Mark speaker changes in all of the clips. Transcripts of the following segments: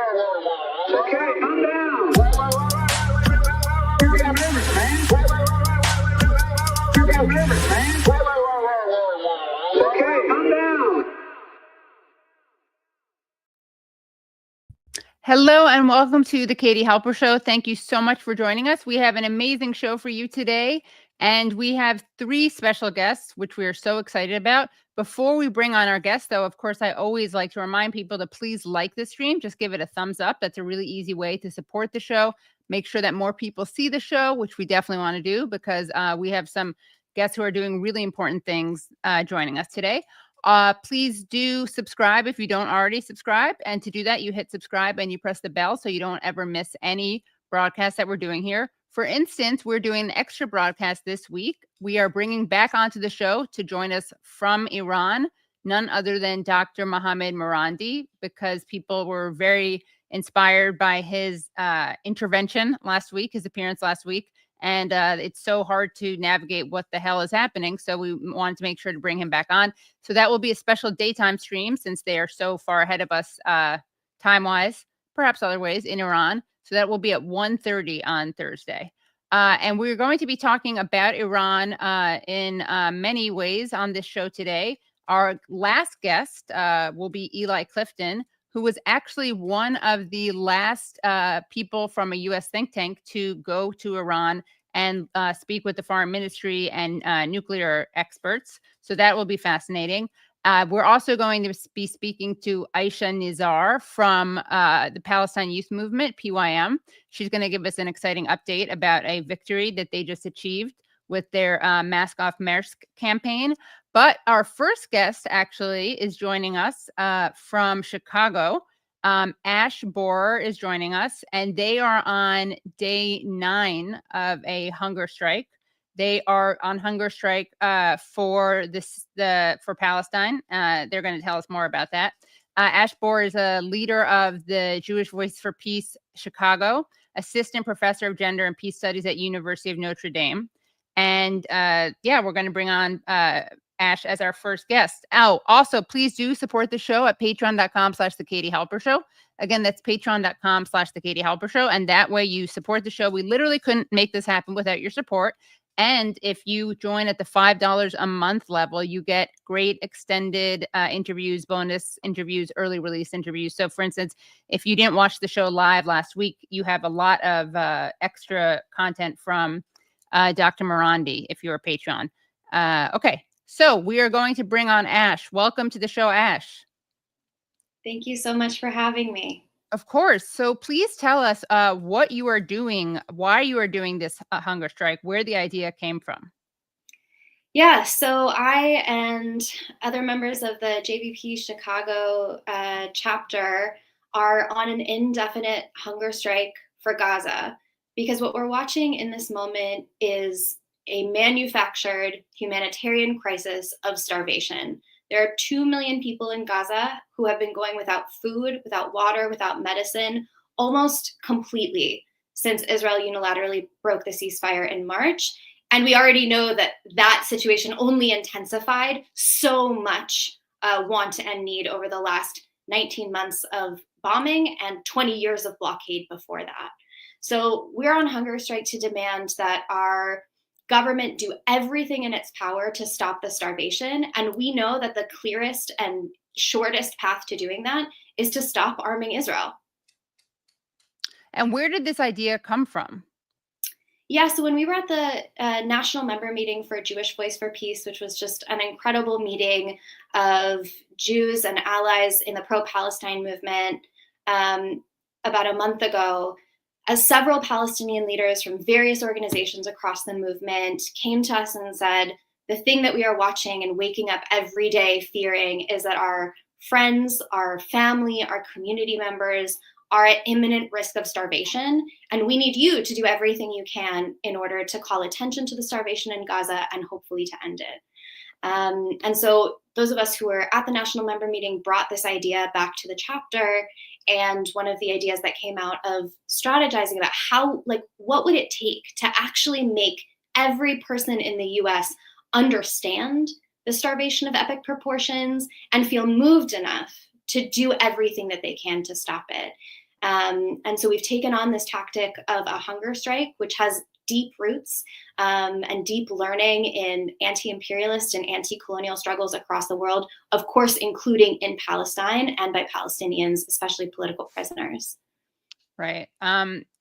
Speaker 1: Okay, calm down. You got nervous, man. You got nervous, man. Okay, calm down.
Speaker 2: Hello and welcome to the Katie Halper Show. Thank you so much for joining us. We have an amazing show for you today, and we have 3 special guests, which we are so excited about. Before we bring on our guests, though, of course, I always like to remind people to please like the stream. Just give it a thumbs up. That's a really easy way to support the show. Make sure that more people see the show, which we definitely want to do because we have some guests who are doing really important things joining us today. Please do subscribe if you don't already subscribe. And to do that, you hit subscribe and you press the bell so you don't ever miss any broadcast that we're doing here. For instance, we're doing an extra broadcast this week. We are bringing back onto the show to join us from Iran, none other than Dr. Mohammad Marandi, because people were very inspired by his intervention last week, his appearance last week. And it's so hard to navigate what the hell is happening. So we wanted to make sure to bring him back on. So that will be a special daytime stream since they are so far ahead of us time-wise, perhaps other ways, in Iran. So that will be at 1:30 on Thursday. And we're going to be talking about Iran in many ways on this show today. Our last guest will be Eli Clifton, who was actually one of the last people from a U.S. think tank to go to Iran and speak with the foreign ministry and nuclear experts. So that will be fascinating. We're also going to be speaking to Aisha Nizar from the Palestinian Youth Movement, PYM. She's going to give us an exciting update about a victory that they just achieved with their Mask Off Maersk campaign. But our first guest actually is joining us from Chicago. Ash Bohrer is joining us, and they are on day 9 of a hunger strike. They are on hunger strike for Palestine. They're going to tell us more about that. Ash Bohrer is a leader of the Jewish Voice for Peace Chicago, assistant professor of gender and peace studies at University of Notre Dame. And we're going to bring on Ash as our first guest. Also, please do support the show at patreon.com/The Katie Halper Show. Again, that's patreon.com/The Katie Halper Show. And that way you support the show. We literally couldn't make this happen without your support. And if you join at the $5 a month level, you get great extended interviews, bonus interviews, early release interviews. So for instance, if you didn't watch the show live last week, you have a lot of extra content from Dr. Marandi if you're a Patreon. Okay, so we are going to bring on Ash. Welcome to the show, Ash.
Speaker 3: Thank you so much for having me.
Speaker 2: Of course. So please tell us what you are doing, why you are doing this hunger strike, where the idea came from.
Speaker 3: Yeah, so I and other members of the JVP Chicago chapter are on an indefinite hunger strike for Gaza, because what we're watching in this moment is a manufactured humanitarian crisis of starvation. There are 2 million people in Gaza who have been going without food, without water, without medicine, almost completely since Israel unilaterally broke the ceasefire in March. And we already know that that situation only intensified so much want and need over the last 19 months of bombing and 20 years of blockade before that. So we're on hunger strike to demand that our government do everything in its power to stop the starvation. And we know that the clearest and shortest path to doing that is to stop arming Israel.
Speaker 2: And where did this idea come from?
Speaker 3: Yeah, so when we were at the national member meeting for Jewish Voice for Peace, which was just an incredible meeting of Jews and allies in the pro-Palestine movement about a month ago, as several Palestinian leaders from various organizations across the movement came to us and said, the thing that we are watching and waking up every day fearing is that our friends, our family, our community members are at imminent risk of starvation. And we need you to do everything you can in order to call attention to the starvation in Gaza and hopefully to end it. And so those of us who were at the national member meeting brought this idea back to the chapter. And one of the ideas that came out of strategizing about how, what would it take to actually make every person in the US understand the starvation of epic proportions and feel moved enough to do everything that they can to stop it. And so we've taken on this tactic of a hunger strike, which has deep roots and deep learning in anti-imperialist and anti-colonial struggles across the world, of course, including in Palestine and by Palestinians, especially political prisoners.
Speaker 2: Right.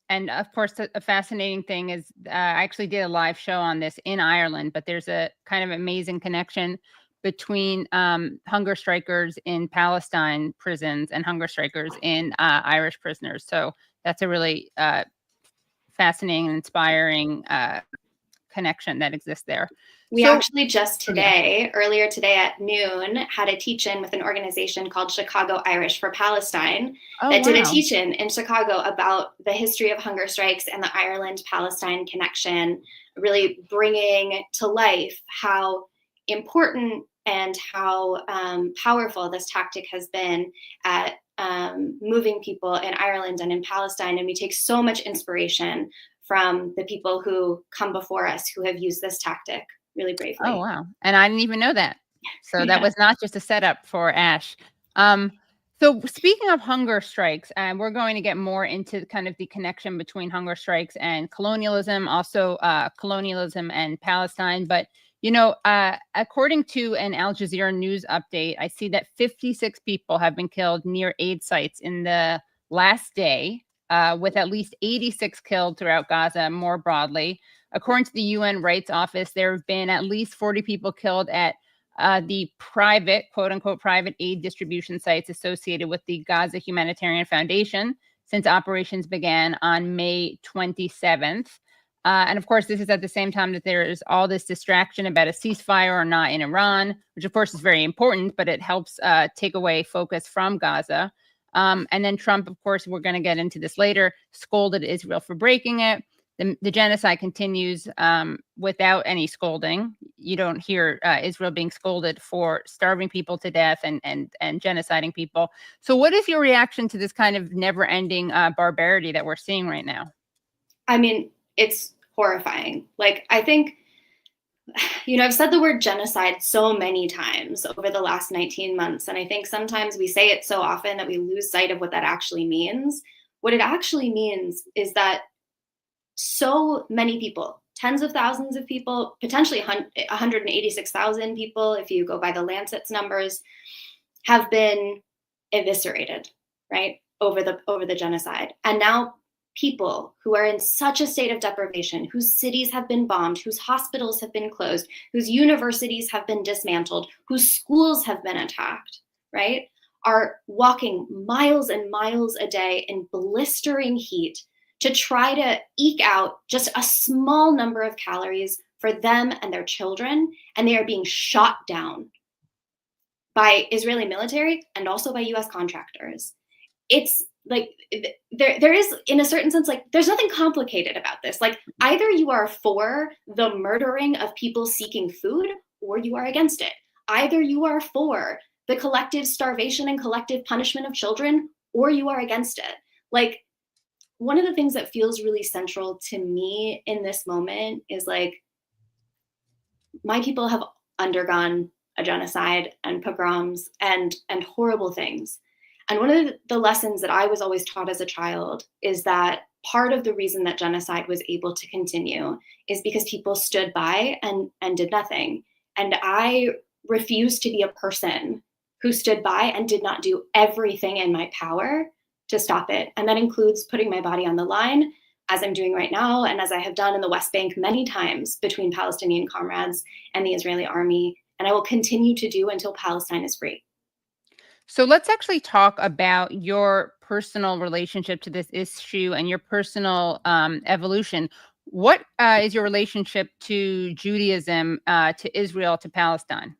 Speaker 2: And of course, a fascinating thing is I actually did a live show on this in Ireland, but there's a kind of amazing connection between hunger strikers in Palestine prisons and hunger strikers in Irish prisoners. So that's a really fascinating and inspiring connection that exists there.
Speaker 3: We actually just today, earlier today at noon, had a teach-in with an organization called Chicago Irish for Palestine that did a teach-in in Chicago about the history of hunger strikes and the Ireland-Palestine connection, really bringing to life how important and how powerful this tactic has been at moving people in Ireland and in Palestine. And we take so much inspiration from the people who come before us who have used this tactic really bravely.
Speaker 2: Oh, wow. And I didn't even know that. So that was not just a setup for Ash. So speaking of hunger strikes, we're going to get more into kind of the connection between hunger strikes and colonialism, also colonialism and Palestine. But, you know, according to an Al Jazeera news update, I see that 56 people have been killed near aid sites in the last day, with at least 86 killed throughout Gaza more broadly. According to the UN Rights Office, there have been at least 40 people killed at the private, quote unquote, private aid distribution sites associated with the Gaza Humanitarian Foundation since operations began on May 27th. And of course, this is at the same time that there is all this distraction about a ceasefire or not in Iran, which of course is very important, but it helps take away focus from Gaza. And then Trump, of course, we're going to get into this later, scolded Israel for breaking it. The genocide continues without any scolding. You don't hear Israel being scolded for starving people to death and genociding people. So what is your reaction to this kind of never-ending barbarity that we're seeing right now?
Speaker 3: I mean, it's horrifying. Like, I think, you know, I've said the word genocide so many times over the last 19 months. And I think sometimes we say it so often that we lose sight of what that actually means. What it actually means is that so many people, tens of thousands of people, potentially 186,000 people, if you go by the Lancet's numbers, have been eviscerated, right, over the genocide. And now people who are in such a state of deprivation, whose cities have been bombed, whose hospitals have been closed, whose universities have been dismantled, whose schools have been attacked, right, are walking miles and miles a day in blistering heat to try to eke out just a small number of calories for them and their children, and they are being shot down by Israeli military and also by US contractors. It's like, there is, in a certain sense, like, there's nothing complicated about this. Like, either you are for the murdering of people seeking food, or you are against it. Either you are for the collective starvation and collective punishment of children, or you are against it. Like, one of the things that feels really central to me in this moment is, like, my people have undergone a genocide and pogroms and horrible things. And one of the lessons that I was always taught as a child is that part of the reason that genocide was able to continue is because people stood by and did nothing. And I refuse to be a person who stood by and did not do everything in my power to stop it. And that includes putting my body on the line, as I'm doing right now, and as I have done in the West Bank many times between Palestinian comrades and the Israeli army. And I will continue to do until Palestine is free.
Speaker 2: So let's actually talk about your personal relationship to this issue and your personal evolution. What is your relationship to Judaism, to Israel, to Palestine?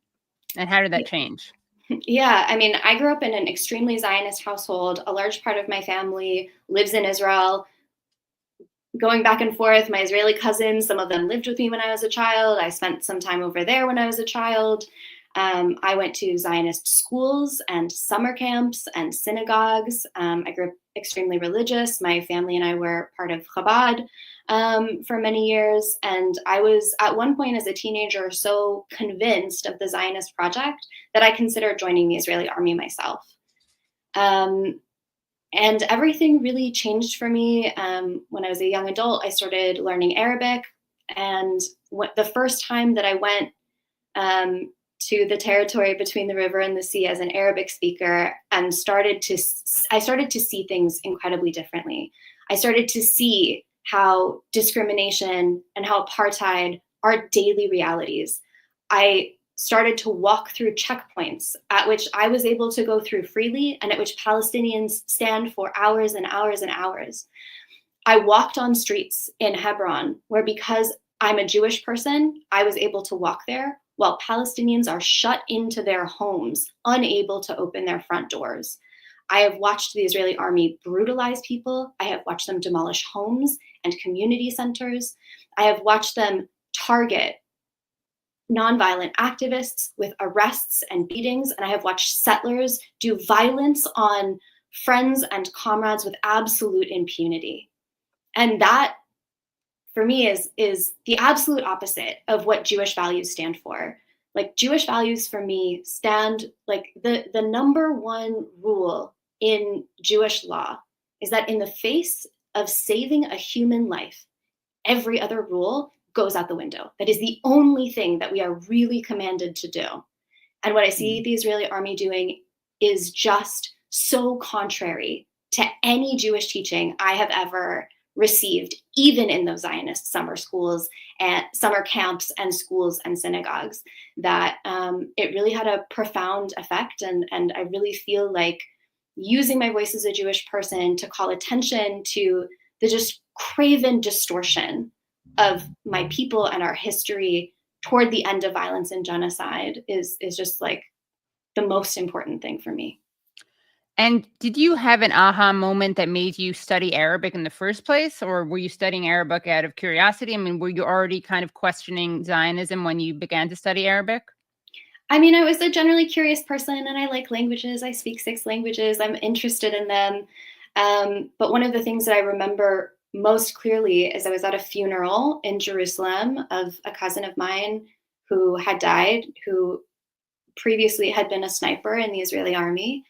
Speaker 2: And how did that change?
Speaker 3: Yeah, I mean, I grew up in an extremely Zionist household. A large part of my family lives in Israel. Going back and forth, my Israeli cousins, some of them lived with me when I was a child. I spent some time over there when I was a child. I went to Zionist schools and summer camps and synagogues. I grew up extremely religious. My family and I were part of Chabad for many years. And I was at one point as a teenager so convinced of the Zionist project that I considered joining the Israeli army myself. And everything really changed for me. When I was a young adult, I started learning Arabic. And the first time that I went to the territory between the river and the sea as an Arabic speaker, and I started to see things incredibly differently. I started to see how discrimination and how apartheid are daily realities. I started to walk through checkpoints at which I was able to go through freely and at which Palestinians stand for hours and hours and hours. I walked on streets in Hebron where, because I'm a Jewish person, I was able to walk there, while Palestinians are shut into their homes, unable to open their front doors. I have watched the Israeli army brutalize people. I have watched them demolish homes and community centers. I have watched them target nonviolent activists with arrests and beatings, and I have watched settlers do violence on friends and comrades with absolute impunity. And that, for me, is the absolute opposite of what Jewish values stand for. Like, Jewish values for me stand, like, the number one rule in Jewish law is that in the face of saving a human life, every other rule goes out the window. That is the only thing that we are really commanded to do. And what I see the Israeli army doing is just so contrary to any Jewish teaching I have ever received, even in those Zionist summer schools and summer camps and schools and synagogues, that it really had a profound effect. And I really feel like using my voice as a Jewish person to call attention to the just craven distortion of my people and our history toward the end of violence and genocide is just like the most important thing for me.
Speaker 2: And did you have an aha moment that made you study Arabic in the first place, or were you studying Arabic out of curiosity? I mean, were you already kind of questioning Zionism when you began to study Arabic?
Speaker 3: I mean, I was a generally curious person, and I like languages. I speak 6 languages. I'm interested in them. But one of the things that I remember most clearly is I was at a funeral in Jerusalem of a cousin of mine who had died, who previously had been a sniper in the Israeli army.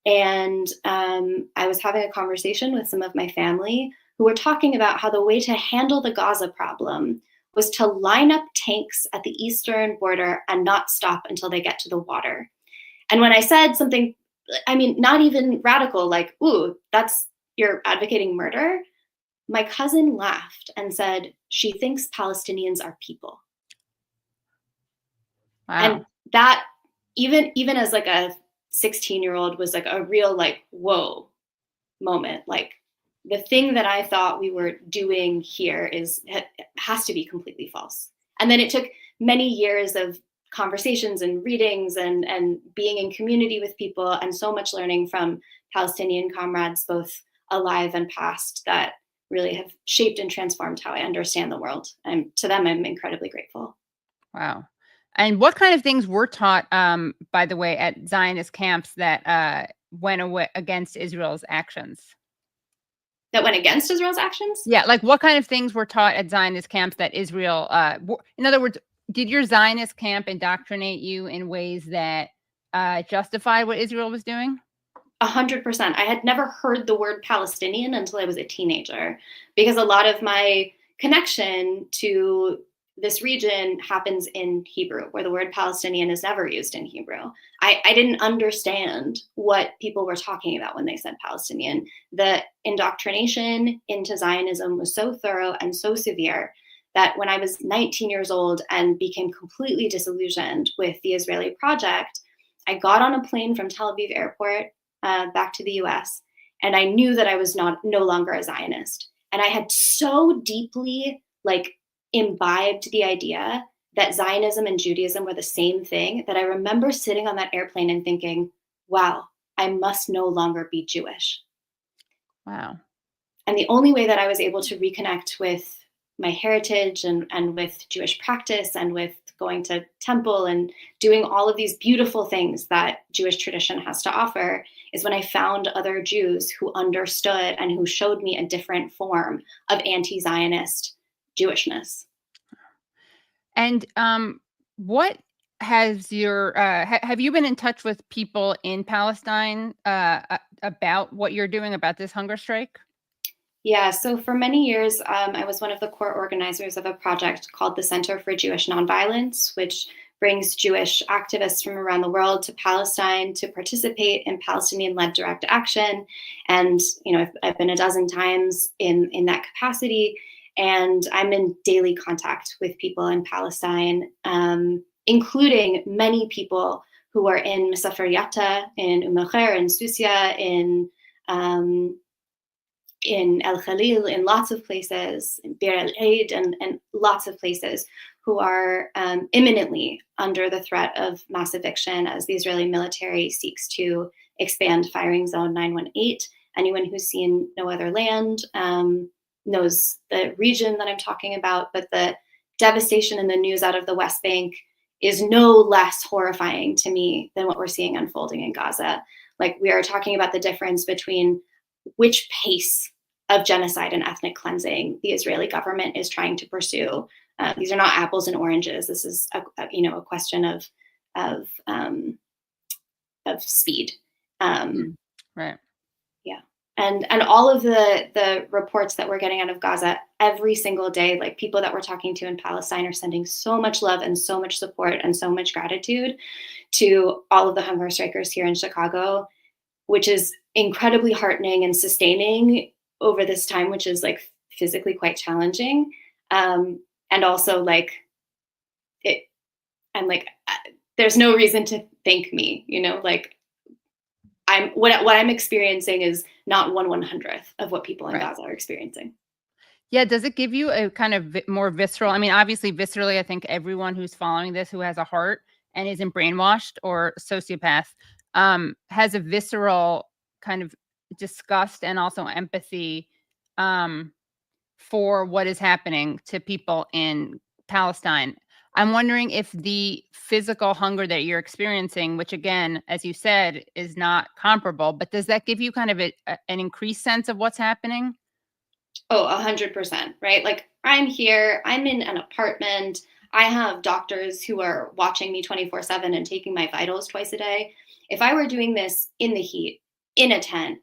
Speaker 3: And I was having a conversation with some of my family who were talking about how the way to handle the Gaza problem was to line up tanks at the eastern border and not stop until they get to the water. And when I said something, I mean, not even radical, like, ooh, you're advocating murder, my cousin laughed and said, she thinks Palestinians are people.
Speaker 2: Wow.
Speaker 3: And that, even as like a 16-year-old, was like a real, like, whoa moment. Like, the thing that I thought we were doing here has to be completely false. And then it took many years of conversations and readings and being in community with people and so much learning from Palestinian comrades, both alive and past, that really have shaped and transformed how I understand the world. And to them, I'm incredibly grateful.
Speaker 2: Wow. And what kind of things were taught, by the way, at Zionist camps that went away against Israel's actions?
Speaker 3: That went against Israel's actions?
Speaker 2: Yeah, like what kind of things were taught at Zionist camps that Israel, in other words, did your Zionist camp indoctrinate you in ways that justify what Israel was doing?
Speaker 3: 100%. I had never heard the word Palestinian until I was a teenager, because a lot of my connection to this region happens in Hebrew, where the word Palestinian is never used in Hebrew. I didn't understand what people were talking about when they said Palestinian. The indoctrination into Zionism was so thorough and so severe that when I was 19 years old and became completely disillusioned with the Israeli project, I got on a plane from Tel Aviv airport back to the US, and I knew that I was no longer a Zionist. And I had so deeply imbibed the idea that Zionism and Judaism were the same thing that I remember sitting on that airplane and thinking, wow, I must no longer be Jewish.
Speaker 2: Wow.
Speaker 3: And the only way that I was able to reconnect with my heritage and with Jewish practice and with going to temple and doing all of these beautiful things that Jewish tradition has to offer is when I found other Jews who understood and who showed me a different form of anti-Zionist Jewishness.
Speaker 2: And what Have you been in touch with people in Palestine about what you're doing about this hunger strike?
Speaker 3: Yeah, so for many years, I was one of the core organizers of a project called the Center for Jewish Nonviolence, which brings Jewish activists from around the world to Palestine to participate in Palestinian-led direct action. And I've been a dozen times in that capacity, and I'm in daily contact with people in Palestine, including many people who are in Mesafer Yatta, in Khair, in Susia, in El Khalil, in lots of places, in Bir El Eid, and lots of places, who are imminently under the threat of mass eviction as the Israeli military seeks to expand firing zone 918. Anyone who's seen No Other Land knows the region that I'm talking about, but the devastation in the news out of the West Bank is no less horrifying to me than what we're seeing unfolding in Gaza. Like, we are talking about the difference between which pace of genocide and ethnic cleansing the Israeli government is trying to pursue. These are not apples and oranges. This is a question of speed.
Speaker 2: Right.
Speaker 3: Yeah, and all of the reports that we're getting out of Gaza every single day, like people that we're talking to in Palestine, are sending so much love and so much support and so much gratitude to all of the hunger strikers here in Chicago, which is incredibly heartening and sustaining over this time, which is like physically quite challenging. And also there's no reason to thank me, what I'm experiencing is not 1/100th of what people in
Speaker 2: Right.
Speaker 3: Gaza are experiencing.
Speaker 2: Yeah. Does it give you a kind of more visceral? I mean, obviously, viscerally, I think everyone who's following this, who has a heart and isn't brainwashed or sociopath, has a visceral kind of disgust and also empathy for what is happening to people in Palestine. I'm wondering if the physical hunger that you're experiencing, which again, as you said, is not comparable, but does that give you kind of an increased sense of what's happening?
Speaker 3: Oh, 100%, right? Like, I'm here, I'm in an apartment. I have doctors who are watching me 24/7 and taking my vitals twice a day. If I were doing this in the heat, in a tent,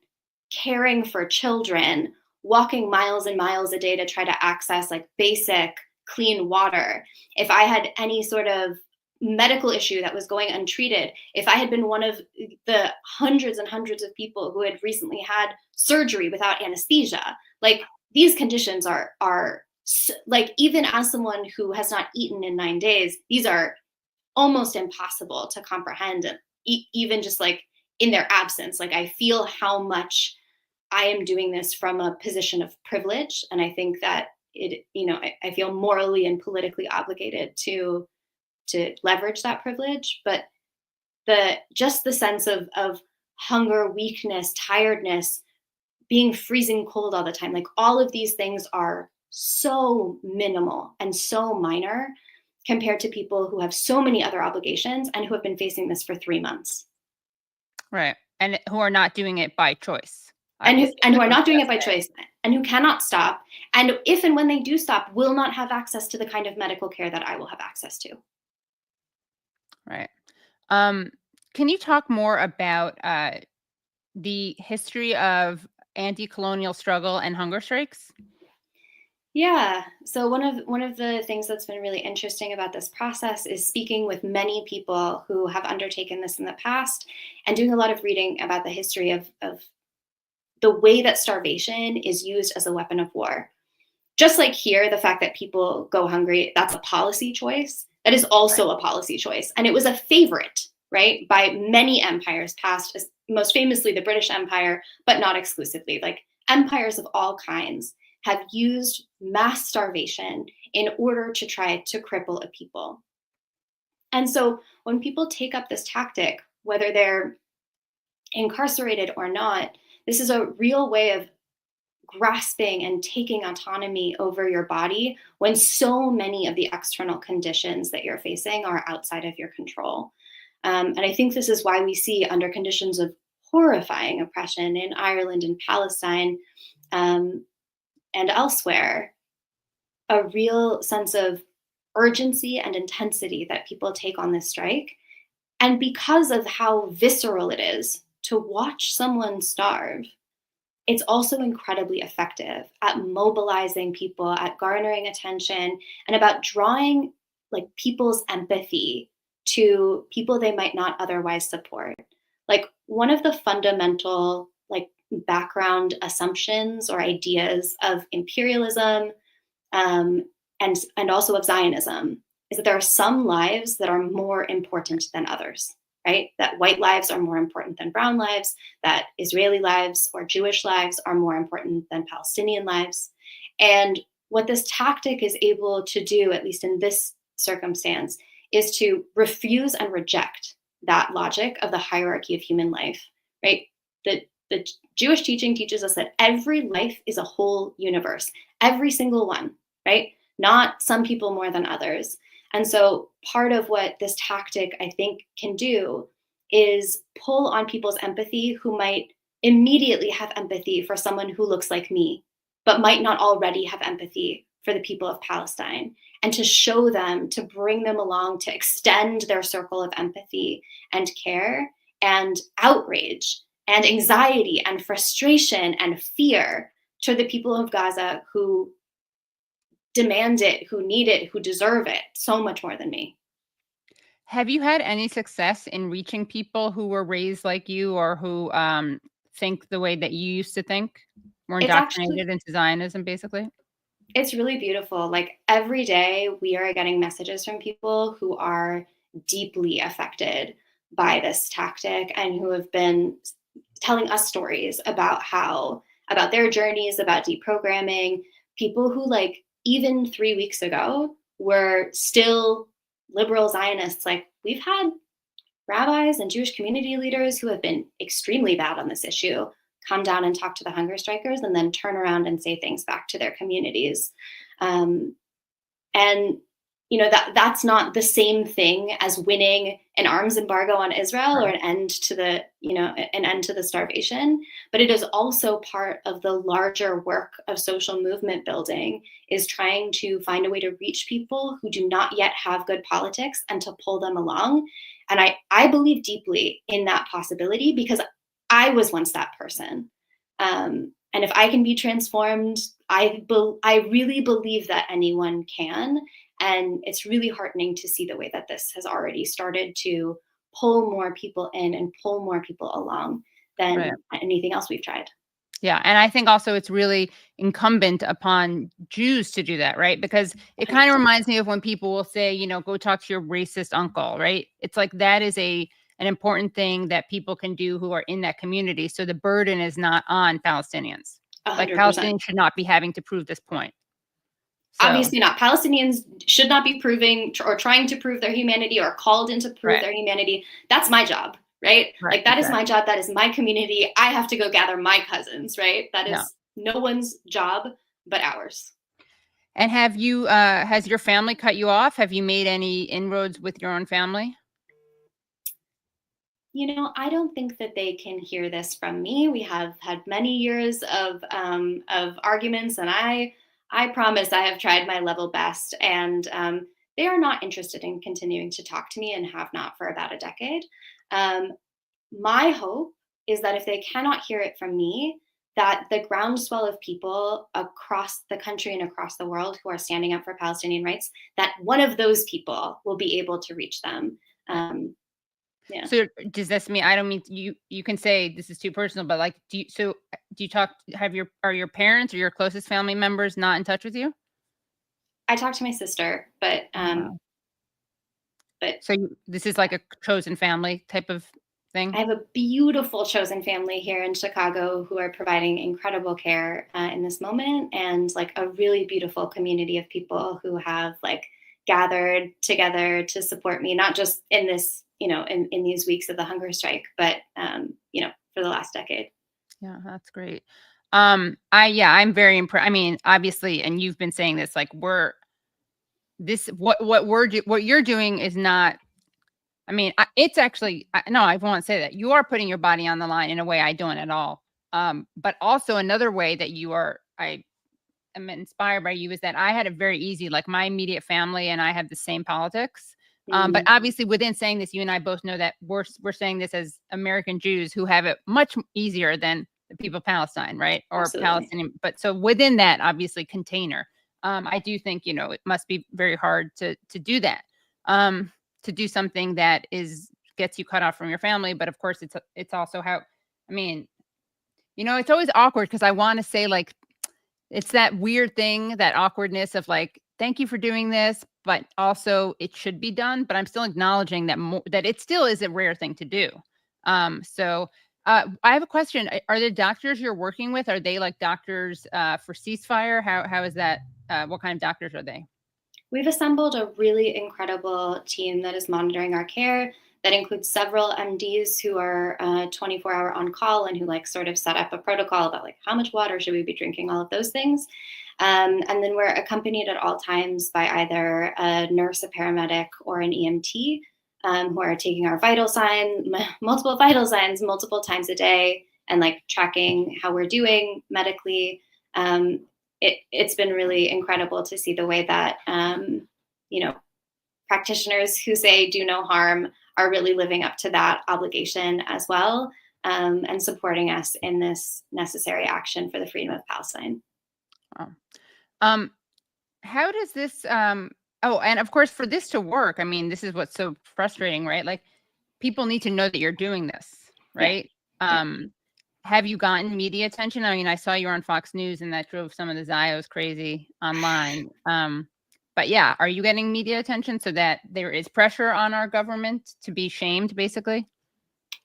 Speaker 3: caring for children, walking miles and miles a day to try to access like basic clean water, if I had any sort of medical issue that was going untreated, if I had been one of the hundreds and hundreds of people who had recently had surgery without anesthesia, like, these conditions are like, even as someone who has not eaten in 9 days, these are almost impossible to comprehend. And even just like in their absence, like, I feel how much I am doing this from a position of privilege. And I think that I feel morally and politically obligated to leverage that privilege. But the sense of hunger, weakness, tiredness, being freezing cold all the time, like, all of these things are so minimal and so minor compared to people who have so many other obligations and who have been facing this for 3 months.
Speaker 2: Right. And who are not doing it by choice.
Speaker 3: And who
Speaker 2: obviously,
Speaker 3: are not doing it by
Speaker 2: just say.
Speaker 3: choice, and who cannot stop. And if and when they do stop, will not have access to the kind of medical care that I will have access to.
Speaker 2: Right. Can you talk more about the history of anti-colonial struggle and hunger strikes?
Speaker 3: Yeah. So one of the things that's been really interesting about this process is speaking with many people who have undertaken this in the past, and doing a lot of reading about the history of the way that starvation is used as a weapon of war. Just like here, the fact that people go hungry, that's a policy choice. That is also a policy choice. And it was a favorite, right, by many empires past, most famously the British Empire, but not exclusively. Like, empires of all kinds have used mass starvation in order to try to cripple a people. And so when people take up this tactic, whether they're incarcerated or not, this is a real way of grasping and taking autonomy over your body when so many of the external conditions that you're facing are outside of your control. And I think this is why we see, under conditions of horrifying oppression in Ireland and Palestine and elsewhere, a real sense of urgency and intensity that people take on this strike, and because of how visceral it is to watch someone starve, it's also incredibly effective at mobilizing people, at garnering attention, and about drawing like people's empathy to people they might not otherwise support. Like one of the fundamental like background assumptions or ideas of imperialism and also of Zionism is that there are some lives that are more important than others, right? That white lives are more important than brown lives, that Israeli lives or Jewish lives are more important than Palestinian lives. And what this tactic is able to do, at least in this circumstance, is to refuse and reject that logic of the hierarchy of human life, right? The Jewish teaching teaches us that every life is a whole universe, every single one, right? Not some people more than others. And so part of what this tactic, I think, can do is pull on people's empathy who might immediately have empathy for someone who looks like me, but might not already have empathy for the people of Palestine, and to show them, to bring them along, to extend their circle of empathy and care and outrage and anxiety and frustration and fear to the people of Gaza who demand it, who need it, who deserve it so much more than me.
Speaker 2: Have you had any success in reaching people who were raised like you or who think the way that you used to think? Were indoctrinated into Zionism, basically?
Speaker 3: It's really beautiful. Like every day we are getting messages from people who are deeply affected by this tactic and who have been telling us stories about about their journeys, about deprogramming, people who like even 3 weeks ago were still liberal Zionists. Like we've had rabbis and Jewish community leaders who have been extremely bad on this issue come down and talk to the hunger strikers and then turn around and say things back to their communities. And you know, that's not the same thing as winning an arms embargo on Israel or an end to the starvation, but it is also part of the larger work of social movement building, is trying to find a way to reach people who do not yet have good politics and to pull them along. And I believe deeply in that possibility because I was once that person. And if I can be transformed, I really believe that anyone can. And it's really heartening to see the way that this has already started to pull more people in and pull more people along than anything else we've tried.
Speaker 2: Yeah. And I think also it's really incumbent upon Jews to do that, right? Because it kind of reminds me of when people will say, you know, go talk to your racist uncle, right? It's like that is an important thing that people can do who are in that community. So the burden is not on Palestinians.
Speaker 3: 100%.
Speaker 2: Like Palestinians should not be having to prove this point. So.
Speaker 3: Obviously not. Palestinians should not be proving or trying to prove their humanity or called in to prove their humanity. That's my job, right? Like that is my job. That is my community. I have to go gather my cousins, right? That is no one's job but ours.
Speaker 2: And have you, has your family cut you off? Have you made any inroads with your own family?
Speaker 3: You know, I don't think that they can hear this from me. We have had many years of arguments, and I promise I have tried my level best, and they are not interested in continuing to talk to me and have not for about a decade. My hope is that if they cannot hear it from me, that the groundswell of people across the country and across the world who are standing up for Palestinian rights, that one of those people will be able to reach them. Yeah.
Speaker 2: So does this mean, I don't mean you can say this is too personal, but like, do you talk, are your parents or your closest family members not in touch with you?
Speaker 3: I talk to my sister, but
Speaker 2: so this is like a chosen family type of thing?
Speaker 3: I have a beautiful chosen family here in Chicago who are providing incredible care in this moment, and like a really beautiful community of people who have like gathered together to support me, not just in this, you know, in these weeks of the hunger strike, but, you know, for the last decade.
Speaker 2: Yeah, that's great. I'm very impressed. I mean, obviously, and you've been saying this, like what you're doing is not, I mean, it's actually, no, I won't say that. You are putting your body on the line in a way I don't at all. But also another way that you are, am inspired by you is that I had it very easy. Like my immediate family and I have the same politics. But obviously within saying this, you and I both know that we're saying this as American Jews who have it much easier than the people of Palestine, right? Or
Speaker 3: Absolutely.
Speaker 2: Palestinian. But so within that, obviously, container, I do think, it must be very hard to do that, to do something that gets you cut off from your family. But of course, it's also how, I mean, it's always awkward because I want to say, like, it's that weird thing, that awkwardness of like, thank you for doing this, but also it should be done. But I'm still acknowledging that that it still is a rare thing to do. So I have a question. Are the doctors you're working with, are they like doctors for ceasefire? How is that? What kind of doctors are they?
Speaker 3: We've assembled a really incredible team that is monitoring our care. That includes several MDs who are 24-hour on call and who like sort of set up a protocol about like how much water should we be drinking, all of those things. And then we're accompanied at all times by either a nurse, a paramedic, or an EMT who are taking our multiple vital signs multiple times a day and like tracking how we're doing medically. It's been really incredible to see the way that, practitioners who say do no harm are really living up to that obligation as well, and supporting us in this necessary action for the freedom of Palestine.
Speaker 2: Wow. How does this, and of course, for this to work, I mean, this is what's so frustrating, right? Like, people need to know that you're doing this, right? Yeah. Have you gotten media attention? I mean, I saw you on Fox News and that drove some of the Zios crazy online. But yeah, are you getting media attention so that there is pressure on our government to be shamed, basically?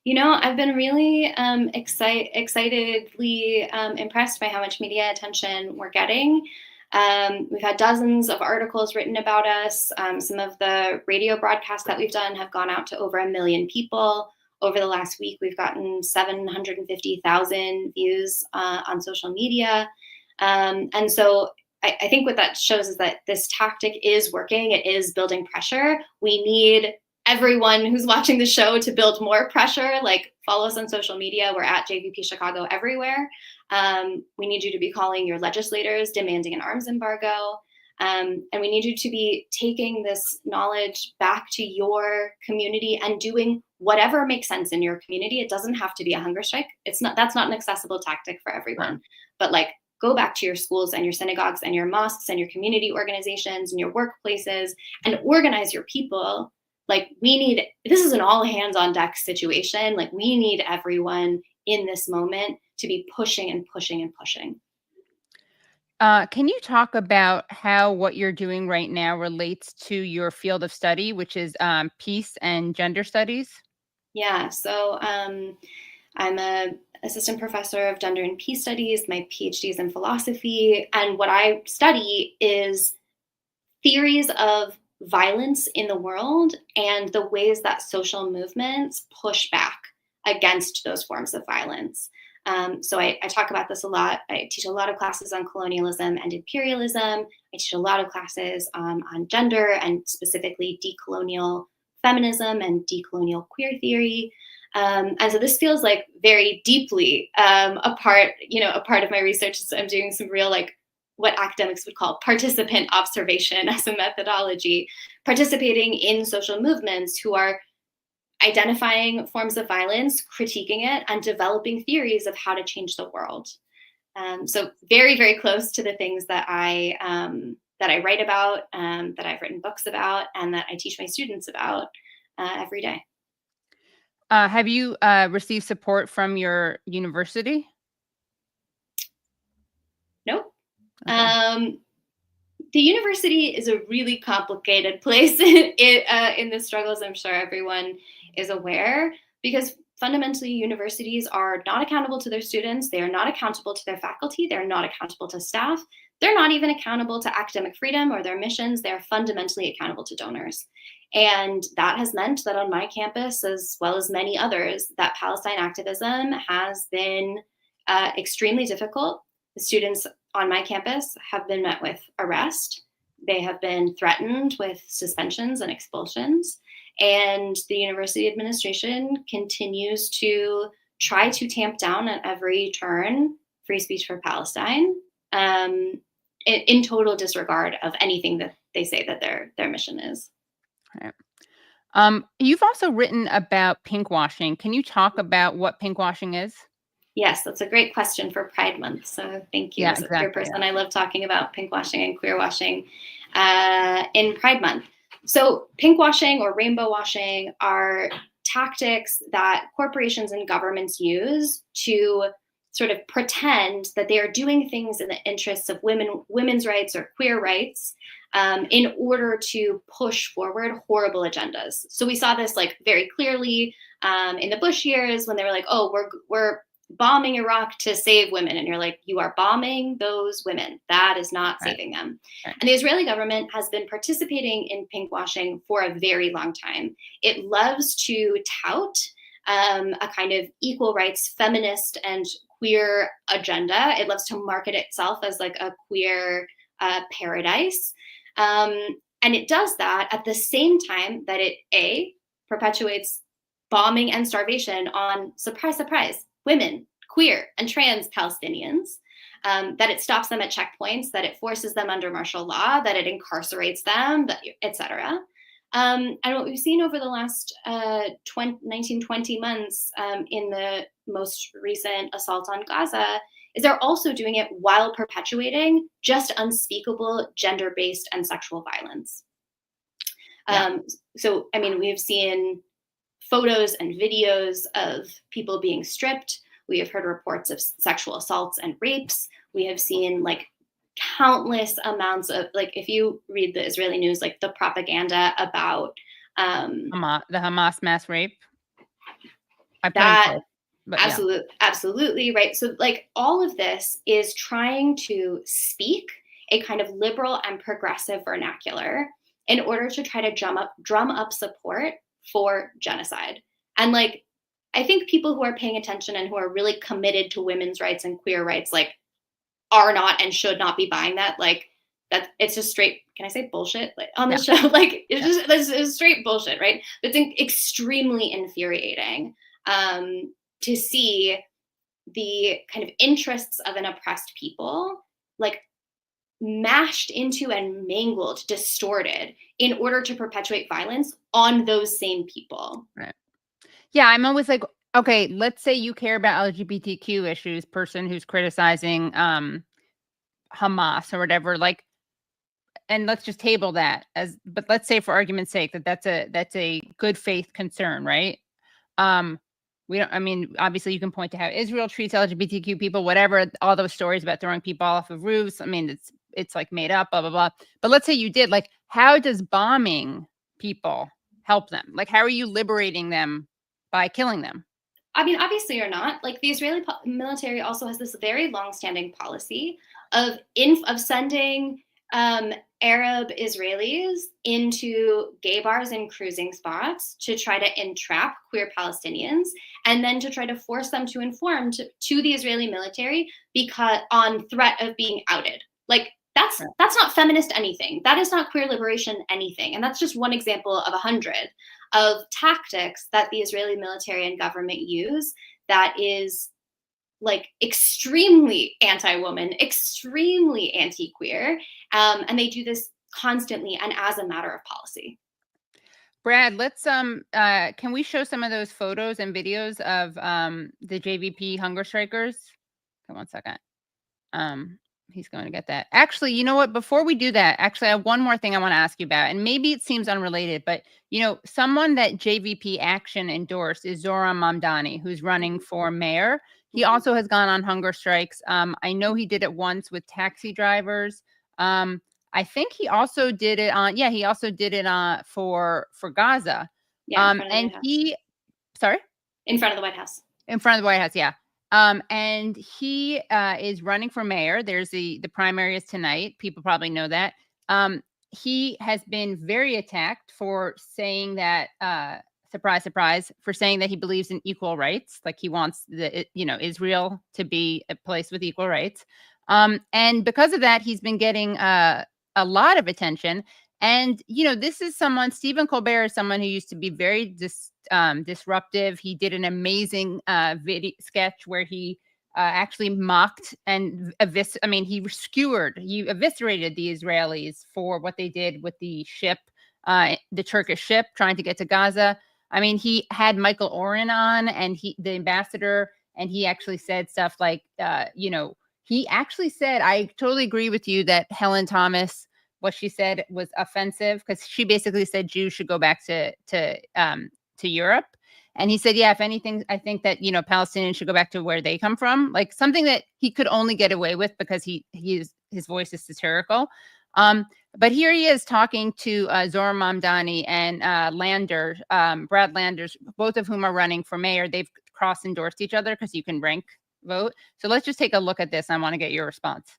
Speaker 3: I've been really excitedly impressed by how much media attention we're getting. We've had dozens of articles written about us. Some of the radio broadcasts that we've done have gone out to over 1 million people. Over the last week, we've gotten 750,000 views on social media. And so I think what that shows is that this tactic is working. It is building pressure. We need everyone who's watching the show to build more pressure. Like, follow us on social media. We're at JVP Chicago everywhere. We need you to be calling your legislators, demanding an arms embargo. And we need you to be taking this knowledge back to your community and doing whatever makes sense in your community. It doesn't have to be a hunger strike. That's not an accessible tactic for everyone. Right. But like, go back to your schools and your synagogues and your mosques and your community organizations and your workplaces and organize your people. Like, this is an all hands on deck situation. Like, we need everyone in this moment to be pushing and pushing and pushing.
Speaker 2: Can you talk about how what you're doing right now relates to your field of study, which is peace and gender studies?
Speaker 3: Yeah, so I'm an assistant professor of gender and peace studies. My PhD is in philosophy. And what I study is theories of violence in the world and the ways that social movements push back against those forms of violence. So I talk about this a lot. I teach a lot of classes on colonialism and imperialism. I teach a lot of classes on gender and specifically decolonial feminism and decolonial queer theory. And so this feels like very deeply a part of my research. I'm doing some real, like, what academics would call participant observation as a methodology, participating in social movements who are identifying forms of violence, critiquing it, and developing theories of how to change the world. So very, very close to the things that I write about, that I've written books about, and that I teach my students about every day.
Speaker 2: Have you received support from your university?
Speaker 3: Nope.
Speaker 2: Okay.
Speaker 3: The university is a really complicated place in the struggles. I'm sure everyone is aware, because fundamentally universities are not accountable to their students. They are not accountable to their faculty. They're not accountable to staff. They're not even accountable to academic freedom or their missions. They're fundamentally accountable to donors. And that has meant that on my campus, as well as many others, that Palestine activism has been extremely difficult. The students on my campus have been met with arrest. They have been threatened with suspensions and expulsions. And the university administration continues to try to tamp down at every turn free speech for Palestine. in total disregard of anything that they say that their mission is.
Speaker 2: Right. You've also written about pinkwashing. Can you talk about what pinkwashing is?
Speaker 3: Yes, that's a great question for Pride Month. So thank you.
Speaker 2: Yeah,
Speaker 3: As a
Speaker 2: exactly,
Speaker 3: queer person, I love talking about pinkwashing and queerwashing in Pride Month. So pinkwashing or rainbow washing are tactics that corporations and governments use to sort of pretend that they are doing things in the interests of women's rights or queer rights in order to push forward horrible agendas. So we saw this like very clearly in the Bush years when they were like, oh, we're bombing Iraq to save women. And you're like, you are bombing those women. That is not saving them. Right. And the Israeli government has been participating in pinkwashing for a very long time. It loves to tout a kind of equal rights, feminist and queer agenda. It loves to market itself as like a queer paradise. And it does that at the same time that it, perpetuates bombing and starvation on, surprise, surprise, women, queer, and trans Palestinians, that it stops them at checkpoints, that it forces them under martial law, that it incarcerates them, etc. And what we've seen over the last 19-20 months in the most recent assault on Gaza is they're also doing it while perpetuating just unspeakable gender-based and sexual violence. So, I mean, we've seen photos and videos of people being stripped. We have heard reports of sexual assaults and rapes. We have seen like countless amounts of, like, if you read the Israeli news, like the propaganda about
Speaker 2: the Hamas mass rape.
Speaker 3: Absolutely right. So like all of this is trying to speak a kind of liberal and progressive vernacular in order to try to drum up support for genocide. And like, I think people who are paying attention and who are really committed to women's rights and queer rights, like, are not and should not be buying that. Like, that it's just straight, can I say bullshit? Like on the show, like it's straight bullshit, right? It's extremely infuriating to see the kind of interests of an oppressed people, like, mashed into and mangled, distorted in order to perpetuate violence on those same people.
Speaker 2: Right. Yeah, I'm always like, okay, let's say you care about LGBTQ issues, person who's criticizing Hamas or whatever, like, and let's just table that but let's say for argument's sake that's a good faith concern, right? I mean, obviously you can point to how Israel treats LGBTQ people, whatever, all those stories about throwing people off of roofs. I mean, it's like made up, blah, blah, blah. But let's say you did, like, how does bombing people help them? Like, how are you liberating them by killing them?
Speaker 3: I mean, obviously you're not. Like, the Israeli military also has this very long-standing policy of sending Arab Israelis into gay bars and cruising spots to try to entrap queer Palestinians, and then to try to force them to inform to the Israeli military because on threat of being outed. Like, that's not feminist anything. That is not queer liberation anything. And that's just one example of 100 of tactics that the Israeli military and government use that is like extremely anti-woman, extremely anti-queer. And they do this constantly and as a matter of policy.
Speaker 2: Brad, let's can we show some of those photos and videos of the JVP hunger strikers? Come on, second. He's going to get that. Actually, you know what? Before we do that, actually, I have one more thing I want to ask you about, and maybe it seems unrelated, but you know, someone that JVP Action endorsed is Zohran Mamdani, who's running for mayor. He also has gone on hunger strikes. I know he did it once with taxi drivers. I think he also did it on. Yeah, he also did it for Gaza.
Speaker 3: Yeah,
Speaker 2: and he, sorry,
Speaker 3: in front of the White House.
Speaker 2: In front of the White House, yeah. And he is running for mayor. There's the primary is tonight. People probably know that. He has been very attacked for saying that, surprise, surprise, for saying that he believes in equal rights. Like, he wants Israel to be a place with equal rights. And because of that, he's been getting a lot of attention. And, you know, this is someone, Stephen Colbert is someone who used to be very disruptive. He did an amazing video sketch where he actually mocked and he eviscerated the Israelis for what they did with the ship, the Turkish ship trying to get to Gaza. I mean, he had Michael Oren on, and the ambassador, and he actually said stuff like, he actually said, I totally agree with you that Helen Thomas, what she said was offensive, because she basically said Jews should go back to Europe. And he said, yeah, if anything, I think that, Palestinians should go back to where they come from, like something that he could only get away with because his voice is satirical. But here he is talking to Zohran Mamdani and Brad Landers, both of whom are running for mayor. They've cross-endorsed each other because you can rank vote. So let's just take a look at this. I want to get your response.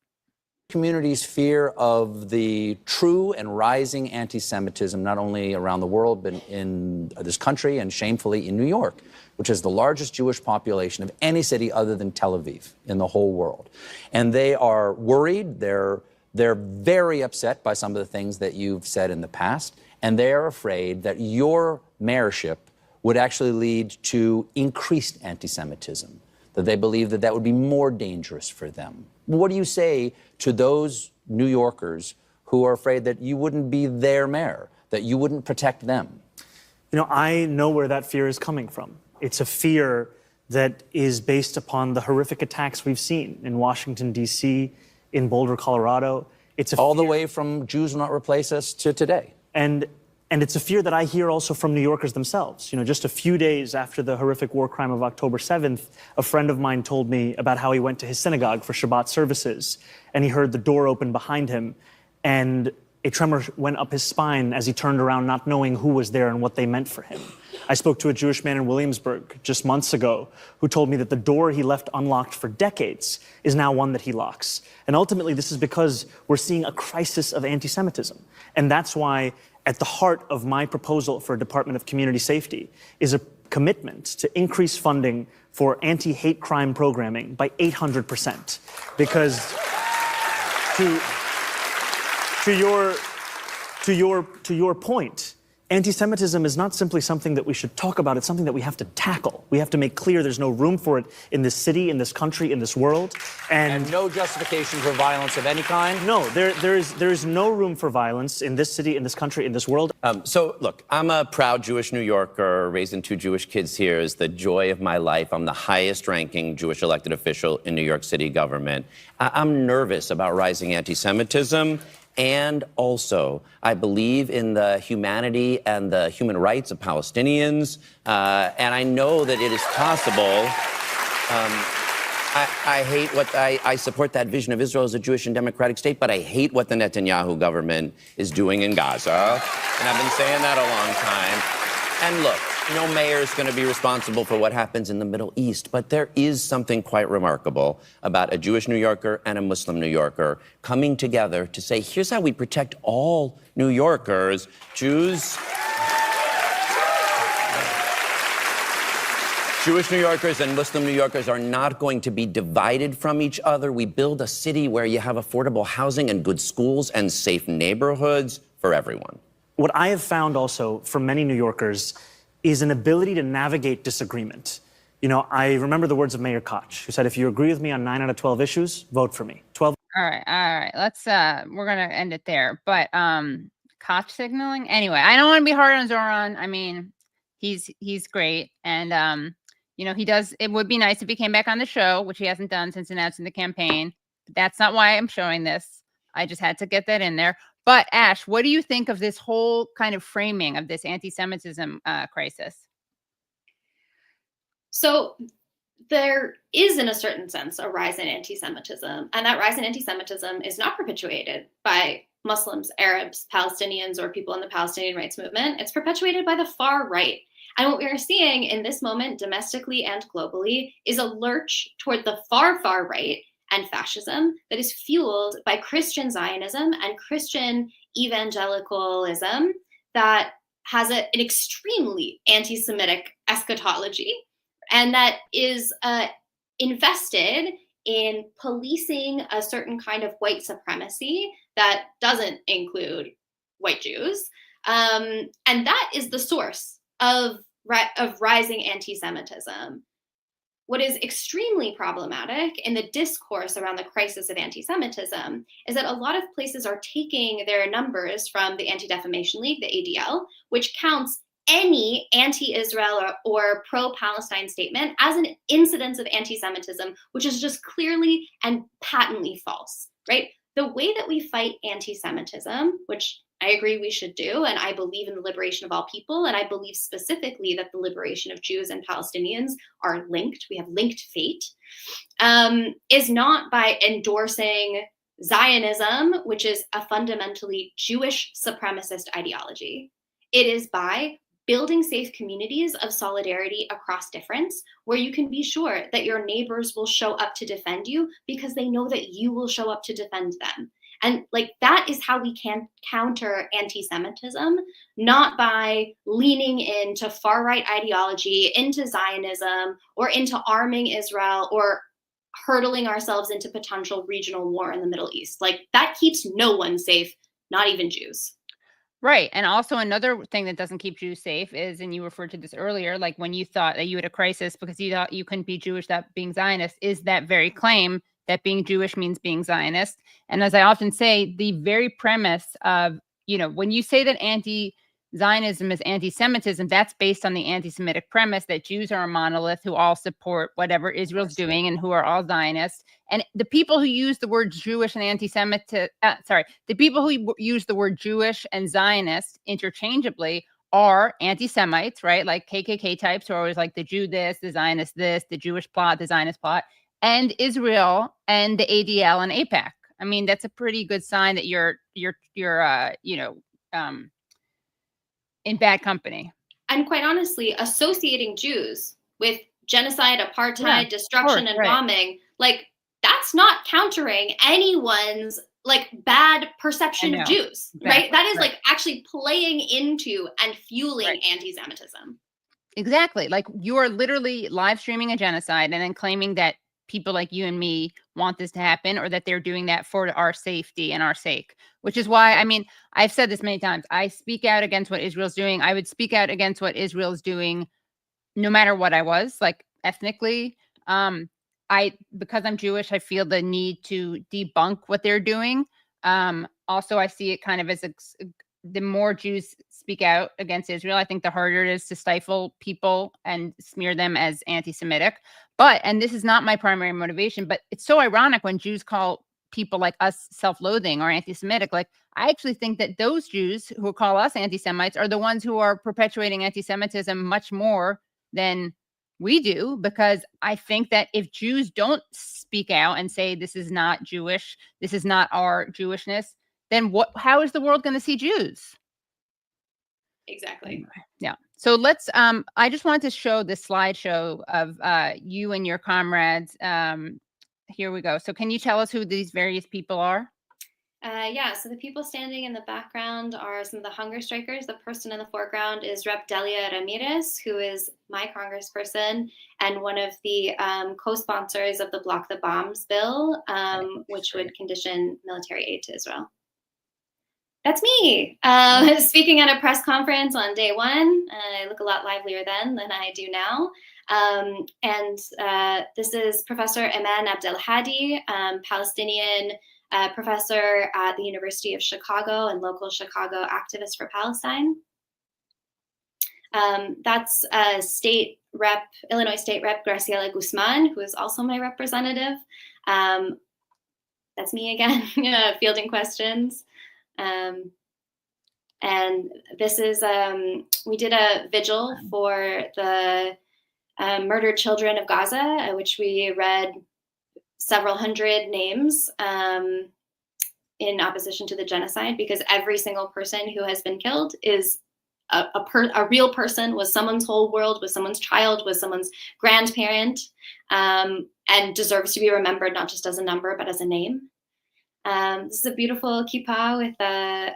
Speaker 4: Community's fear of the true and rising anti-Semitism, not only around the world, but in this country and shamefully in New York, which has the largest Jewish population of any city other than Tel Aviv in the whole world. And they are worried. They're very upset by some of the things that you've said in the past. And they are afraid that your mayorship would actually lead to increased anti-Semitism, that they believe that would be more dangerous for them. What do you say to those New Yorkers who are afraid that you wouldn't be their mayor, that you wouldn't protect them?
Speaker 5: I know where that fear is coming from. It's a fear that is based upon the horrific attacks we've seen in Washington, D.C., in Boulder, Colorado. It's
Speaker 4: all the way from Jews will not replace us to today.
Speaker 5: And it's a fear that I hear also from New Yorkers themselves. Just a few days after the horrific war crime of October 7th, a friend of mine told me about how he went to his synagogue for Shabbat services, and he heard the door open behind him, and a tremor went up his spine as he turned around, not knowing who was there and what they meant for him. I spoke to a Jewish man in Williamsburg just months ago who told me that the door he left unlocked for decades is now one that he locks. And ultimately, this is because we're seeing a crisis of anti-Semitism. And that's why at the heart of my proposal for a Department of Community Safety is a commitment to increase funding for anti-hate crime programming by 800%. Because to your point, anti-Semitism is not simply something that we should talk about, it's something that we have to tackle. We have to make clear there's no room for it in this city, in this country, in this world.
Speaker 4: And no justification for violence of any kind?
Speaker 5: No, there is no room for violence in this city, in this country, in this world.
Speaker 6: So, look, I'm a proud Jewish New Yorker, raising 2 Jewish kids here is the joy of my life. I'm the highest-ranking Jewish elected official in New York City government. I'm nervous about rising anti-Semitism. And also, I believe in the humanity and the human rights of Palestinians. And I know that it is possible. I support that vision of Israel as a Jewish and democratic state, but I hate what the Netanyahu government is doing in Gaza. And I've been saying that a long time. And look, no mayor is going to be responsible for what happens in the Middle East, but there is something quite remarkable about a Jewish New Yorker and a Muslim New Yorker coming together to say, here's how we protect all New Yorkers. Jewish New Yorkers and Muslim New Yorkers are not going to be divided from each other. We build a city where you have affordable housing and good schools and safe neighborhoods for everyone.
Speaker 5: What I have found also from many New Yorkers is an ability to navigate disagreement. I remember the words of Mayor Koch, who said, if you agree with me on 9 out of 12 issues, vote for me. 12.
Speaker 2: All right. Let's, we're going to end it there. But Koch signaling? Anyway, I don't want to be hard on Zohran. I mean, he's great. And, he does, it would be nice if he came back on the show, which he hasn't done since announcing the campaign. But that's not why I'm showing this. I just had to get that in there. But Ash, what do you think of this whole kind of framing of this anti-Semitism crisis?
Speaker 3: So there is, in a certain sense, a rise in anti-Semitism. And that rise in anti-Semitism is not perpetuated by Muslims, Arabs, Palestinians, or people in the Palestinian rights movement. It's perpetuated by the far right. And what we are seeing in this moment, domestically and globally, is a lurch toward the far, far right and fascism that is fueled by Christian Zionism and Christian evangelicalism that has an extremely anti-Semitic eschatology and that is invested in policing a certain kind of white supremacy that doesn't include white Jews. And that is the source of rising anti-Semitism. what is extremely problematic in the discourse around the crisis of anti-Semitism is that a lot of places are taking their numbers from the Anti-Defamation League, the ADL, which counts any anti-Israel or pro-Palestine statement as an incidence of anti-Semitism, which is just clearly and patently false, right? The way that we fight anti-Semitism, which I agree we should do, and I believe in the liberation of all people, and I believe specifically that the liberation of Jews and Palestinians are linked, we have linked fate, is not by endorsing Zionism, which is a fundamentally Jewish supremacist ideology. It is by building safe communities of solidarity across difference, where you can be sure that your neighbors will show up to defend you because they know that you will show up to defend them. And like that is how we can counter anti-Semitism, not by leaning into far-right ideology, into Zionism, or into arming Israel, or hurtling ourselves into potential regional war in the Middle East. Like that keeps no one safe, not even Jews.
Speaker 2: Right. And also another thing that doesn't keep Jews safe is, and you referred to this earlier, like when you thought that you had a crisis because you thought you couldn't be Jewish without being Zionist, is that very claim that being Jewish means being Zionist. And as I often say, the very premise of, when you say that anti-Zionism is anti-Semitism, that's based on the anti-Semitic premise that Jews are a monolith who all support whatever Israel's doing and who are all Zionists. And the people who use the word Jewish and the people who use the word Jewish and Zionist interchangeably are anti-Semites, right? Like KKK types who are always like the Jew this, the Zionist this, the Jewish plot, the Zionist plot, and Israel and the ADL and AIPAC. I mean, that's a pretty good sign that you're in bad company.
Speaker 3: And quite honestly, associating Jews with genocide, apartheid, destruction, and bombing, like that's not countering anyone's like bad perception of Jews, right? That is like actually playing into and fueling anti-Semitism.
Speaker 2: Exactly. Like you are literally live streaming a genocide and then claiming that people like you and me want this to happen, or that they're doing that for our safety and our sake, which is why, I mean, I've said this many times, I speak out against what Israel's doing. I would speak out against what Israel's doing no matter what I was, like ethnically. Because I'm Jewish, I feel the need to debunk what they're doing. Also, I see it kind of as the more Jews speak out against Israel, I think the harder it is to stifle people and smear them as anti-Semitic. And this is not my primary motivation, but it's so ironic when Jews call people like us self-loathing or anti-Semitic. Like, I actually think that those Jews who call us anti-Semites are the ones who are perpetuating anti-Semitism much more than we do, because I think that if Jews don't speak out and say this is not Jewish, this is not our Jewishness, then how is the world going to see Jews?
Speaker 3: Exactly.
Speaker 2: Yeah. So let's, I just wanted to show this slideshow of you and your comrades. Here we go. So can you tell us who these various people are?
Speaker 3: Yeah, so the people standing in the background are some of the hunger strikers. The person in the foreground is Rep. Delia Ramirez, who is my congressperson and one of the co-sponsors of the Block the Bombs bill, which would condition military aid to Israel. That's me, speaking at a press conference on day one. I look a lot livelier then than I do now. This is Professor Iman Abdelhadi, Palestinian professor at the University of Chicago and local Chicago activist for Palestine. That's Illinois State Rep. Graciela Guzman, who is also my representative. That's me again, fielding questions. And this is, we did a vigil for the murdered children of Gaza, which we read several hundred names in opposition to the genocide, because every single person who has been killed is a real person, was someone's whole world, was someone's child, was someone's grandparent, and deserves to be remembered not just as a number, but as a name. This is a beautiful kippah with a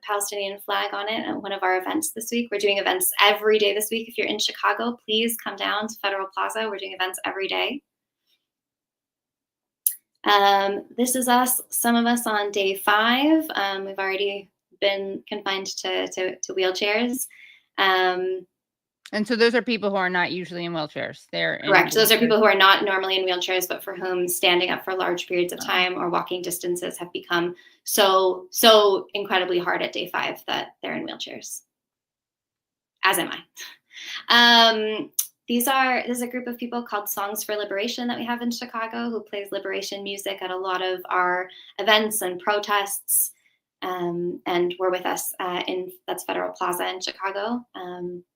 Speaker 3: Palestinian flag on it at one of our events this week. We're doing events every day this week. If you're in Chicago, please come down to Federal Plaza. We're doing events every day. This is us, some of us on day 5. We've already been confined to wheelchairs.
Speaker 2: And so those are people who are not usually in wheelchairs. They're
Speaker 3: Correct. Those are
Speaker 2: wheelchairs.
Speaker 3: people who are not normally in wheelchairs, but for whom standing up for large periods of time or walking distances have become so incredibly hard at day 5 that they're in wheelchairs. As am I. This is a group of people called Songs for Liberation that we have in Chicago, who plays liberation music at a lot of our events and protests. And were with us that's Federal Plaza in Chicago,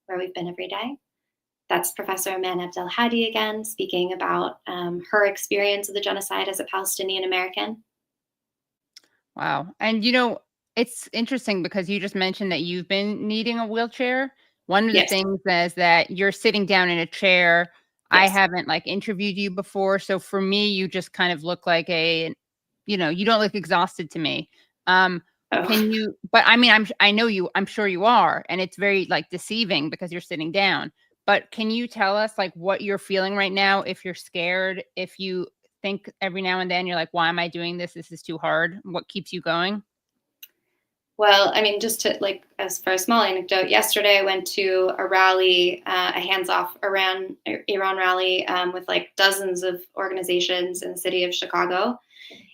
Speaker 3: where we've been every day. That's Professor Aman Abdelhadi again, speaking about her experience of the genocide as a Palestinian American.
Speaker 2: Wow. And, it's interesting because you just mentioned that you've been needing a wheelchair. One of the
Speaker 3: Yes.
Speaker 2: things is that you're sitting down in a chair. I
Speaker 3: Yes.
Speaker 2: haven't interviewed you before. So for me, you just kind of look like you don't look exhausted to me. Can you, but I mean, I'm sure you are. And it's very deceiving because you're sitting down. But can you tell us what you're feeling right now? If you're scared, if you think every now and then you're like, why am I doing this? This is too hard. What keeps you going?
Speaker 3: Well, I mean, just to as for a small anecdote, yesterday I went to a rally, a hands-off Iran rally with dozens of organizations in the city of Chicago.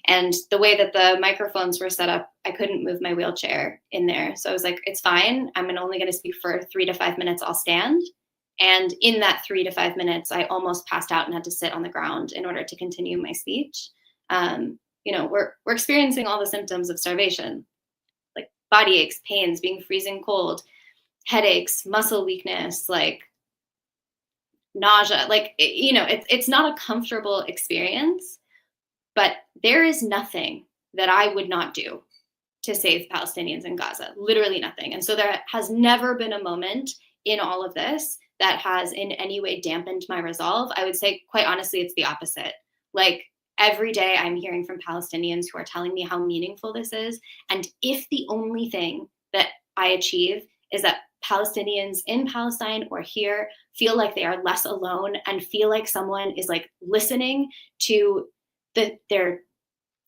Speaker 3: And the way that the microphones were set up, I couldn't move my wheelchair in there. So I was like, it's fine. I'm only going to speak for 3 to 5 minutes. I'll stand. And in that 3 to 5 minutes, I almost passed out and had to sit on the ground in order to continue my speech. We're experiencing all the symptoms of starvation, like body aches, pains, being freezing cold, headaches, muscle weakness, nausea. It's not a comfortable experience. But there is nothing that I would not do to save Palestinians in Gaza, literally nothing. And so there has never been a moment in all of this that has in any way dampened my resolve. I would say, quite honestly, it's the opposite. Every day I'm hearing from Palestinians who are telling me how meaningful this is. And if the only thing that I achieve is that Palestinians in Palestine or here feel like they are less alone and feel like someone is listening to their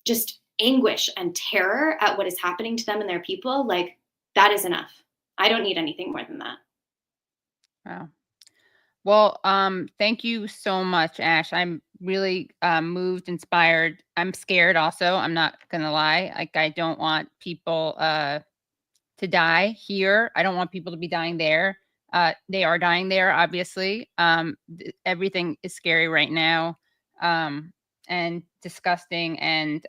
Speaker 3: just anguish and terror at what is happening to them and their people, that is enough. I don't need anything more than that.
Speaker 2: Wow. Well, thank you so much, Ash. I'm really moved, inspired. I'm scared also. I'm not going to lie. I don't want people to die here. I don't want people to be dying there. They are dying there, obviously. Everything is scary right now. And disgusting. And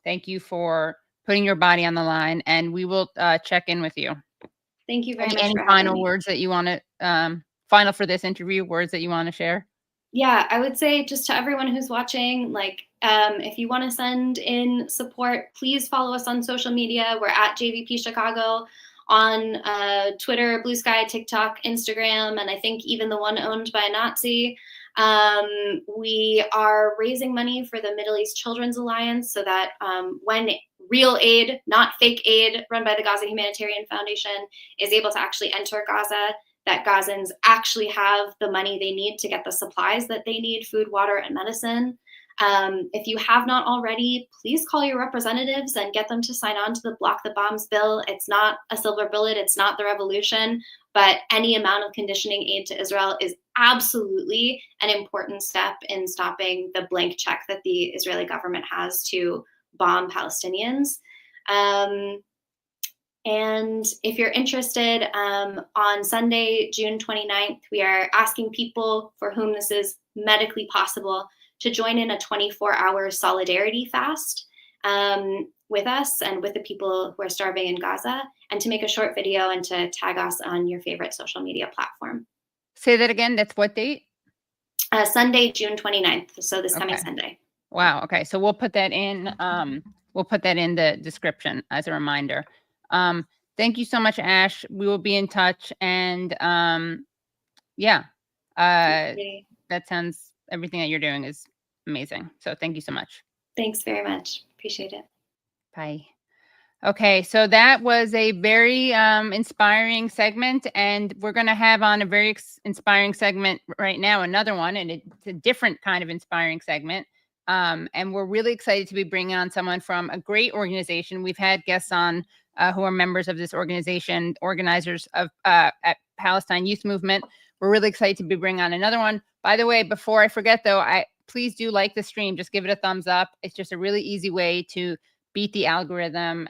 Speaker 2: thank you for putting your body on the line. And we will check in with you.
Speaker 3: Thank you very much.
Speaker 2: Any final words that you want to, final for this interview, words that you want to share?
Speaker 3: Yeah, I would say just to everyone who's watching, if you want to send in support, please follow us on social media. We're at JVP Chicago on Twitter, Blue Sky, TikTok, Instagram, and I think even the one owned by a Nazi. We are raising money for the Middle East Children's Alliance so that when real aid, not fake aid, run by the Gaza Humanitarian Foundation is able to actually enter Gaza, that Gazans actually have the money they need to get the supplies that they need, food, water, and medicine. If you have not already, please call your representatives and get them to sign on to the Block the Bombs bill. It's not a silver bullet. It's not the revolution, but any amount of conditioning aid to Israel is absolutely an important step in stopping the blank check that the Israeli government has to bomb Palestinians. And if you're interested, on Sunday, June 29th, we are asking people for whom this is medically possible to join in a 24-hour solidarity fast with us and with the people who are starving in Gaza, and to make a short video and to tag us on your favorite social media platform.
Speaker 2: Say that again. That's what date?
Speaker 3: Sunday, June 29th. So this coming Sunday.
Speaker 2: Wow. Okay. So we'll put that in. We'll put that in the description as a reminder. Thank you so much, Ash. We will be in touch. And that sounds, everything that you're doing is amazing. So thank you so much.
Speaker 3: Thanks very much. Appreciate it.
Speaker 2: Bye. Okay, so that was a very inspiring segment, and we're going to have on a very inspiring segment right now, another one, and it's a different kind of inspiring segment. And we're really excited to be bringing on someone from a great organization. We've had guests on who are members of this organization, organizers of at Palestine Youth Movement. We're really excited to be bringing on another one. By the way, before I forget though, please do like the stream. Just give it a thumbs up. It's just a really easy way to beat the algorithm,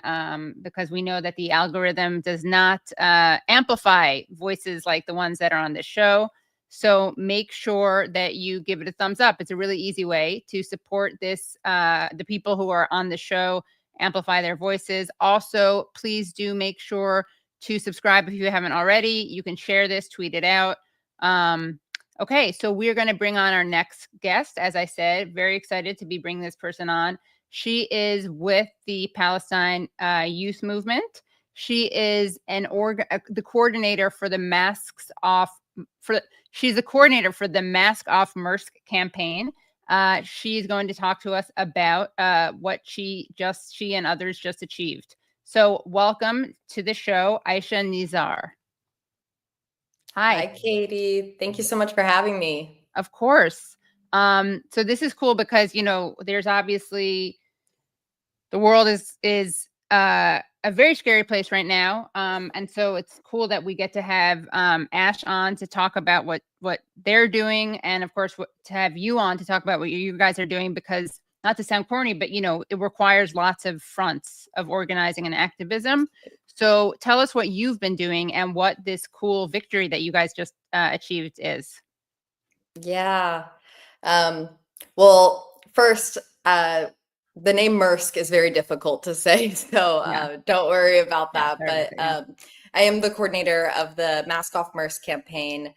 Speaker 2: because we know that the algorithm does not amplify voices like the ones that are on this show. So make sure that you give it a thumbs up. It's a really easy way to support this, the people who are on the show, amplify their voices. Also, please do make sure to subscribe if you haven't already. You can share this, tweet it out. Okay, so we're going to bring on our next guest. As I said, very excited to be bringing this person on. She is with the Palestine Youth Movement. She is the coordinator for the Masks Off. She's the coordinator for the Mask Off Maersk campaign. She's going to talk to us about what she and others just achieved. So welcome to the show, Aisha Nizar.
Speaker 7: Hi, Katie. Thank you so much for having me.
Speaker 2: Of course. So this is cool because, there's obviously the world is a very scary place right now. And so it's cool that we get to have Ash on to talk about what they're doing. And of course, to have you on to talk about what you guys are doing, because not to sound corny, but it requires lots of fronts of organizing and activism. So tell us what you've been doing and what this cool victory that you guys just achieved is.
Speaker 7: Yeah. Well, first, the name Maersk is very difficult to say, so don't worry about that. I am the coordinator of the Mask Off Maersk campaign.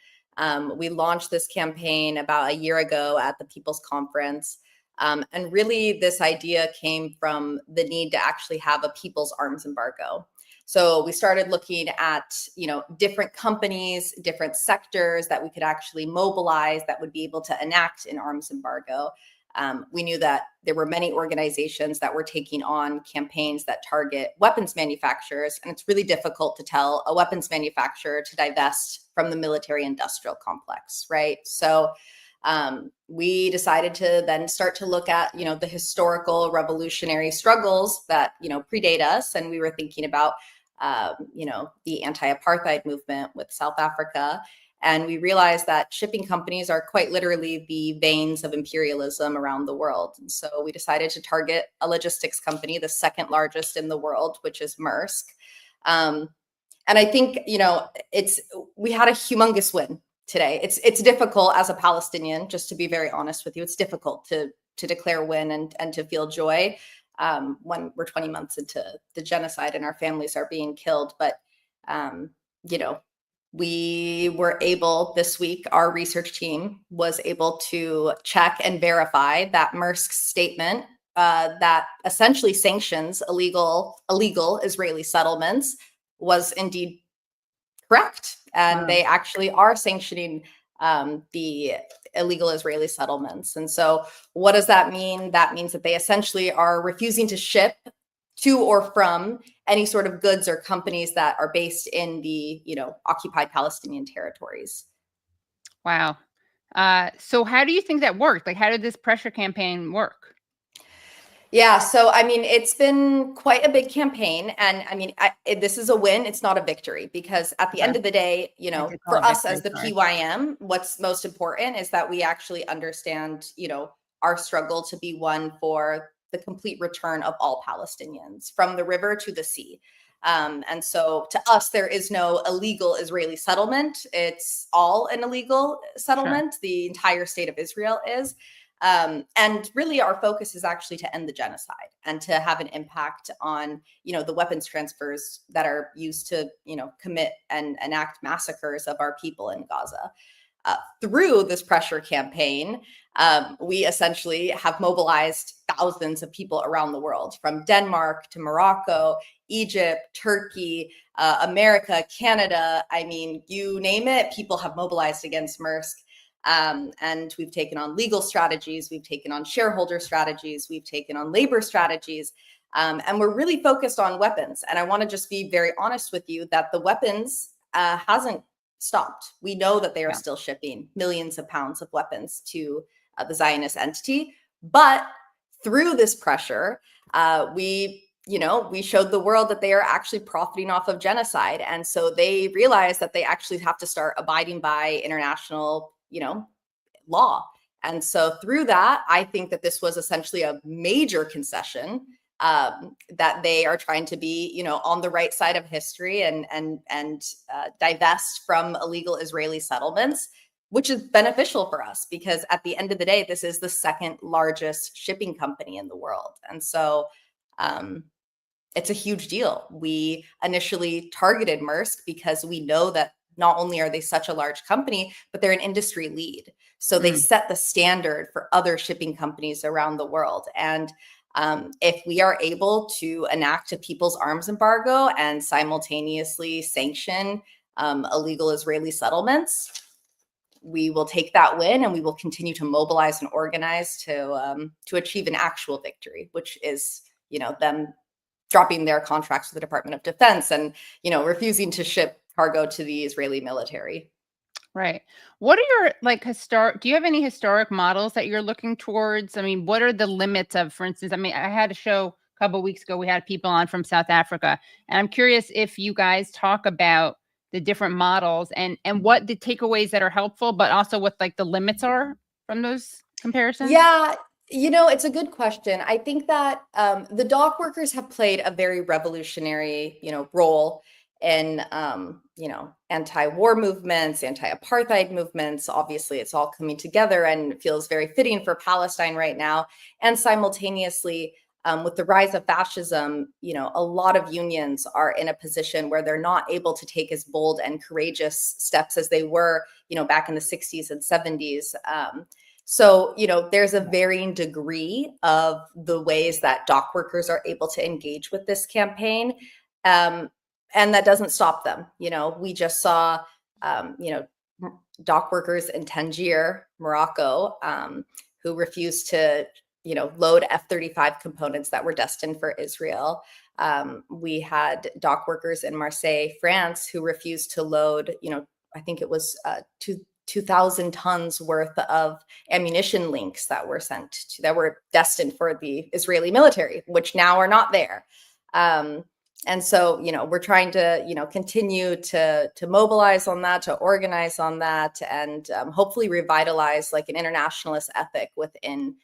Speaker 7: We launched this campaign about a year ago at the People's Conference. And really, this idea came from the need to actually have a people's arms embargo. So we started looking at, different companies, different sectors that we could actually mobilize that would be able to enact an arms embargo. We knew that there were many organizations that were taking on campaigns that target weapons manufacturers, and it's really difficult to tell a weapons manufacturer to divest from the military-industrial complex, right? So we decided to then start to look at, the historical revolutionary struggles that, predate us, and we were thinking about, the anti-apartheid movement with South Africa. And we realized that shipping companies are quite literally the veins of imperialism around the world. And so we decided to target a logistics company, the second largest in the world, which is Maersk. And I think, we had a humongous win today. It's difficult as a Palestinian, just to be very honest with you, it's difficult to declare win and to feel joy when we're 20 months into the genocide and our families are being killed. But, we were able this week, our research team was able to check and verify that Maersk's statement that essentially sanctions illegal Israeli settlements was indeed correct. And they actually are sanctioning the illegal Israeli settlements. And so what does that mean? That means that they essentially are refusing to ship to or from any sort of goods or companies that are based in the, occupied Palestinian territories.
Speaker 2: Wow. So how do you think that worked? Like, how did this pressure campaign work?
Speaker 7: Yeah, so it's been quite a big campaign, and this is a win. It's not a victory, because at the end of the day, for us as the PYM, what's most important is that we actually understand, our struggle to be one for the complete return of all Palestinians from the river to the sea. And so to us, there is no illegal Israeli settlement. It's all an illegal settlement. Sure. The entire state of Israel is. And really our focus is actually to end the genocide and to have an impact on, the weapons transfers that are used to, commit and enact massacres of our people in Gaza. Through this pressure campaign, we essentially have mobilized thousands of people around the world, from Denmark to Morocco, Egypt, Turkey, America, Canada. You name it, people have mobilized against Maersk. And we've taken on legal strategies, we've taken on shareholder strategies, we've taken on labor strategies, and we're really focused on weapons. And I want to just be very honest with you that the weapons hasn't stopped. We know that they are still shipping millions of pounds of weapons to the Zionist entity, but through this pressure, we we showed the world that they are actually profiting off of genocide. And so they realized that they actually have to start abiding by international, law. And so through that, I think that this was essentially a major concession, that they are trying to be, on the right side of history and divest from illegal Israeli settlements, which is beneficial for us because at the end of the day, this is the second largest shipping company in the world. And so it's a huge deal. We initially targeted Maersk because we know that not only are they such a large company, but they're an industry lead. So they set the standard for other shipping companies around the world. And if we are able to enact a people's arms embargo and simultaneously sanction illegal Israeli settlements, we will take that win and we will continue to mobilize and organize to achieve an actual victory, which is, them dropping their contracts with the Department of Defense and, refusing to ship cargo to the Israeli military.
Speaker 2: Right. What are your do you have any historic models that you're looking towards? I mean, what are the limits of, for instance, I had a show a couple of weeks ago, we had people on from South Africa, and I'm curious if you guys talk about the different models and what the takeaways that are helpful, but also what the limits are from those comparisons?
Speaker 7: Yeah, it's a good question. I think that the dock workers have played a very revolutionary, role in, anti-war movements, anti-apartheid movements. Obviously, it's all coming together and feels very fitting for Palestine right now. And simultaneously, with the rise of fascism, a lot of unions are in a position where they're not able to take as bold and courageous steps as they were, back in the 60s and 70s. So, there's a varying degree of the ways that dock workers are able to engage with this campaign. And that doesn't stop them. We just saw, dock workers in Tangier, Morocco, who refused to, load F-35 components that were destined for Israel. We had dock workers in Marseille, France, who refused to load, I think it was 2,000 tons worth of ammunition links that were destined for the Israeli military, which now are not there. And so, we're trying to, continue to mobilize on that, to organize on that, and hopefully revitalize an internationalist ethic within,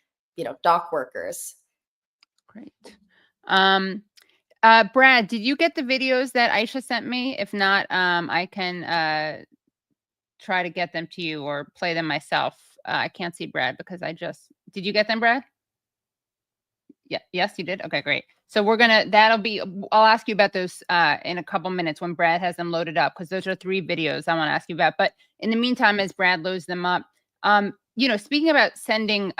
Speaker 7: dock workers.
Speaker 2: Great. Brad, did you get the videos that Aisha sent me? If not, I can try to get them to you or play them myself. I can't see Brad because did you get them, Brad? Yeah. Yes, you did. Okay, great. So I'll ask you about those in a couple minutes when Brad has them loaded up, because those are 3 videos I want to ask you about. But in the meantime, as Brad loads them up, speaking about sending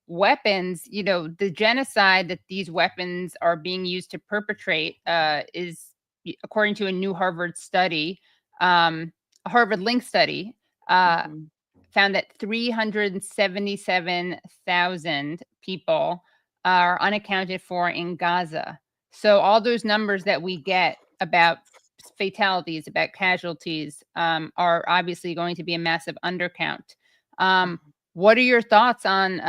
Speaker 2: weapons, the genocide that these weapons are being used to perpetrate is, according to a new Harvard study, a Harvard Link study, found that 377,000 people are unaccounted for in Gaza. So all those numbers that we get about fatalities, about casualties, are obviously going to be a massive undercount. What are your thoughts on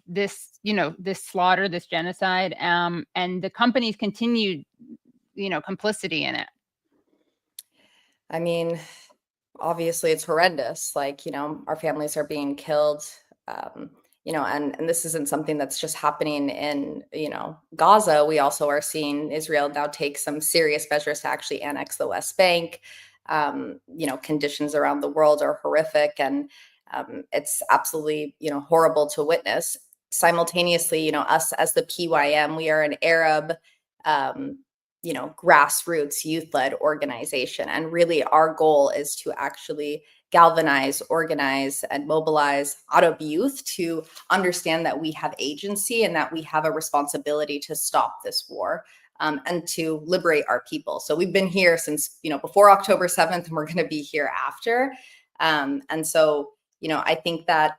Speaker 2: this, this slaughter, this genocide, and the company's continued, complicity in it?
Speaker 7: I mean, obviously it's horrendous. Our families are being killed, and this isn't something that's just happening in, Gaza. We also are seeing Israel now take some serious measures to actually annex the West Bank. Conditions around the world are horrific, and it's absolutely, horrible to witness. Simultaneously, us as the PYM, we are an Arab, grassroots youth-led organization. And really our goal is to actually galvanize, organize, and mobilize Arab youth to understand that we have agency and that we have a responsibility to stop this war, and to liberate our people. So we've been here since, before October 7th, and we're going to be here after. And so, I think that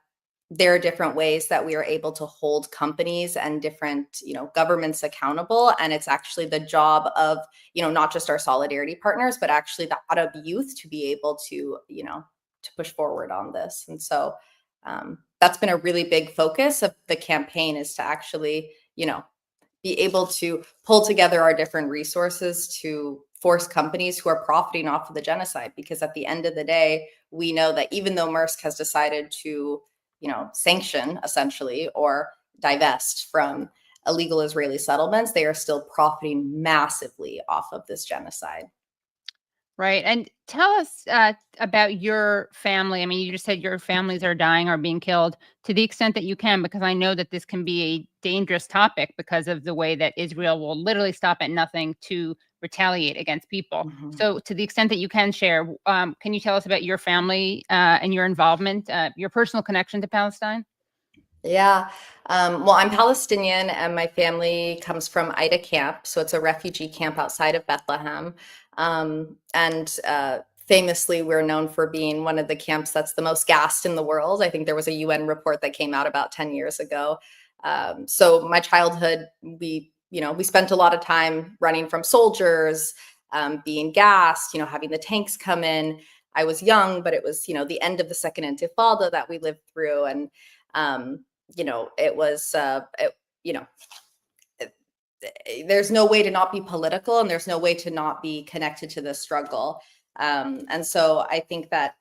Speaker 7: there are different ways that we are able to hold companies and different, governments accountable. And it's actually the job of, not just our solidarity partners, but actually the Arab youth to be able to, to push forward on this. And so that's been a really big focus of the campaign, is to actually, be able to pull together our different resources to force companies who are profiting off of the genocide. Because at the end of the day, we know that even though Maersk has decided to, sanction essentially or divest from illegal Israeli settlements, they are still profiting massively off of this genocide.
Speaker 2: Right. And tell us about your family. I mean, you just said your families are dying or being killed, to the extent that you can, because I know that this can be a dangerous topic because of the way that Israel will literally stop at nothing to retaliate against people.
Speaker 7: Mm-hmm.
Speaker 2: So to the extent that you can share, can you tell us about your family and your involvement, your personal connection to Palestine?
Speaker 7: Yeah. Well, I'm Palestinian and my family comes from Ida Camp. So it's a refugee camp outside of Bethlehem. Famously, we're known for being one of the camps that's the most gassed in the world. I think there was a UN report that came out about 10 years ago. So my childhood, we spent a lot of time running from soldiers, being gassed, having the tanks come in. I was young, but it was, the end of the Second Intifada that we lived through. And, it was, there's no way to not be political and there's no way to not be connected to the struggle. And so I think that,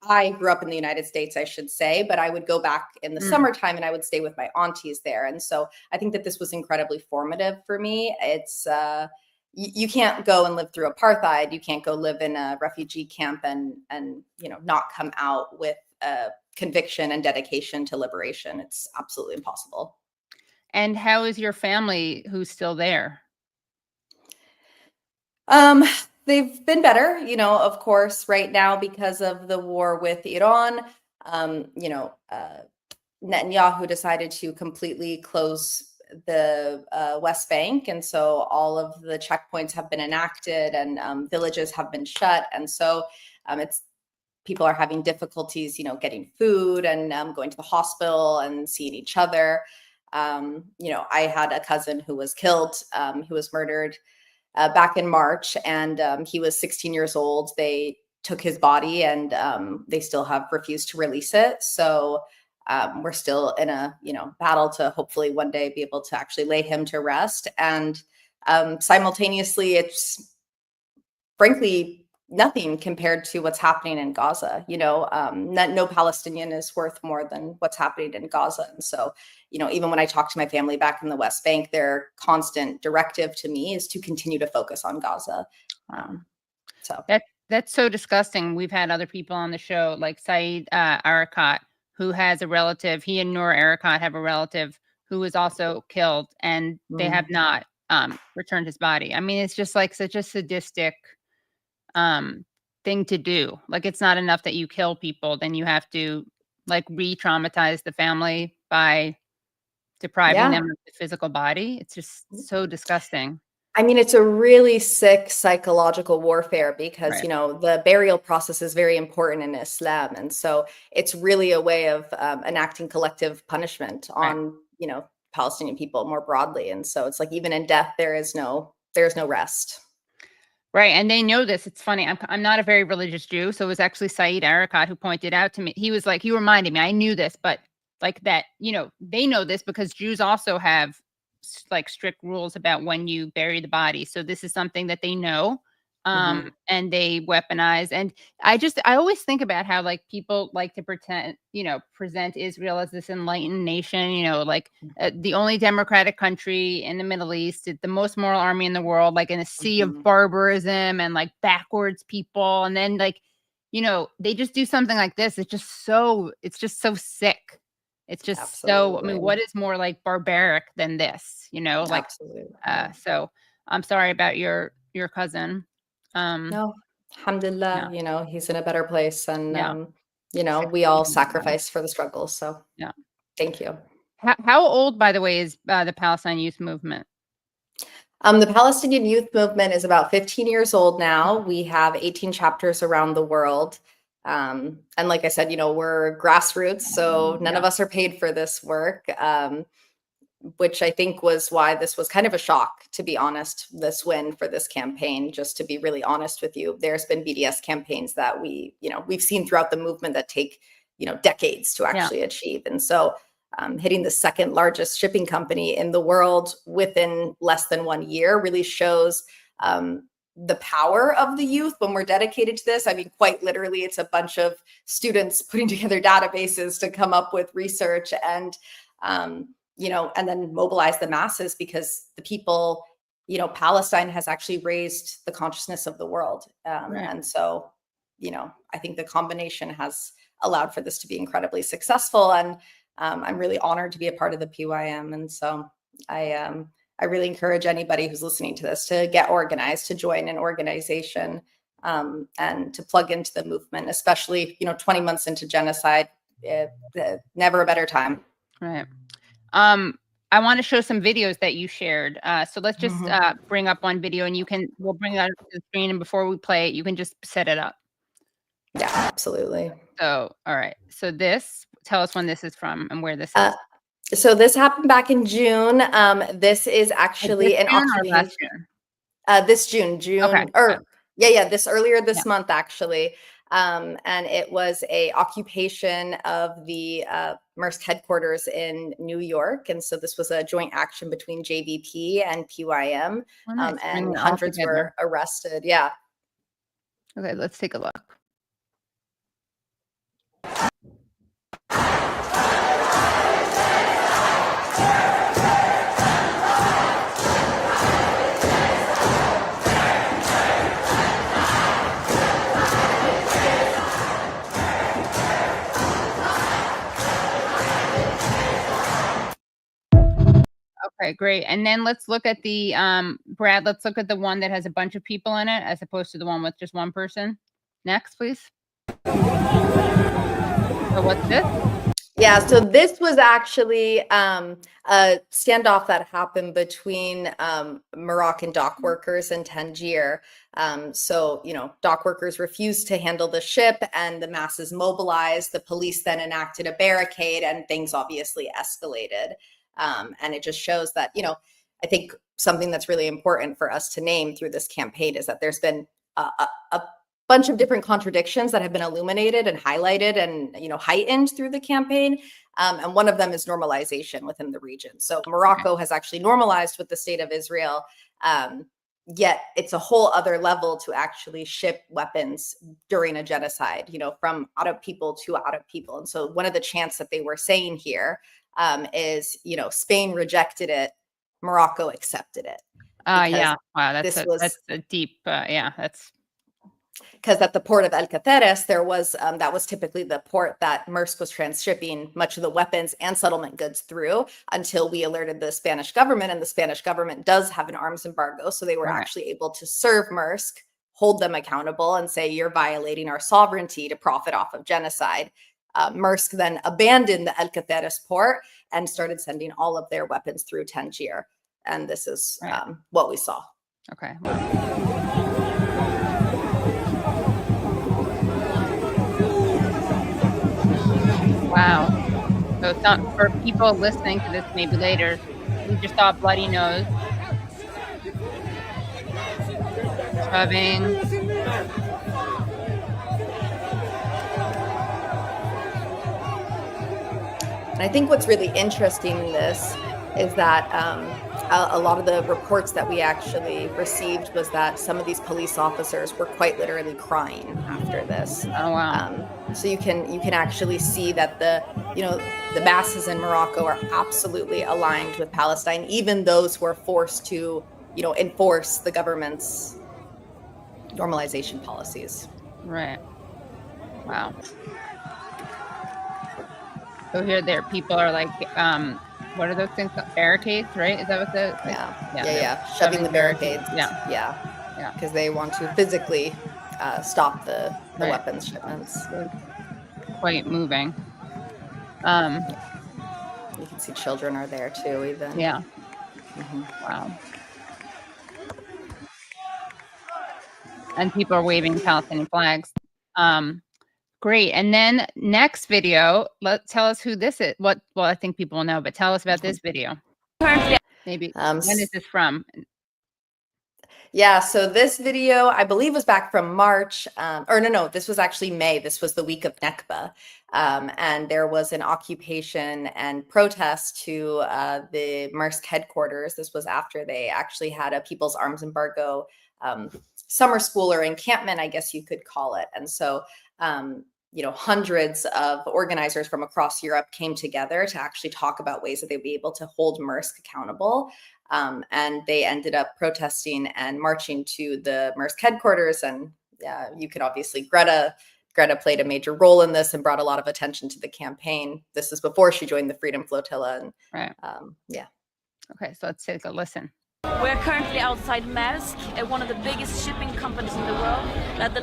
Speaker 7: I grew up in the United States, I should say, but I would go back in the summertime and I would stay with my aunties there. And so I think that this was incredibly formative for me. It's, you can't go and live through apartheid. You can't go live in a refugee camp and not come out with conviction and dedication to liberation. It's absolutely impossible.
Speaker 2: And how is your family who's still there?
Speaker 7: They've been better, of course, right now because of the war with Iran. Netanyahu decided to completely close the West Bank. And so all of the checkpoints have been enacted and villages have been shut. And so people are having difficulties, getting food and going to the hospital and seeing each other. I had a cousin who was killed, who was murdered back in March, and he was 16 years old. They took his body and they still have refused to release it. So we're still in a, battle to hopefully one day be able to actually lay him to rest. And simultaneously, it's frankly nothing compared to what's happening in Gaza. No Palestinian is worth more than what's happening in Gaza. And so, even when I talk to my family back in the West Bank, their constant directive to me is to continue to focus on Gaza.
Speaker 2: That's so disgusting. We've had other people on the show, like Saeed Arakat, who has a relative. He and Noor Arakat have a relative who was also killed, and they have not returned his body. I mean, it's just like such a sadistic thing to do. Like, it's not enough that you kill people, then you have to like re-traumatize the family by depriving them of the physical body. It's just so disgusting.
Speaker 7: I mean, it's a really sick psychological warfare because, the burial process is very important in Islam. And so it's really a way of enacting collective punishment on, Palestinian people more broadly. And so it's like, even in death, there's no rest.
Speaker 2: Right. And they know this. It's funny. I'm not a very religious Jew. So it was actually Saeed Arakat who pointed out to me. He was like, he reminded me, I knew this, but like that, they know this because Jews also have like strict rules about when you bury the body. So this is something that they know. And they weaponize. And I always think about how like people like to present Israel as this enlightened nation, the only democratic country in the Middle East, the most moral army in the world, like in a sea of barbarism and like backwards people. And then like, they just do something like this. It's just so sick. It's just
Speaker 7: Absolutely.
Speaker 2: so, I mean, what is more like barbaric than this, like,
Speaker 7: Absolutely.
Speaker 2: So I'm sorry about your cousin.
Speaker 7: No, alhamdulillah, he's in a better place and, we
Speaker 2: 16,
Speaker 7: all sacrifice for the struggle. So thank you.
Speaker 2: How old, by the way, is the Palestinian Youth Movement?
Speaker 7: The Palestinian Youth Movement is about 15 years old now. We have 18 chapters around the world. And like I said, we're grassroots, so none of us are paid for this work, which I think was why this was kind of a shock, to be honest, this win for this campaign. Just to be really honest with you, there's been BDS campaigns that we've seen throughout the movement that take, decades to actually achieve. And so hitting the second largest shipping company in the world within less than 1 year really shows the power of the youth when we're dedicated to this. I mean, quite literally, it's a bunch of students putting together databases to come up with research and, you know, and then mobilize the masses, because the people, you know, Palestine has actually raised the consciousness of the world. And so, you know, I think the combination has allowed for this to be incredibly successful. And I'm really honored to be a part of the PYM. And so I really encourage anybody who's listening to this to get organized, to join an organization, and to plug into the movement, especially, you know, 20 months into genocide, never a better time.
Speaker 2: Right. I want to show some videos that you shared. So let's just bring up one video, and we'll bring it out to the screen, and before we play it, you can just set it up.
Speaker 7: Yeah, absolutely.
Speaker 2: So, all right. So tell us when this is from and where this is.
Speaker 7: So this happened back in June. This is actually an occupation. This June,
Speaker 2: Okay.
Speaker 7: or this earlier this month, actually. And it was a occupation of the Maersk headquarters in New York. And so this was a joint action between JVP and PYM, and hundreds were arrested. Yeah.
Speaker 2: Okay, let's take a look. Okay, great. And then let's look at the Brad, let's look at the one that has a bunch of people in it as opposed to the one with just one person. Next, please. So what's this?
Speaker 7: Yeah, so this was actually a standoff that happened between Moroccan dock workers and Tangier. So, you know, dock workers refused to handle the ship and the masses mobilized. The police then enacted a barricade and things obviously escalated. And it just shows that, you know, I think something that's really important for us to name through this campaign is that there's been a bunch of different contradictions that have been illuminated and highlighted and, you know, heightened through the campaign. And one of them is normalization within the region. So Morocco has actually normalized with the state of Israel, yet it's a whole other level to actually ship weapons during a genocide, you know, from Arab people to Arab people. And so one of the chants that they were saying here is, you know, Spain rejected it, Morocco accepted it.
Speaker 2: Yeah, wow, that's a deep, that's
Speaker 7: because at the port of El Caceres, there was that was typically the port that Maersk was transshipping much of the weapons and settlement goods through until we alerted the Spanish government, and the Spanish government does have an arms embargo, so they were actually able to serve Maersk, hold them accountable, and say you're violating our sovereignty to profit off of genocide. Maersk then abandoned the El Caceres port and started sending all of their weapons through Tangier, and this is what we saw.
Speaker 2: Okay. Wow. So it's not for people listening to this maybe later. We just saw a bloody nose. Shoving.
Speaker 7: And I think what's really interesting in this is that a lot of the reports that we actually received was that some of these police officers were quite literally crying after this.
Speaker 2: Oh, wow.
Speaker 7: So you can actually see that the masses in Morocco are absolutely aligned with Palestine, even those who are forced to, you know, enforce the government's normalization policies.
Speaker 2: Right. Wow. So here, people are like, what are those things called? Barricades, right? Is that what the?
Speaker 7: Shoving the barricades.
Speaker 2: Yeah.
Speaker 7: Because they want to physically stop the weapons shipments.
Speaker 2: Quite moving.
Speaker 7: You can see children are there too, even.
Speaker 2: Yeah. Wow. And people are waving Palestinian flags. Great. And then next video, tell us who this is. Well, I think people will know, but tell us about this video. Maybe. When is this from?
Speaker 7: Yeah, so this video, I believe, was back from March, or no, this was actually May. This was the week of Nakba. And there was an occupation and protest to the Maersk headquarters. This was after they actually had a people's arms embargo summer school or encampment, I guess you could call it. And so, hundreds of organizers from across Europe came together to actually talk about ways that they'd be able to hold Maersk accountable. And they ended up protesting and marching to the Maersk headquarters. And you could obviously, Greta played a major role in this and brought a lot of attention to the campaign. This is before she joined the Freedom Flotilla. And
Speaker 2: Right. Okay, so let's take a listen.
Speaker 8: We're currently outside Maersk, one of the biggest shipping companies in the world, that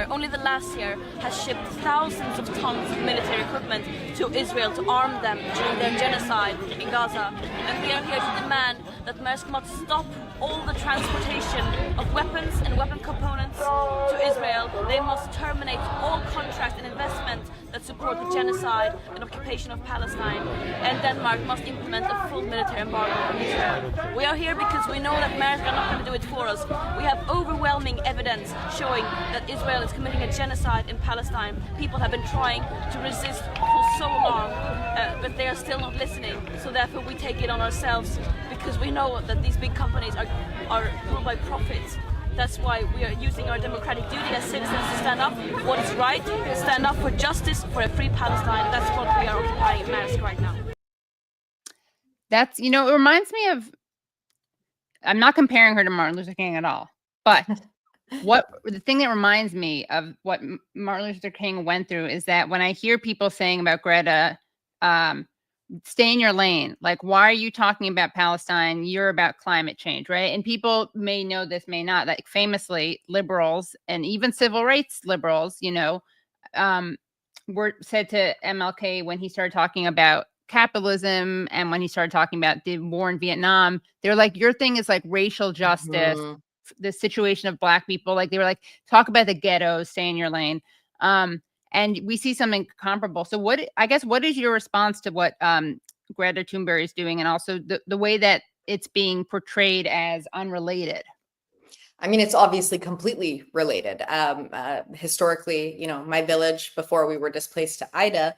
Speaker 8: only the last year, has shipped thousands of tons of military equipment to Israel to arm them during their genocide in Gaza. And we are here to demand that Maersk must stop all the transportation of weapons and weapon components to Israel. They must terminate all contracts and investment that support the genocide and occupation of Palestine. And Denmark must implement a full military embargo on Israel. We are here because we know that Maersk are not going to do it for us. We have overwhelming evidence showing that Israel is committing a genocide in Palestine. People have been trying to resist for so long, but they are still not listening. So therefore we take it on ourselves, because we know that these big companies are ruled by profits. That's why we are using our democratic duty as citizens to stand up for what is right, stand up for justice, for a free Palestine. That's what we are occupying in Maersk right now.
Speaker 2: That's, it reminds me of, I'm not comparing her to Martin Luther King at all, but the thing that reminds me of what Martin Luther King went through is that when I hear people saying about Greta, stay in your lane, like, why are you talking about Palestine? You're about climate change, right? And people may know this, may not, like famously liberals and even civil rights liberals, were said to MLK when he started talking about capitalism and when he started talking about the war in Vietnam, they're like, your thing is like racial justice, the situation of Black people. Like, they were like, talk about the ghettos, stay in your lane. And we see something comparable. So what is your response to what Greta Thunberg is doing, and also the way that it's being portrayed as unrelated?
Speaker 7: I mean, it's obviously completely related. Historically, my village, before we were displaced to Ida,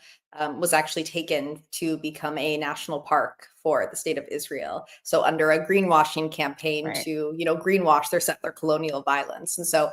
Speaker 7: was actually taken to become a national park for the state of Israel. So under a greenwashing campaign to, greenwash their settler colonial violence. And so,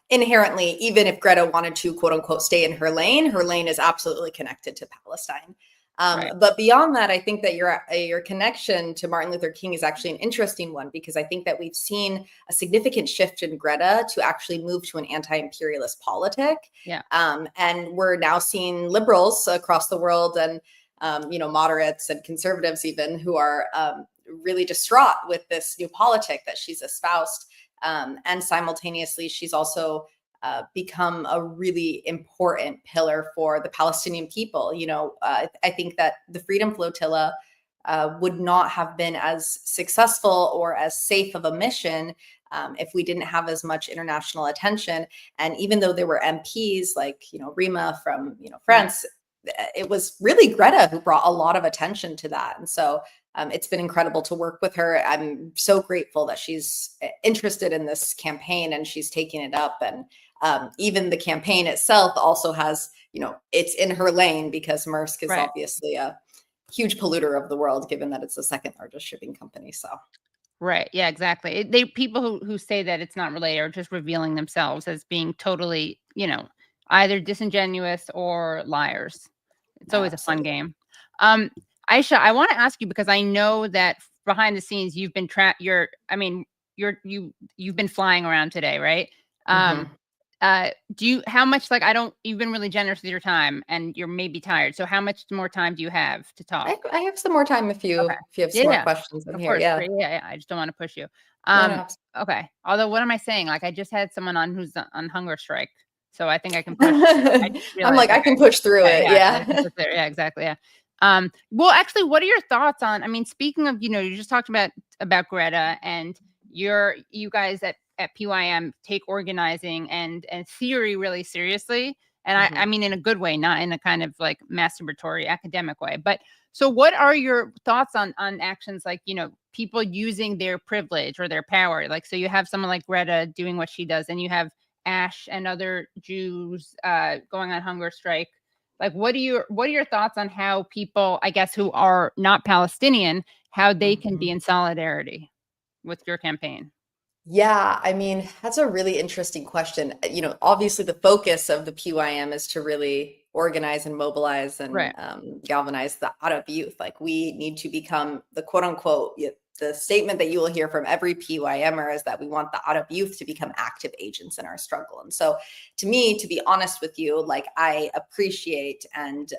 Speaker 7: inherently, even if Greta wanted to, quote unquote, stay in her lane is absolutely connected to Palestine. But beyond that, I think that your connection to Martin Luther King is actually an interesting one, because I think that we've seen a significant shift in Greta to actually move to an anti-imperialist politic.
Speaker 2: Yeah.
Speaker 7: And we're now seeing liberals across the world and, moderates and conservatives even, who are really distraught with this new politic that she's espoused. And simultaneously, she's also become a really important pillar for the Palestinian people. I think that the Freedom Flotilla would not have been as successful or as safe of a mission if we didn't have as much international attention. And even though there were MPs like, Rima from, France, it was really Greta who brought a lot of attention to that. And so it's been incredible to work with her. I'm so grateful that she's interested in this campaign and she's taking it up. And even the campaign itself also has, it's in her lane, because Maersk is obviously a huge polluter of the world, given that it's the second largest shipping company. So.
Speaker 2: Right. Yeah, exactly. People who say that it's not related are just revealing themselves as being totally, either disingenuous or liars. It's always a fun game. Aisha, I want to ask you, because I know that behind the scenes you've been you've been flying around today, right? How much, you've been really generous with your time and you're maybe tired. So how much more time do you have to talk?
Speaker 7: I have some more time if you have some more questions. I'm here.
Speaker 2: Yeah. I just don't want to push you. Okay. Although, what am I saying? Like, I just had someone on who's on hunger strike. So I think I can push.
Speaker 7: I'm like, I can push through it. Yeah.
Speaker 2: Yeah, exactly. Yeah. Well, actually, what are your thoughts on, speaking of, you just talked about Greta, and you guys at PYM take organizing and theory really seriously. And I mean, in a good way, not in a kind of like masturbatory academic way. But so what are your thoughts on actions like, people using their privilege or their power? Like, so you have someone like Greta doing what she does, and you have Ash and other Jews going on hunger strike. Like, what are your thoughts on how people, I guess, who are not Palestinian, how they can be in solidarity with your campaign?
Speaker 7: Yeah, I mean, that's a really interesting question. Obviously the focus of the PYM is to really organize and mobilize and
Speaker 2: Right.
Speaker 7: Galvanize the Arab youth. Like, we need to become the quote unquote, the statement that you will hear from every PYMer is that we want the Arab youth to become active agents in our struggle. And so to me, to be honest with you, like, I appreciate and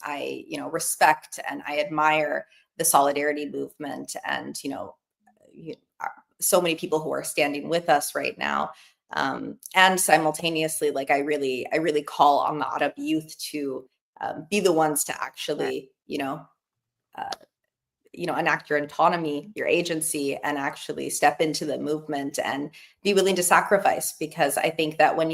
Speaker 7: I, respect and I admire the solidarity movement and, so many people who are standing with us right now. And simultaneously, like, I really call on the Arab youth to be the ones to actually, enact your autonomy, your agency, and actually step into the movement and be willing to sacrifice. Because I think that when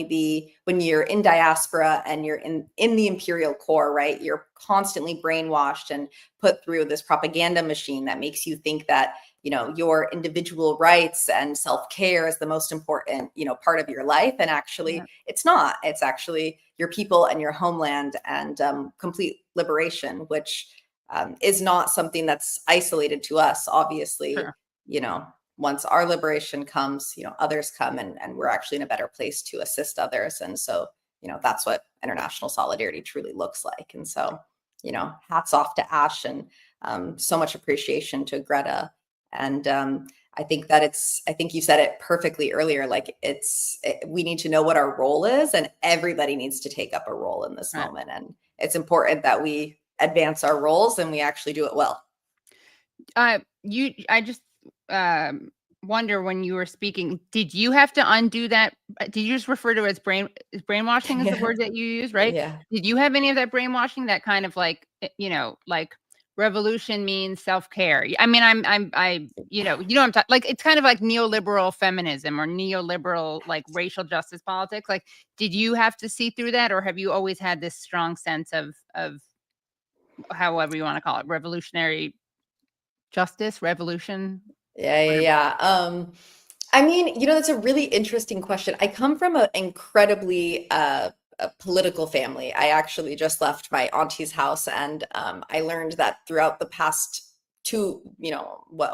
Speaker 7: you're in diaspora and you're in the imperial core, right, you're constantly brainwashed and put through this propaganda machine that makes you think that, your individual rights and self-care is the most important, part of your life. And actually it's not. It's actually your people and your homeland and complete liberation, which is not something that's isolated to us. Obviously,
Speaker 2: Sure.
Speaker 7: Once our liberation comes, others come and we're actually in a better place to assist others. And so, that's what international solidarity truly looks like. And so, hats off to Ash and so much appreciation to Greta. And I think you said it perfectly earlier. Like, we need to know what our role is, and everybody needs to take up a role in this moment. And it's important that we advance our roles and we actually do it well.
Speaker 2: I just wonder, when you were speaking, did you have to undo that? Did you just refer to it as brainwashing is the word that you use, right?
Speaker 7: Yeah.
Speaker 2: Did you have any of that brainwashing, that kind of like, like revolution means self-care? I mean, I'm talking, like, it's kind of like neoliberal feminism or neoliberal, like, racial justice politics. Like, did you have to see through that, or have you always had this strong sense of however you want to call it, revolutionary justice, revolution?
Speaker 7: Yeah. I mean, that's a really interesting question. I come from an incredibly a political family. I actually just left my auntie's house, and I learned that throughout the past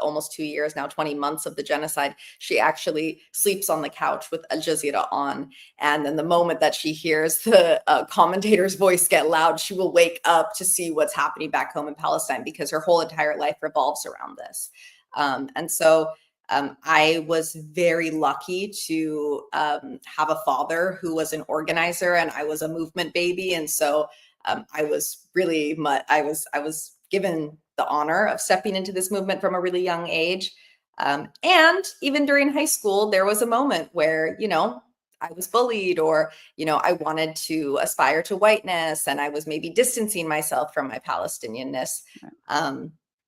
Speaker 7: almost 2 years now, 20 months of the genocide, she actually sleeps on the couch with Al Jazeera on. And then the moment that she hears the commentator's voice get loud, she will wake up to see what's happening back home in Palestine, because her whole entire life revolves around this. And so I was very lucky to have a father who was an organizer, and I was a movement baby. And so I was really I was given the honor of stepping into this movement from a really young age. And even during high school, there was a moment where, I was bullied, or, I wanted to aspire to whiteness, and I was maybe distancing myself from my Palestinianness.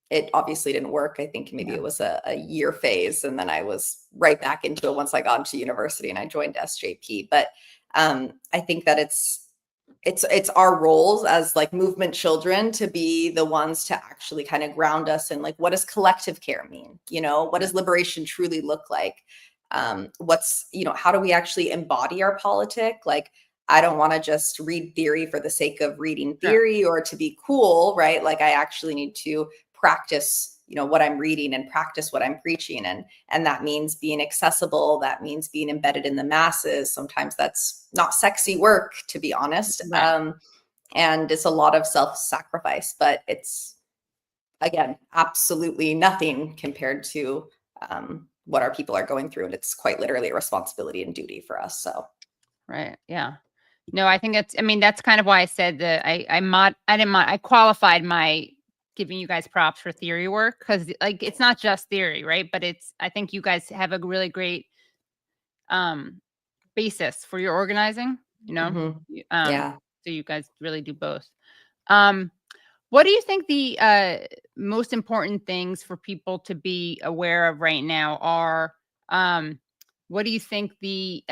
Speaker 7: It obviously didn't work. I think maybe it was a year phase, and then I was right back into it once I got into university and I joined SJP. But I think that it's our roles as like movement children to be the ones to actually kind of ground us in, like, what does collective care mean? What does liberation truly look like? How do we actually embody our politic? Like, I don't want to just read theory for the sake of reading theory or to be cool, right? Like, I actually need to practice, what I'm reading and practice what I'm preaching. And that means being accessible. That means being embedded in the masses. Sometimes that's not sexy work, to be honest.
Speaker 2: Right.
Speaker 7: And it's a lot of self-sacrifice, but it's, again, absolutely nothing compared to what our people are going through. And it's quite literally a responsibility and duty for us. So.
Speaker 2: Right. Yeah. No, I think that's kind of why I said that I qualified my giving you guys props for theory work, because, like, it's not just theory, right? But I think you guys have a really great basis for your organizing,
Speaker 7: Yeah.
Speaker 2: So you guys really do both. What do you think the most important things for people to be aware of right now are? What do you think the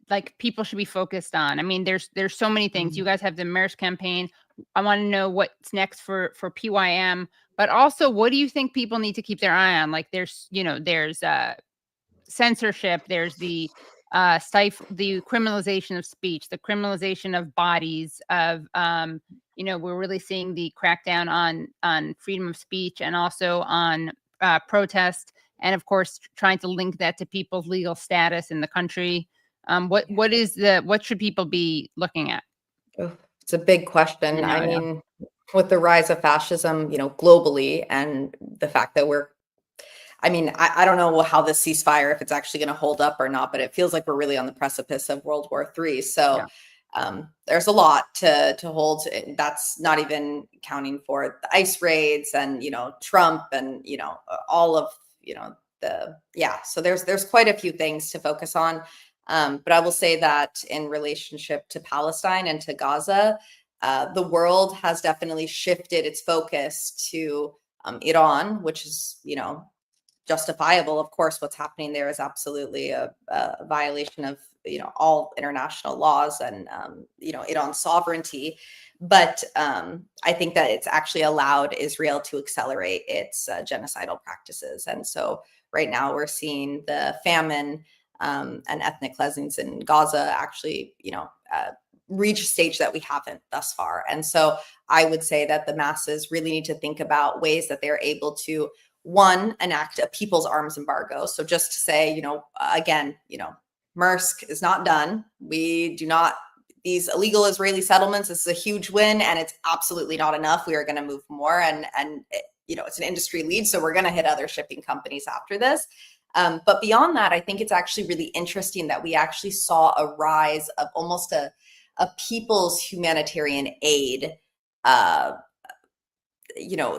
Speaker 2: like people should be focused on? I mean, there's so many things. You guys have the Maersk campaign. I want to know what's next for PYM, but also what do you think people need to keep their eye on? Like there's censorship, there's the the criminalization of speech, the criminalization of bodies, of we're really seeing the crackdown on freedom of speech and also on protest, and of course trying to link that to people's legal status in the country. What should people be looking at?
Speaker 7: Oh, it's a big question. I mean, with the rise of fascism, globally, and the fact that I don't know how this ceasefire, if it's actually going to hold up or not, but it feels like we're really on the precipice of World War III. So there's a lot to hold. That's not even counting for the ICE raids and, Trump and, all of, so there's quite a few things to focus on. But I will say that in relationship to Palestine and to Gaza, the world has definitely shifted its focus to Iran, which is, justifiable. Of course, what's happening there is absolutely a violation of, all international laws and, Iran's sovereignty. But I think that it's actually allowed Israel to accelerate its genocidal practices. And so right now we're seeing the famine and ethnic cleansings in Gaza actually, reach a stage that we haven't thus far. And so I would say that the masses really need to think about ways that they're able to, one, enact a people's arms embargo. So just to say, again, Maersk is not done. We do not, these illegal Israeli settlements, this is a huge win, and it's absolutely not enough. We are going to move more, and it's an industry lead, so we're going to hit other shipping companies after this. But beyond that, I think it's actually really interesting that we actually saw a rise of almost a people's humanitarian aid,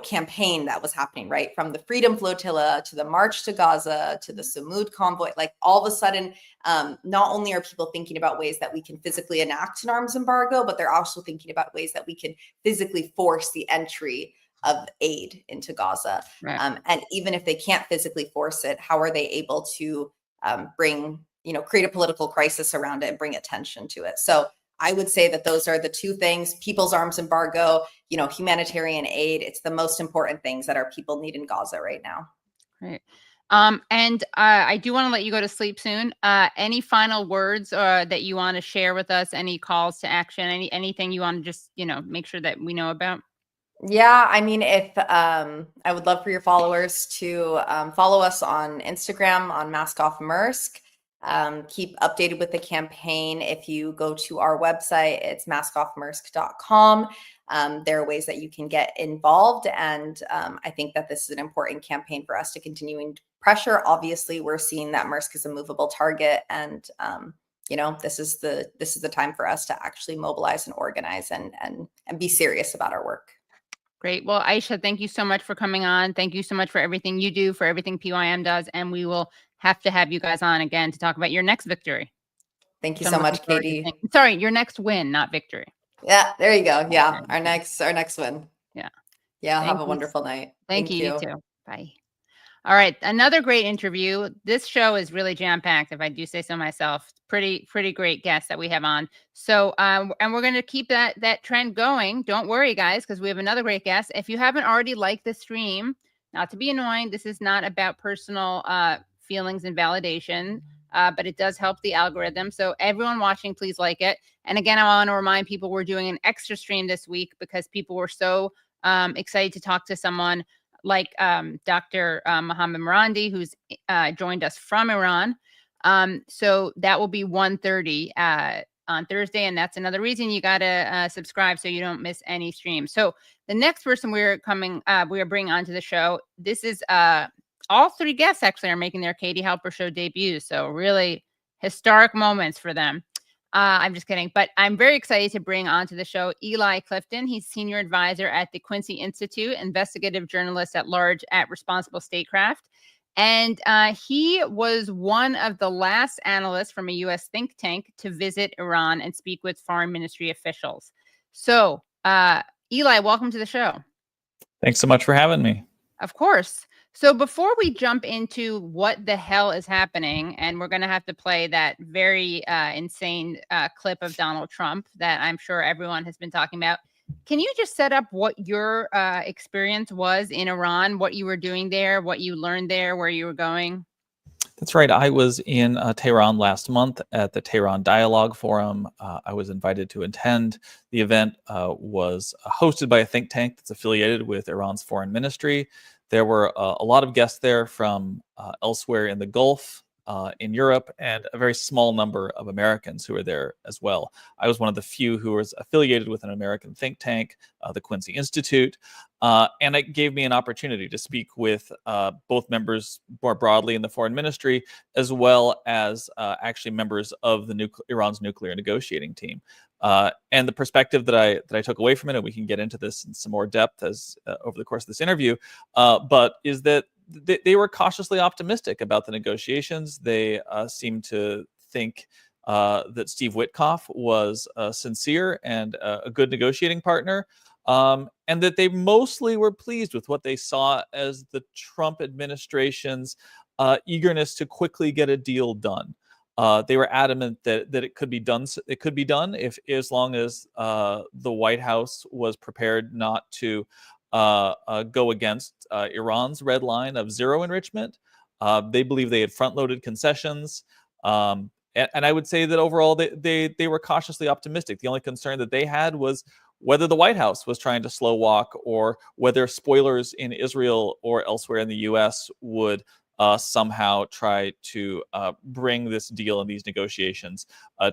Speaker 7: campaign that was happening, right? From the Freedom Flotilla to the March to Gaza to the Samud convoy, like all of a sudden, not only are people thinking about ways that we can physically enact an arms embargo, but they're also thinking about ways that we can physically force the entry of aid into Gaza. Right. And even if they can't physically force it, how are they able to create a political crisis around it and bring attention to it? So I would say that those are the two things: people's arms embargo, humanitarian aid. It's the most important things that our people need in Gaza right now.
Speaker 2: Right. And I do want to let you go to sleep soon. Any final words that you want to share with us? Any calls to action? Anything you want to just, make sure that we know about?
Speaker 7: Yeah, I mean, if I would love for your followers to follow us on Instagram on Mask Off Maersk. Keep updated with the campaign. If you go to our website, it's maskoffmaersk.com. There are ways that you can get involved. And I think that this is an important campaign for us to continue to pressure. Obviously, we're seeing that Maersk is a movable target. And, this is the time for us to actually mobilize and organize and be serious about our work.
Speaker 2: Great. Well, Aisha, thank you so much for coming on. Thank you so much for everything you do, for everything PYM does. And we will have to have you guys on again to talk about your next victory.
Speaker 7: Thank you so much, Katie.
Speaker 2: Sorry, your next win, not victory.
Speaker 7: Yeah, there you go. Yeah, our next win.
Speaker 2: Yeah.
Speaker 7: Yeah, have a wonderful night.
Speaker 2: Thank you. You too. Bye. All right, another great interview. This show is really jam-packed, if I do say so myself. Pretty great guests that we have on. So, and we're going to keep that trend going. Don't worry, guys, because we have another great guest. If you haven't already liked the stream, not to be annoying, this is not about personal feelings and validation, but it does help the algorithm. So everyone watching, please like it. And again, I want to remind people we're doing an extra stream this week because people were so excited to talk to someone like Dr. Mohammad Marandi, who's joined us from Iran. So that will be 1:30 on Thursday. And that's another reason you got to subscribe so you don't miss any streams. So the next person we are bringing onto the show, this is all three guests actually are making their Katie Halper Show debuts. So really historic moments for them. I'm just kidding. But I'm very excited to bring onto the show Eli Clifton. He's senior advisor at the Quincy Institute, investigative journalist at large at Responsible Statecraft. And he was one of the last analysts from a U.S. think tank to visit Iran and speak with foreign ministry officials. So, Eli, welcome to the show.
Speaker 9: Thanks so much for having me.
Speaker 2: Of course. So before we jump into what the hell is happening, and we're going to have to play that very insane clip of Donald Trump that I'm sure everyone has been talking about, can you just set up what your experience was in Iran, what you were doing there, what you learned there, where you were going?
Speaker 9: That's right. I was in Tehran last month at the Tehran Dialogue Forum. I was invited to attend. The event was hosted by a think tank that's affiliated with Iran's foreign ministry. There were a lot of guests there from elsewhere in the Gulf, in Europe, and a very small number of Americans who were there as well. I was one of the few who was affiliated with an American think tank, the Quincy Institute, and it gave me an opportunity to speak with both members more broadly in the foreign ministry, as well as actually members of the Iran's nuclear negotiating team. And the perspective that I took away from it, and we can get into this in some more depth as over the course of this interview, but is that they were cautiously optimistic about the negotiations. They seemed to think that Steve Witkoff was sincere and a good negotiating partner, and that they mostly were pleased with what they saw as the Trump administration's eagerness to quickly get a deal done. They were adamant that it could be done. It could be done as long as the White House was prepared not to go against Iran's red line of zero enrichment. They believe they had front-loaded concessions. And I would say that overall they were cautiously optimistic. The only concern that they had was whether the White House was trying to slow walk, or whether spoilers in Israel or elsewhere in the U.S. would somehow try to bring this deal and these negotiations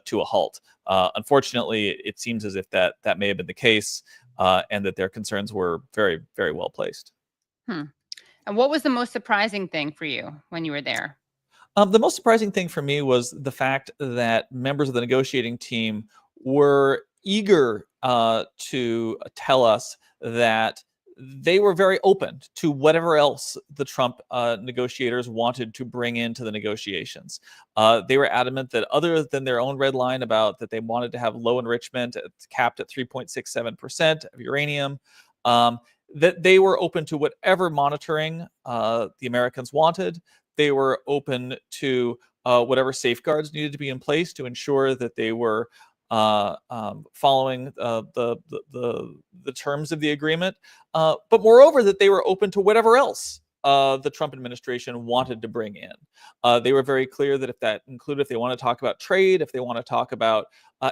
Speaker 9: to a halt. Unfortunately, it seems as if that may have been the case, and that their concerns were very, very well placed.
Speaker 2: And what was the most surprising thing for you when you were there?
Speaker 9: The most surprising thing for me was the fact that members of the negotiating team were eager to tell us that they were very open to whatever else the Trump negotiators wanted to bring into the negotiations. They were adamant that other than their own red line about that they wanted to have low enrichment, capped at 3.67% of uranium, that they were open to whatever monitoring the Americans wanted. They were open to whatever safeguards needed to be in place to ensure that they were following the terms of the agreement, but moreover that they were open to whatever else the Trump administration wanted to bring in. They were very clear that if that included, if they want to talk about trade, if they want to talk about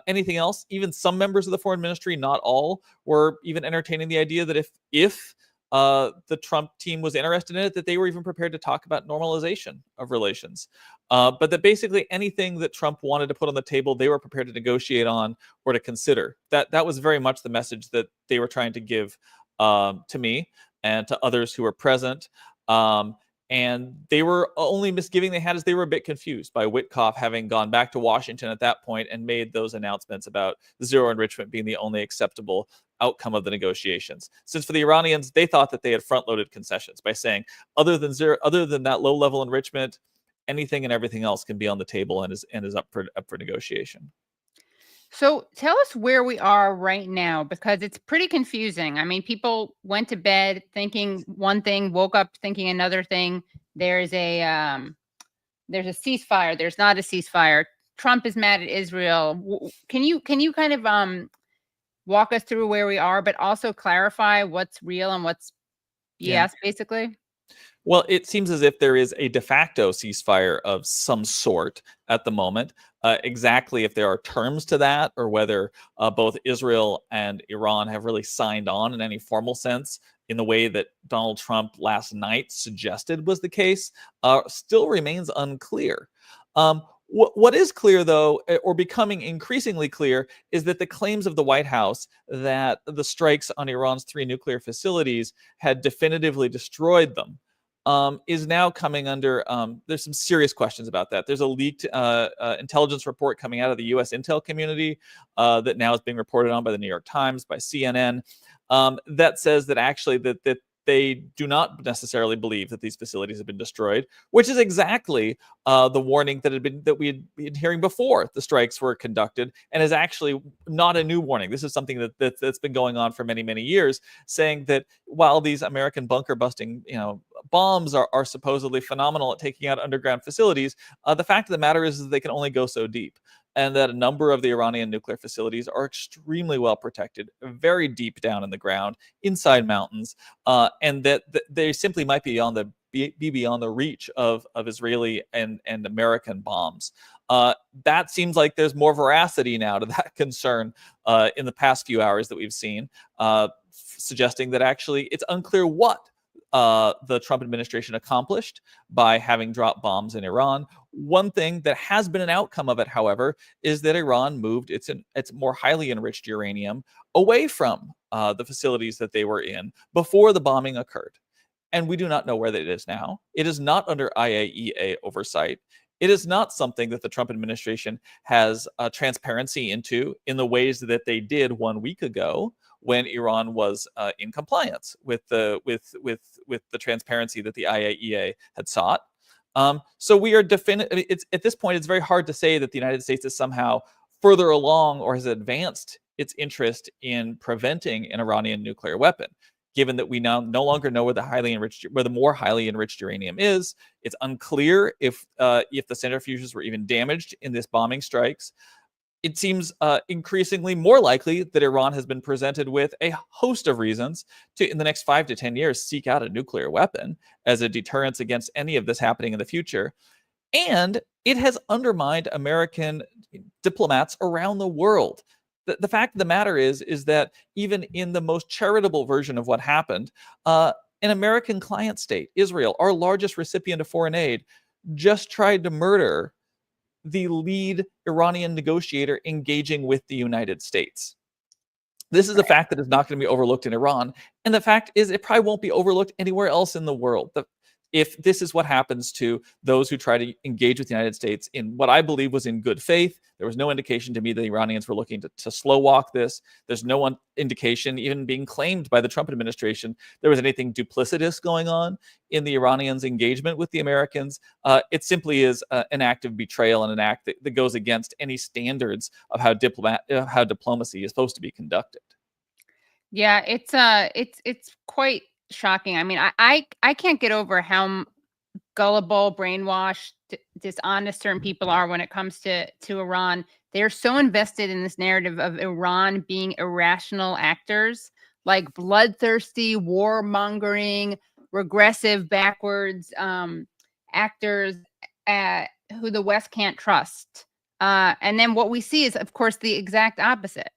Speaker 9: anything else, even some members of the foreign ministry, not all, were even entertaining the idea that if the Trump team was interested in it, that they were even prepared to talk about normalization of relations. But that basically anything that Trump wanted to put on the table, they were prepared to negotiate on or to consider. That was very much the message that they were trying to give to me and to others who were present. And they were only misgiving they had is they were a bit confused by Witkoff having gone back to Washington at that point and made those announcements about zero enrichment being the only acceptable outcome of the negotiations. Since for the Iranians, they thought that they had front-loaded concessions by saying, other than that low-level enrichment, anything and everything else can be on the table and is up for negotiation.
Speaker 2: So tell us where we are right now, because it's pretty confusing. I mean, people went to bed thinking one thing, woke up thinking another thing. There's a ceasefire. There's not a ceasefire. Trump is mad at Israel. Can you kind of walk us through where we are, but also clarify what's real and what's BS, basically?
Speaker 9: Well, it seems as if there is a de facto ceasefire of some sort at the moment. Exactly if there are terms to that, or whether both Israel and Iran have really signed on in any formal sense in the way that Donald Trump last night suggested was the case, still remains unclear. What is clear, though, or becoming increasingly clear, is that the claims of the White House that the strikes on Iran's 3 nuclear facilities had definitively destroyed them is now coming under, there's some serious questions about that. There's a leaked intelligence report coming out of the U.S. intel community that now is being reported on by the New York Times, by CNN, that says that actually that they do not necessarily believe that these facilities have been destroyed, which is exactly the warning that we had been hearing before the strikes were conducted, and is actually not a new warning. This is something that's been going on for many, many years, saying that while these American bunker busting, bombs are supposedly phenomenal at taking out underground facilities, the fact of the matter is that they can only go so deep, and that a number of the Iranian nuclear facilities are extremely well protected, very deep down in the ground, inside mountains, and that they simply might be beyond the reach of Israeli and American bombs. That seems like there's more veracity now to that concern in the past few hours that we've seen, suggesting that actually it's unclear what the Trump administration accomplished by having dropped bombs in Iran. One thing that has been an outcome of it, however, is that Iran moved its more highly enriched uranium away from the facilities that they were in before the bombing occurred. And we do not know where that is now. It is not under IAEA oversight. It is not something that the Trump administration has transparency into in the ways that they did 1 week ago, when Iran was in compliance with the transparency that the IAEA had sought. So we are at this point, it's very hard to say that the United States is somehow further along or has advanced its interest in preventing an Iranian nuclear weapon, given that we now no longer know where the more highly enriched uranium is. It's unclear if the centrifuges were even damaged in this bombing strikes. It seems increasingly more likely that Iran has been presented with a host of reasons to, in the next 5 to 10 years, seek out a nuclear weapon as a deterrence against any of this happening in the future. And it has undermined American diplomats around the world. The fact of the matter is that even in the most charitable version of what happened, an American client state, Israel, our largest recipient of foreign aid, just tried to murder the lead Iranian negotiator engaging with the United States. This is a fact that is not going to be overlooked in Iran. And the fact is, it probably won't be overlooked anywhere else in the world. If this is what happens to those who try to engage with the United States in what I believe was in good faith, there was no indication to me that the Iranians were looking to slow walk this. There's no indication, even being claimed by the Trump administration, there was anything duplicitous going on in the Iranians' engagement with the Americans. It simply is an act of betrayal and an act that goes against any standards of how diplomacy is supposed to be conducted.
Speaker 2: Yeah, it's quite shocking. I mean, I can't get over how gullible, brainwashed, dishonest certain people are when it comes to Iran. They're so invested in this narrative of Iran being irrational actors, like bloodthirsty, warmongering, regressive, backwards actors who the West can't trust. And then what we see is, of course, the exact opposite.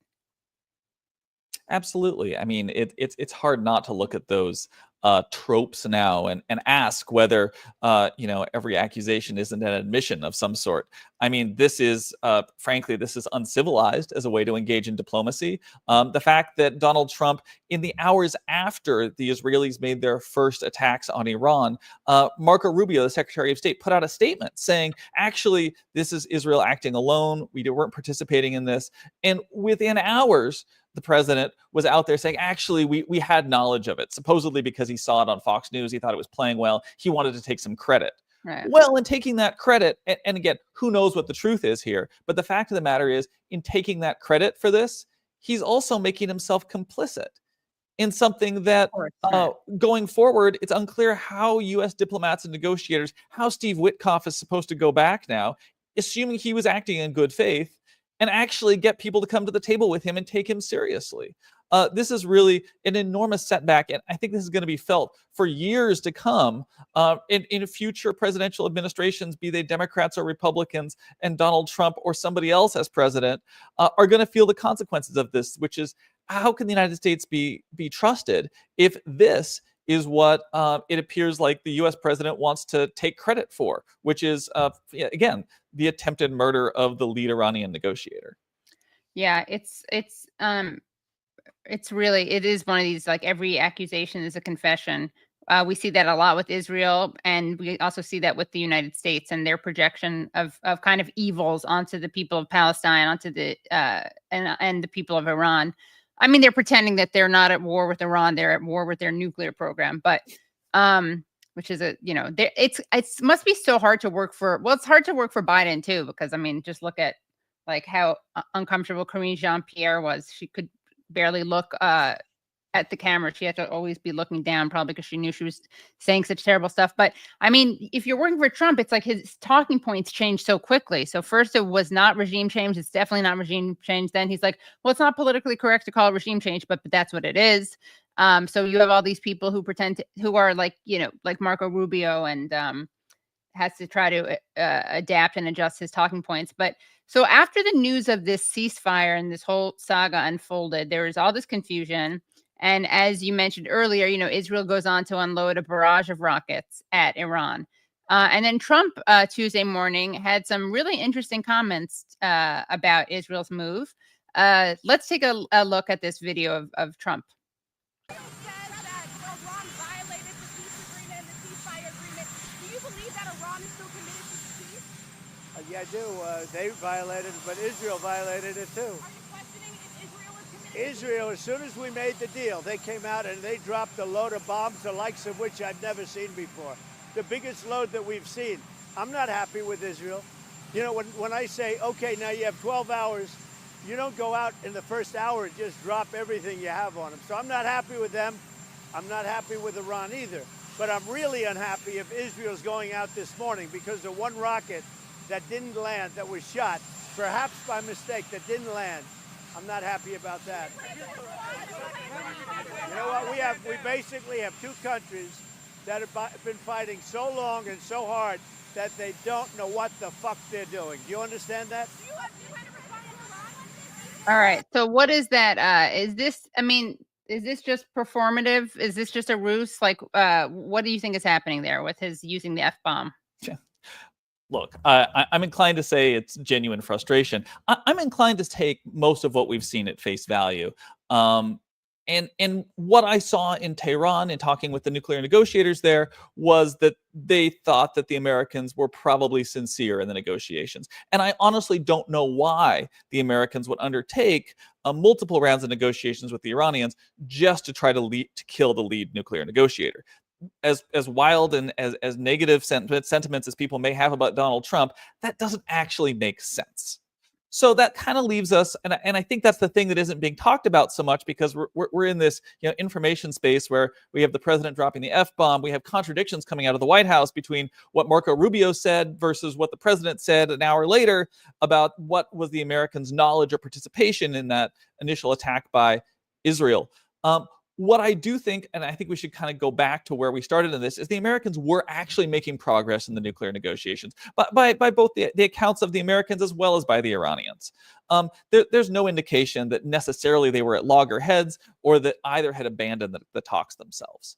Speaker 9: Absolutely. I mean, it's hard not to look at those tropes now and ask whether every accusation isn't an admission of some sort. I mean, this is frankly, this is uncivilized as a way to engage in diplomacy. The fact that Donald Trump, in the hours after the Israelis made their first attacks on Iran, Marco Rubio, the Secretary of State, put out a statement saying, actually, this is Israel acting alone. We weren't participating in this. And within hours, the president was out there saying, actually, we had knowledge of it, supposedly because he saw it on Fox News. He thought it was playing well. He wanted to take some credit.
Speaker 2: Right.
Speaker 9: Well, in taking that credit, and again, who knows what the truth is here, but the fact of the matter is, in taking that credit for this, he's also making himself complicit in something that going forward, it's unclear how U.S. diplomats and negotiators, how Steve Witkoff is supposed to go back now, assuming he was acting in good faith, and actually get people to come to the table with him and take him seriously. This is really an enormous setback, and I think this is going to be felt for years to come in future presidential administrations, be they Democrats or Republicans, and Donald Trump or somebody else as president are going to feel the consequences of this, which is, how can the United States be trusted if this is what it appears like the U.S. president wants to take credit for, which is, again, the attempted murder of the lead Iranian negotiator.
Speaker 2: Yeah, it is one of these, like, every accusation is a confession. We see that a lot with Israel, and we also see that with the United States and their projection of kind of evils onto the people of Palestine, onto the and the people of Iran. I mean, they're pretending that they're not at war with Iran; they're at war with their nuclear program. But, which is it's must be so hard to work for. Well, it's hard to work for Biden too, because I mean, just look at like how uncomfortable Karine Jean-Pierre was. She could barely look at the camera. She had to always be looking down, probably because she knew she was saying such terrible stuff. But I mean, if you're working for Trump, it's like his talking points change so quickly. So first it was not regime change. It's definitely not regime change. Then he's like, well, it's not politically correct to call it regime change, but that's what it is. So you have all these people who pretend who are like, like Marco Rubio, and has to try to adapt and adjust his talking points. But so after the news of this ceasefire and this whole saga unfolded, there was all this confusion. And as you mentioned earlier, Israel goes on to unload a barrage of rockets at Iran. And then Trump Tuesday morning had some really interesting comments about Israel's move. Let's take a look at this video of Trump.
Speaker 10: Yeah, I do. They violated it, but Israel violated it too. Israel, as soon as we made the deal, they came out and they dropped a load of bombs, the likes of which I've never seen before. The biggest load that we've seen. I'm not happy with Israel. When I say, okay, now you have 12 hours, you don't go out in the first hour and just drop everything you have on them. So I'm not happy with them. I'm not happy with Iran either. But I'm really unhappy if Israel's going out this morning because of one rocket that didn't land, that was shot, perhaps by mistake, that didn't land. I'm not happy about that. You know what? We basically have two countries that have been fighting so long and so hard that they don't know what the fuck they're doing. Do you understand that?
Speaker 2: All right. So what is that? Is this just performative? Is this just a ruse? Like, what do you think is happening there with his using the F-bomb?
Speaker 9: Yeah. Look, I'm inclined to say it's genuine frustration. I'm inclined to take most of what we've seen at face value. And what I saw in Tehran in talking with the nuclear negotiators there was that they thought that the Americans were probably sincere in the negotiations. And I honestly don't know why the Americans would undertake multiple rounds of negotiations with the Iranians just to try to kill the lead nuclear negotiator. As wild and as negative sentiments as people may have about Donald Trump, that doesn't actually make sense. So that kind of leaves us, and I think that's the thing that isn't being talked about so much, because we're in this information space where we have the president dropping the F-bomb, we have contradictions coming out of the White House between what Marco Rubio said versus what the president said an hour later about what was the Americans' knowledge or participation in that initial attack by Israel. What I do think, and I think we should kind of go back to where we started in this, is the Americans were actually making progress in the nuclear negotiations, but by both the accounts of the Americans as well as by the Iranians. There's no indication that necessarily they were at loggerheads or that either had abandoned the talks themselves.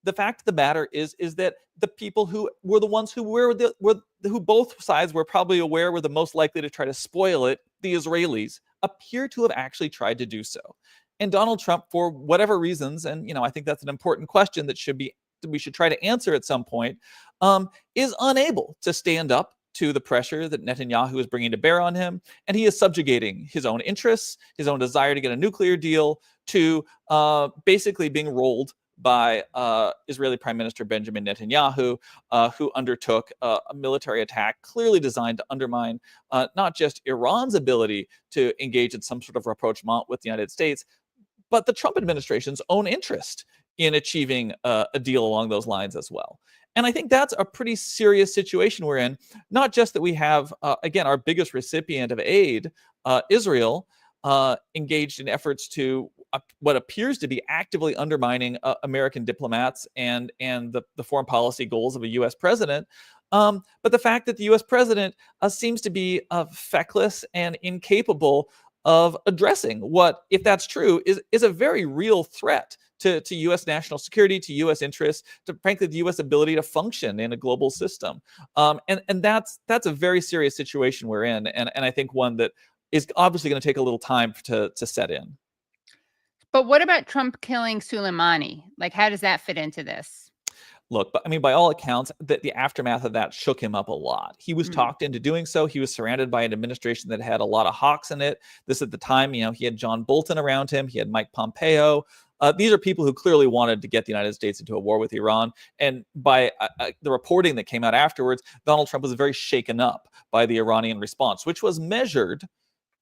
Speaker 9: The fact of the matter is that the people who were the ones who both sides were probably aware were the most likely to try to spoil it, the Israelis, appear to have actually tried to do so. And Donald Trump, for whatever reasons, and I think that's an important question that we should try to answer at some point, is unable to stand up to the pressure that Netanyahu is bringing to bear on him, and he is subjugating his own interests, his own desire to get a nuclear deal, to basically being rolled by Israeli Prime Minister Benjamin Netanyahu, who undertook a military attack clearly designed to undermine not just Iran's ability to engage in some sort of rapprochement with the United States, but the Trump administration's own interest in achieving a deal along those lines as well. And I think that's a pretty serious situation we're in. Not just that we have, again, our biggest recipient of aid, Israel, engaged in efforts to what appears to be actively undermining American diplomats and the foreign policy goals of a U.S. president, but the fact that the U.S. president seems to be feckless and incapable of addressing what, if that's true, is a very real threat to U.S. national security, to U.S. interests, to frankly the U.S. ability to function in a global system. And that's a very serious situation we're in, and I think one that is obviously going to take a little time to set in.
Speaker 2: But what about Trump killing Soleimani? Like, how does that fit into this?
Speaker 9: Look, but I mean, by all accounts, the aftermath of that shook him up a lot. He was talked into doing so. He was surrounded by an administration that had a lot of hawks in it. This at the time, he had John Bolton around him. He had Mike Pompeo. These are people who clearly wanted to get the United States into a war with Iran. And by the reporting that came out afterwards, Donald Trump was very shaken up by the Iranian response, which was measured,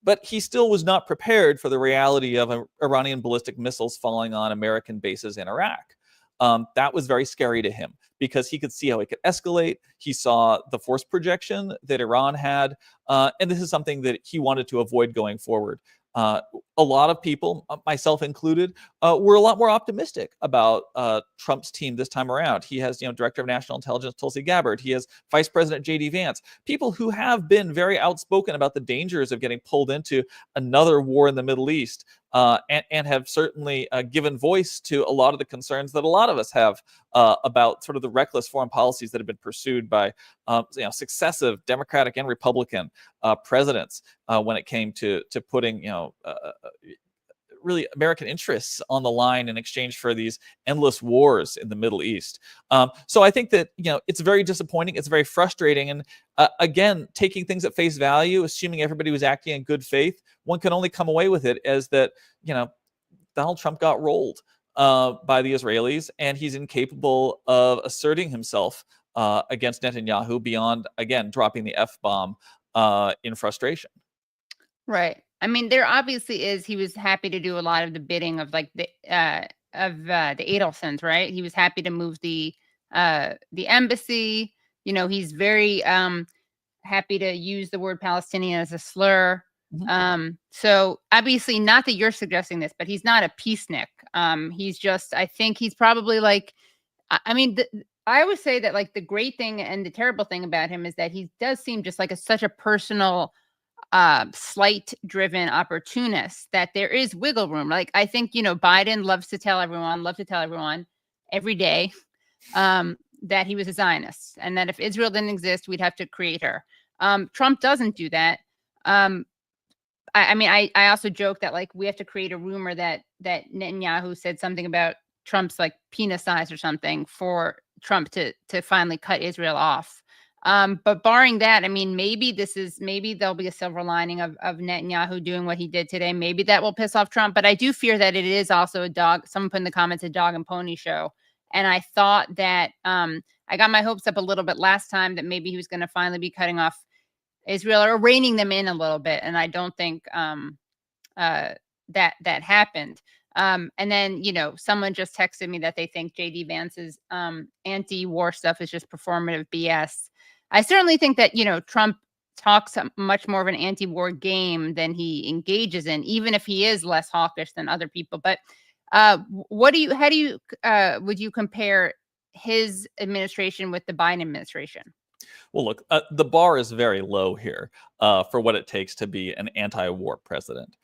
Speaker 9: but he still was not prepared for the reality of Iranian ballistic missiles falling on American bases in Iraq. That was very scary to him because he could see how it could escalate. He saw the force projection that Iran had, and this is something that he wanted to avoid going forward. A lot of people, myself included, were a lot more optimistic about Trump's team this time around. He has, Director of National Intelligence Tulsi Gabbard. He has Vice President J.D. Vance, people who have been very outspoken about the dangers of getting pulled into another war in the Middle East, and have certainly given voice to a lot of the concerns that a lot of us have about sort of the reckless foreign policies that have been pursued by successive Democratic and Republican presidents when it came to putting really American interests on the line in exchange for these endless wars in the Middle East. So I think that, it's very disappointing. It's very frustrating. And again, taking things at face value, assuming everybody was acting in good faith, one can only come away with it as that, Donald Trump got rolled by the Israelis, and he's incapable of asserting himself against Netanyahu beyond, again, dropping the F-bomb in frustration.
Speaker 2: Right. I mean, there obviously is. He was happy to do a lot of the bidding of like the Adelsons, right? He was happy to move the embassy. He's very happy to use the word Palestinian as a slur. So obviously, not that you're suggesting this, but he's not a peacenik. He's just, I think he's probably like, I mean, I always say that like the great thing and the terrible thing about him is that he does seem just like such a personal, slight driven opportunist that there is wiggle room. Like, I think, Biden loves to tell everyone every day, that he was a Zionist and that if Israel didn't exist, we'd have to create her. Trump doesn't do that. I also joke that like we have to create a rumor that Netanyahu said something about Trump's like penis size or something for Trump to finally cut Israel off. But barring that, I mean, maybe there'll be a silver lining of Netanyahu doing what he did today. Maybe that will piss off Trump, but I do fear that it is also someone put in the comments, a dog and pony show. And I thought that, I got my hopes up a little bit last time that maybe he was going to finally be cutting off Israel or reining them in a little bit. And I don't think, that happened. And then, someone just texted me that they think JD Vance's, anti-war stuff is just performative BS. I certainly think that, Trump talks much more of an anti-war game than he engages in, even if he is less hawkish than other people. But would you compare his administration with the Biden administration?
Speaker 9: Well, look, the bar is very low here for what it takes to be an anti-war president.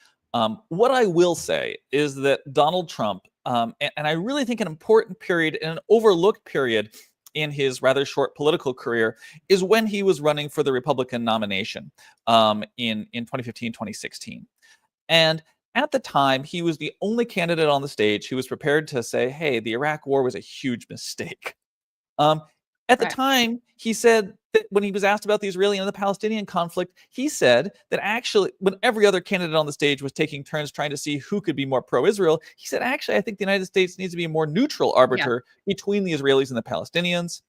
Speaker 9: What I will say is that Donald Trump, and I really think an important period and an overlooked period in his rather short political career is when he was running for the Republican nomination in 2015, 2016. And at the time, he was the only candidate on the stage who was prepared to say, hey, the Iraq war was a huge mistake. At the time, he said that when he was asked about the Israeli and the Palestinian conflict, he said that actually, when every other candidate on the stage was taking turns trying to see who could be more pro-Israel, he said, actually, I think the United States needs to be a more neutral arbiter between the Israelis and the Palestinians.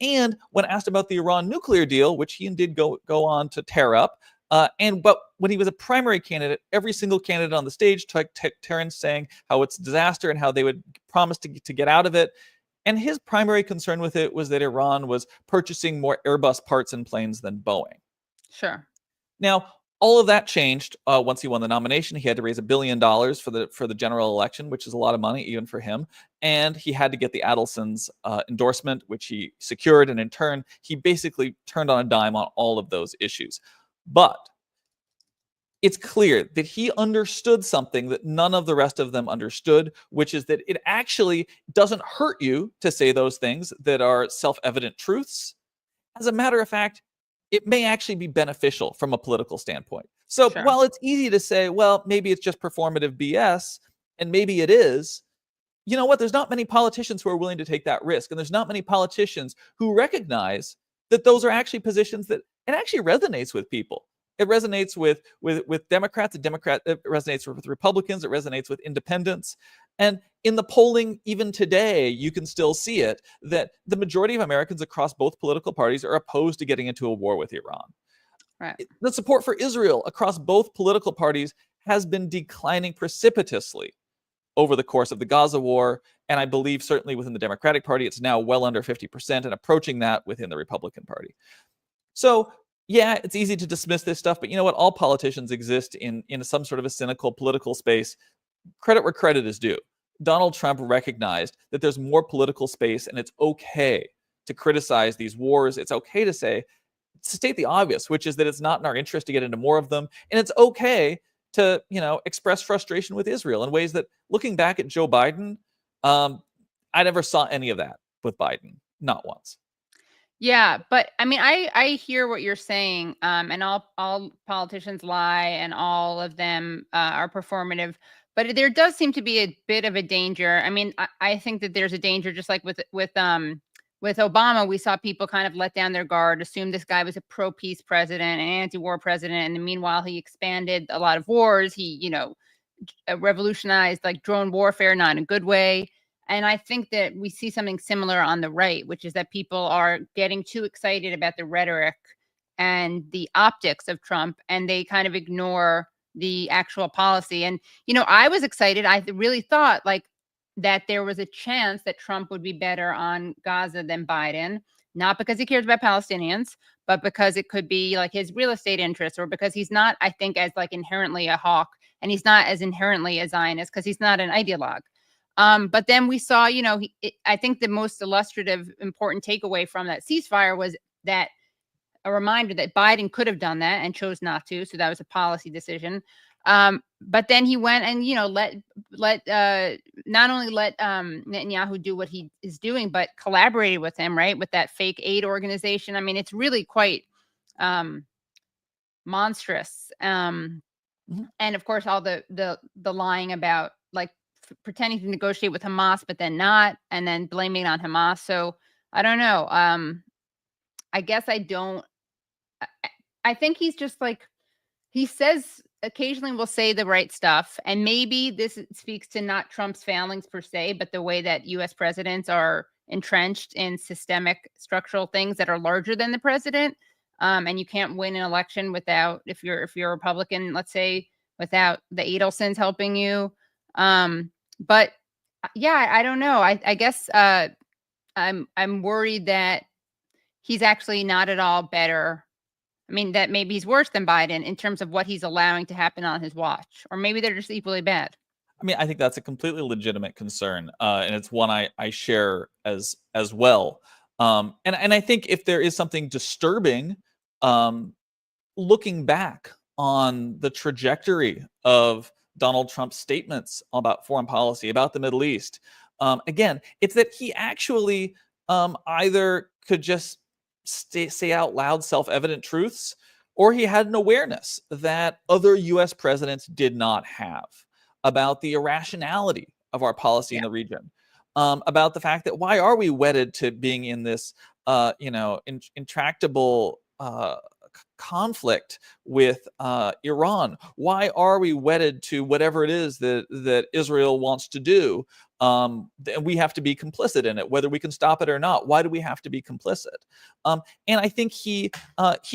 Speaker 9: And when asked about the Iran nuclear deal, which he did go on to tear up, but when he was a primary candidate, every single candidate on the stage took turns saying how it's a disaster and how they would promise to get out of it. And his primary concern with it was that Iran was purchasing more Airbus parts and planes than Boeing.
Speaker 2: Sure.
Speaker 9: Now, all of that changed once he won the nomination. He had to raise $1 billion for the general election, which is a lot of money even for him. And he had to get the Adelsons' endorsement, which he secured. And in turn, he basically turned on a dime on all of those issues. But it's clear that he understood something that none of the rest of them understood, which is that it actually doesn't hurt you to say those things that are self-evident truths. As a matter of fact, it may actually be beneficial from a political standpoint. So while it's easy to say, well, maybe it's just performative BS, and maybe it is, you know what? There's not many politicians who are willing to take that risk. And there's not many politicians who recognize that those are actually positions that it actually resonates with people. It resonates with Democrats. It resonates with Republicans. It resonates with independents. And in the polling, even today, you can still see it, that the majority of Americans across both political parties are opposed to getting into a war with Iran.
Speaker 2: Right.
Speaker 9: The support for Israel across both political parties has been declining precipitously over the course of the Gaza war. And I believe certainly within the Democratic Party, it's now well under 50% and approaching that within the Republican Party. So yeah, it's easy to dismiss this stuff, but you know what? All politicians exist in some sort of a cynical political space. Credit where credit is due. Donald Trump recognized that there's more political space, and it's okay to criticize these wars. It's okay to state the obvious, which is that it's not in our interest to get into more of them. And it's okay to, express frustration with Israel in ways that, looking back at Joe Biden, I never saw any of that with Biden. Not once.
Speaker 2: Yeah, but I mean, I hear what you're saying, and all politicians lie, and all of them are performative. But there does seem to be a bit of a danger. I mean, I think that there's a danger, just like with Obama, we saw people kind of let down their guard, assume this guy was a pro-peace president, an anti-war president, and then meanwhile he expanded a lot of wars. He, revolutionized like drone warfare, not in a good way. And I think that we see something similar on the right, which is that people are getting too excited about the rhetoric and the optics of Trump, and they kind of ignore the actual policy. And, I was excited. I really thought that there was a chance that Trump would be better on Gaza than Biden, not because he cares about Palestinians, but because it could be like his real estate interests, or because he's not, I think, as inherently a hawk, and he's not as inherently a Zionist because he's not an ideologue. But then we saw, I think the most illustrative, important takeaway from that ceasefire was that a reminder that Biden could have done that and chose not to. So that was a policy decision. But then he went and, not only let Netanyahu do what he is doing, but collaborated with him, right, with that fake aid organization. I mean, it's really quite monstrous. And of course, all the lying about pretending to negotiate with Hamas, but then not, and then blaming it on Hamas. So I don't know. I guess I think he's just he says occasionally will say the right stuff. And maybe this speaks to not Trump's failings per se, but the way that US presidents are entrenched in systemic structural things that are larger than the president. And you can't win an election without, if you're a Republican, let's say, without the Adelsons helping you. But yeah, I don't know. I guess I'm worried that he's actually not at all better. I mean, that maybe he's worse than Biden in terms of what he's allowing to happen on his watch, or maybe they're just equally bad.
Speaker 9: I mean, I think that's a completely legitimate concern, and it's one I share as well. And I think if there is something disturbing, looking back on the trajectory of Donald Trump's statements about foreign policy, about the Middle East, again, it's that he actually either could just say out loud self-evident truths, or he had an awareness that other U.S. presidents did not have about the irrationality of our policy in the region, about the fact that why are we wedded to being in this, intractable conflict with Iran? Why are we wedded to whatever it is that Israel wants to do? And we have to be complicit in it, whether we can stop it or not. Why do we have to be complicit? And I think he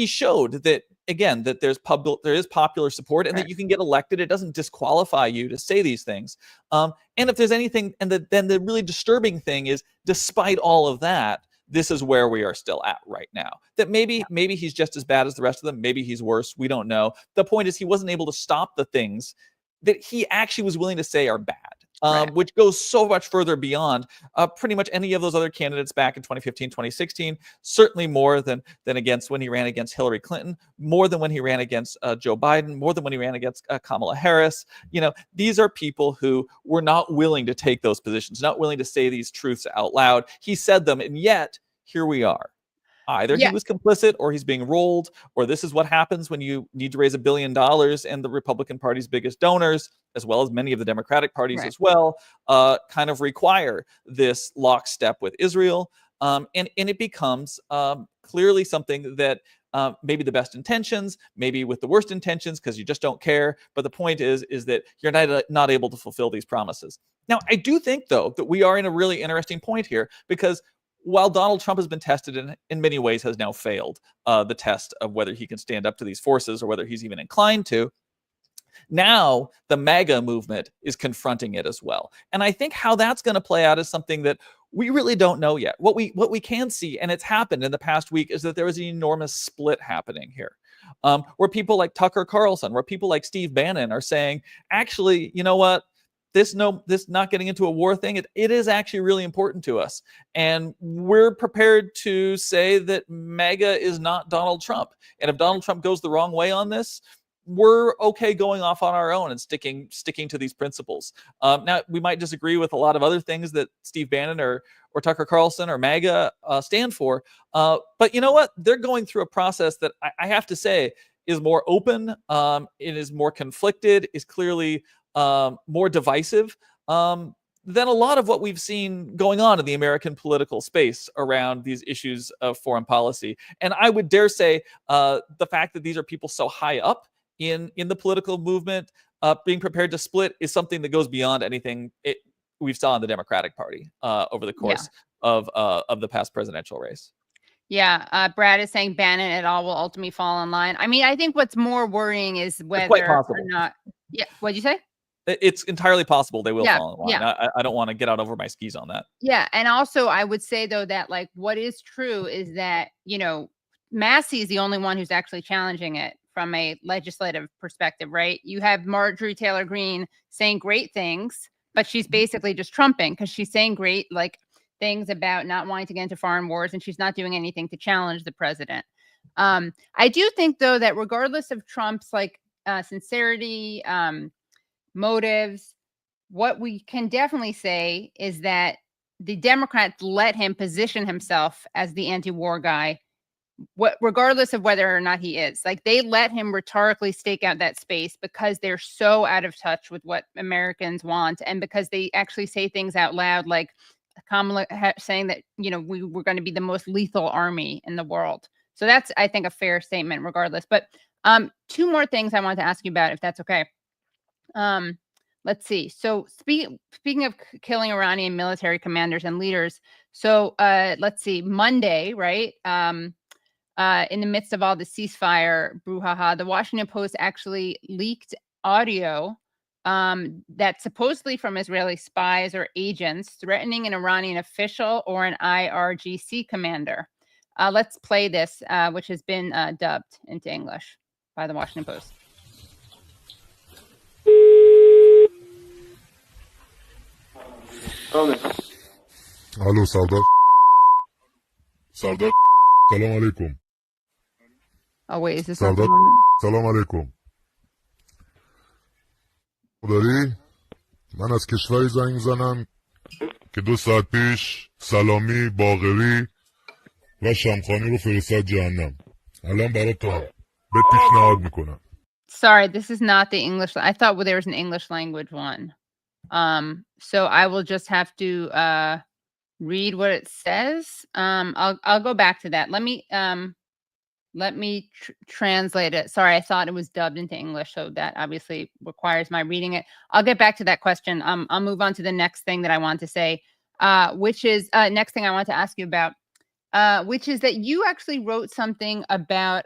Speaker 9: showed that, again, that there is popular support, and that you can get elected. It doesn't disqualify you to say these things. And if there's anything, then the really disturbing thing is, despite all of that, this is where we are still at right now. That maybe he's just as bad as the rest of them. Maybe he's worse. We don't know. The point is, he wasn't able to stop the things that he actually was willing to say are bad. Which goes so much further beyond pretty much any of those other candidates back in 2015, 2016, certainly more than against when he ran against Hillary Clinton, more than when he ran against Joe Biden, more than when he ran against Kamala Harris. These are people who were not willing to take those positions, not willing to say these truths out loud. He said them, and yet here we are. Either he was complicit or he's being rolled, or this is what happens when you need to raise $1 billion and the Republican Party's biggest donors, as well as many of the Democratic parties as well, kind of require this lockstep with Israel. And it becomes clearly something that maybe the best intentions, maybe with the worst intentions, because you just don't care. But the point is that you're not able to fulfill these promises. Now, I do think, though, that we are in a really interesting point here, because while Donald Trump has been tested and in many ways has now failed the test of whether he can stand up to these forces or whether he's even inclined to, now the MAGA movement is confronting it as well. And I think how that's going to play out is something that we really don't know yet. What we can see, and it's happened in the past week, is that there is an enormous split happening here. Where people like Tucker Carlson, where people like Steve Bannon are saying, actually, you know what? This not getting into a war thing, it is actually really important to us. And we're prepared to say that MAGA is not Donald Trump. And if Donald Trump goes the wrong way on this, we're okay going off on our own and sticking to these principles. Now, we might disagree with a lot of other things that Steve Bannon or Tucker Carlson or MAGA stand for. But you know what? They're going through a process that I have to say is more open. It is more conflicted, is clearly more divisive than a lot of what we've seen going on in the American political space around these issues of foreign policy. And I would dare say the fact that these are people so high up in the political movement being prepared to split is something that goes beyond anything we've saw in the Democratic Party over the course of the past presidential race.
Speaker 2: Yeah, Brad is saying Bannon et al. Will ultimately fall in line. I mean, I think what's more worrying is whether or not. Yeah, what'd you say?
Speaker 9: It's entirely possible they will fall in line. I don't want to get out over my skis on that.
Speaker 2: Yeah, and also I would say though that like what is true is that Massey is the only one who's actually challenging it from a legislative perspective, right? You have Marjorie Taylor Greene saying great things, but she's basically just trumping because she's saying great things about not wanting to get into foreign wars, and she's not doing anything to challenge the president. I do think though that regardless of Trump's sincerity, motives, what we can definitely say is that the Democrats let him position himself as the anti-war guy, regardless of whether or not he is. They let him rhetorically stake out that space because they're so out of touch with what Americans want, and because they actually say things out loud, like Kamala saying that we were going to be the most lethal army in the world. So that's, I think, a fair statement regardless. But two more things I wanted to ask you about, if that's okay. Let's see. So speaking of killing Iranian military commanders and leaders, so let's see, Monday, right? In the midst of all the ceasefire brouhaha, the Washington Post actually leaked audio that's supposedly from Israeli spies or agents threatening an Iranian official or an IRGC commander. Let's play this, which has been dubbed into English by the Washington Post.
Speaker 11: الو سردار سردار سلام علیکم.
Speaker 2: Oh wait, is this
Speaker 11: سردار سلام علیکم. داری؟ من از کشوری زنگ زنم که 2 ساعت پیش سلامی، باقری و شمخانی رو فرستاد جهنم. الان برای تو به پیشنهاد میکنم.
Speaker 2: Sorry, this is not the English. I thought there was an English language one. So I will just have to read what it says. I'll go back to that. Let me translate it. Sorry, I thought it was dubbed into English, so that obviously requires my reading it. I'll get back to that question. I'll move on to the next thing that I want to say, which is next thing I want to ask you about, which is that you actually wrote something about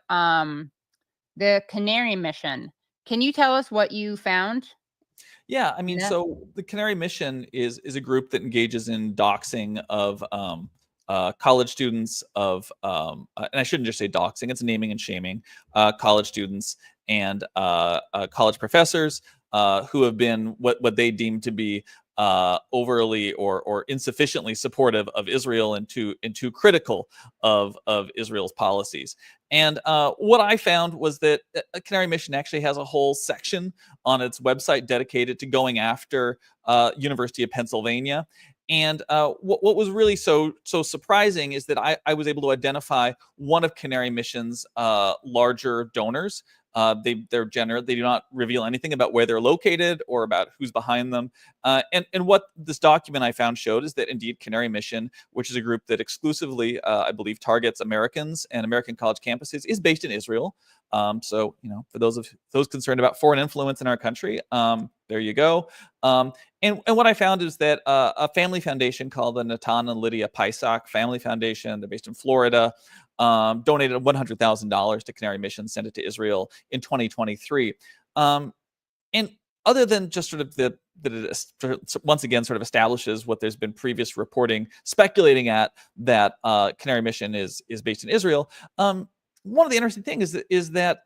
Speaker 2: the Canary Mission. Can you tell us what you found?
Speaker 9: Yeah, I mean, so the Canary Mission is a group that engages in doxing of college students and I shouldn't just say doxing, it's naming and shaming college students and college professors who have been what they deem to be overly or insufficiently supportive of Israel and too critical of Israel's policies. And what I found was that Canary Mission actually has a whole section on its website dedicated to going after University of Pennsylvania What was really so surprising is that I was able to identify one of Canary Mission's larger donors. They do not reveal anything about where they're located or about who's behind them. And what this document I found showed is that indeed Canary Mission, which is a group that exclusively, I believe, targets Americans and American college campuses, is based in Israel. So, for those concerned about foreign influence in our country, there you go. And what I found is that a family foundation called the Natan and Lydia Paisak Family Foundation, they're based in Florida, donated $100,000 to Canary Mission, sent it to Israel in 2023. And other than just sort of that it once again sort of establishes what there's been previous reporting speculating at that Canary Mission is based in Israel. One of the interesting things is that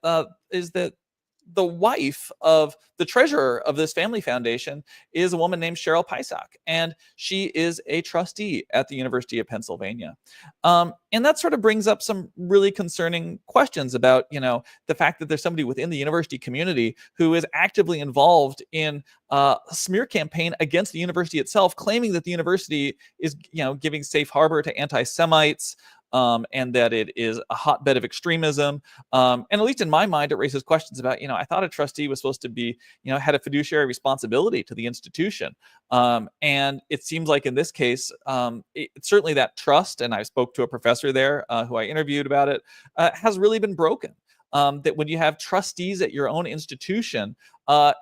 Speaker 9: the wife of the treasurer of this family foundation is a woman named Cheryl Paisak, and she is a trustee at the University of Pennsylvania. And that sort of brings up some really concerning questions about, the fact that there's somebody within the university community who is actively involved in a smear campaign against the university itself, claiming that the university is, giving safe harbor to anti-Semites, and that it is a hotbed of extremism. And at least in my mind, it raises questions about, I thought a trustee was supposed to be, had a fiduciary responsibility to the institution. And it seems like in this case, it's certainly that trust, and I spoke to a professor there who I interviewed about it, has really been broken. That when you have trustees at your own institution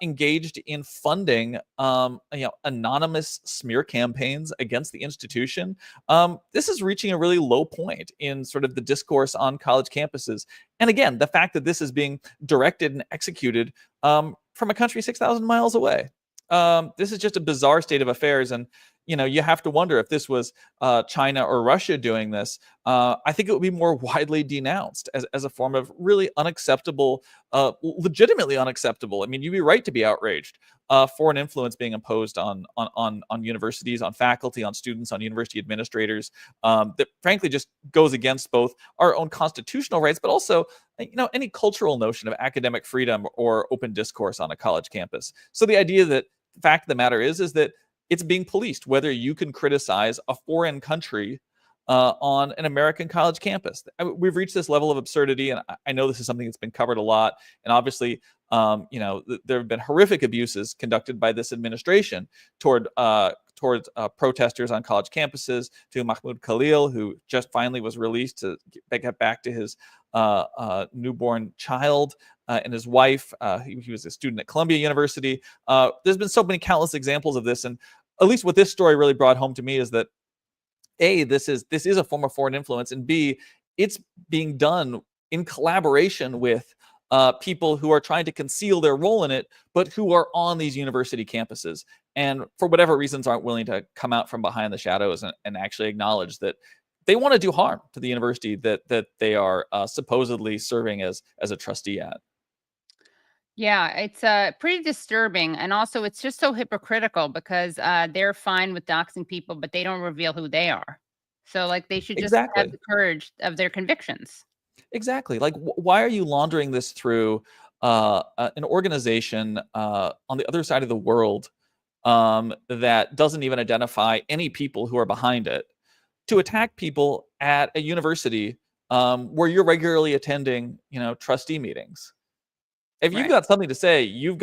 Speaker 9: engaged in funding, anonymous smear campaigns against the institution, this is reaching a really low point in sort of the discourse on college campuses. And again, the fact that this is being directed and executed from a country 6,000 miles away. This is just a bizarre state of affairs. And you have to wonder if this was China or Russia doing this. I think it would be more widely denounced as a form of really unacceptable, legitimately unacceptable. I mean, you'd be right to be outraged. Foreign influence being imposed on universities, on faculty, on students, on university administrators, that frankly just goes against both our own constitutional rights, but also any cultural notion of academic freedom or open discourse on a college campus. So the idea that the fact of the matter is that it's being policed, whether you can criticize a foreign country on an American college campus. We've reached this level of absurdity, and I know this is something that's been covered a lot. And obviously, there have been horrific abuses conducted by this administration towards protesters on college campuses, to Mahmoud Khalil, who just finally was released to get back to his newborn child and his wife. He was a student at Columbia University. There's been so many countless examples of this, and at least what this story really brought home to me is that A, this is a form of foreign influence, and B, it's being done in collaboration with people who are trying to conceal their role in it, but who are on these university campuses, and for whatever reasons aren't willing to come out from behind the shadows and actually acknowledge that they want to do harm to the university that they are supposedly serving as a trustee at.
Speaker 2: Yeah, it's pretty disturbing. And also, it's just so hypocritical because they're fine with doxing people, but they don't reveal who they are. So, they should just have the courage of their convictions.
Speaker 9: Exactly. Why are you laundering this through an organization on the other side of the world that doesn't even identify any people who are behind it, to attack people at a university where you're regularly attending, trustee meetings? If you've got something to say, you've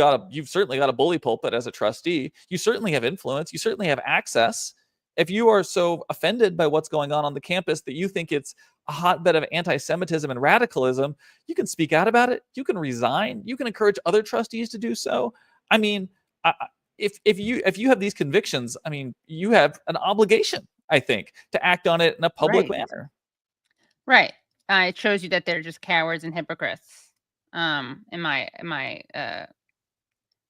Speaker 9: certainly got a bully pulpit as a trustee. You certainly have influence. You certainly have access. If you are so offended by what's going on the campus that you think it's a hotbed of anti-Semitism and radicalism, you can speak out about it. You can resign. You can encourage other trustees to do so. I mean, if you have these convictions, I mean, you have an obligation, I think, to act on it in a public manner.
Speaker 2: Right. It shows you that they're just cowards and hypocrites. In my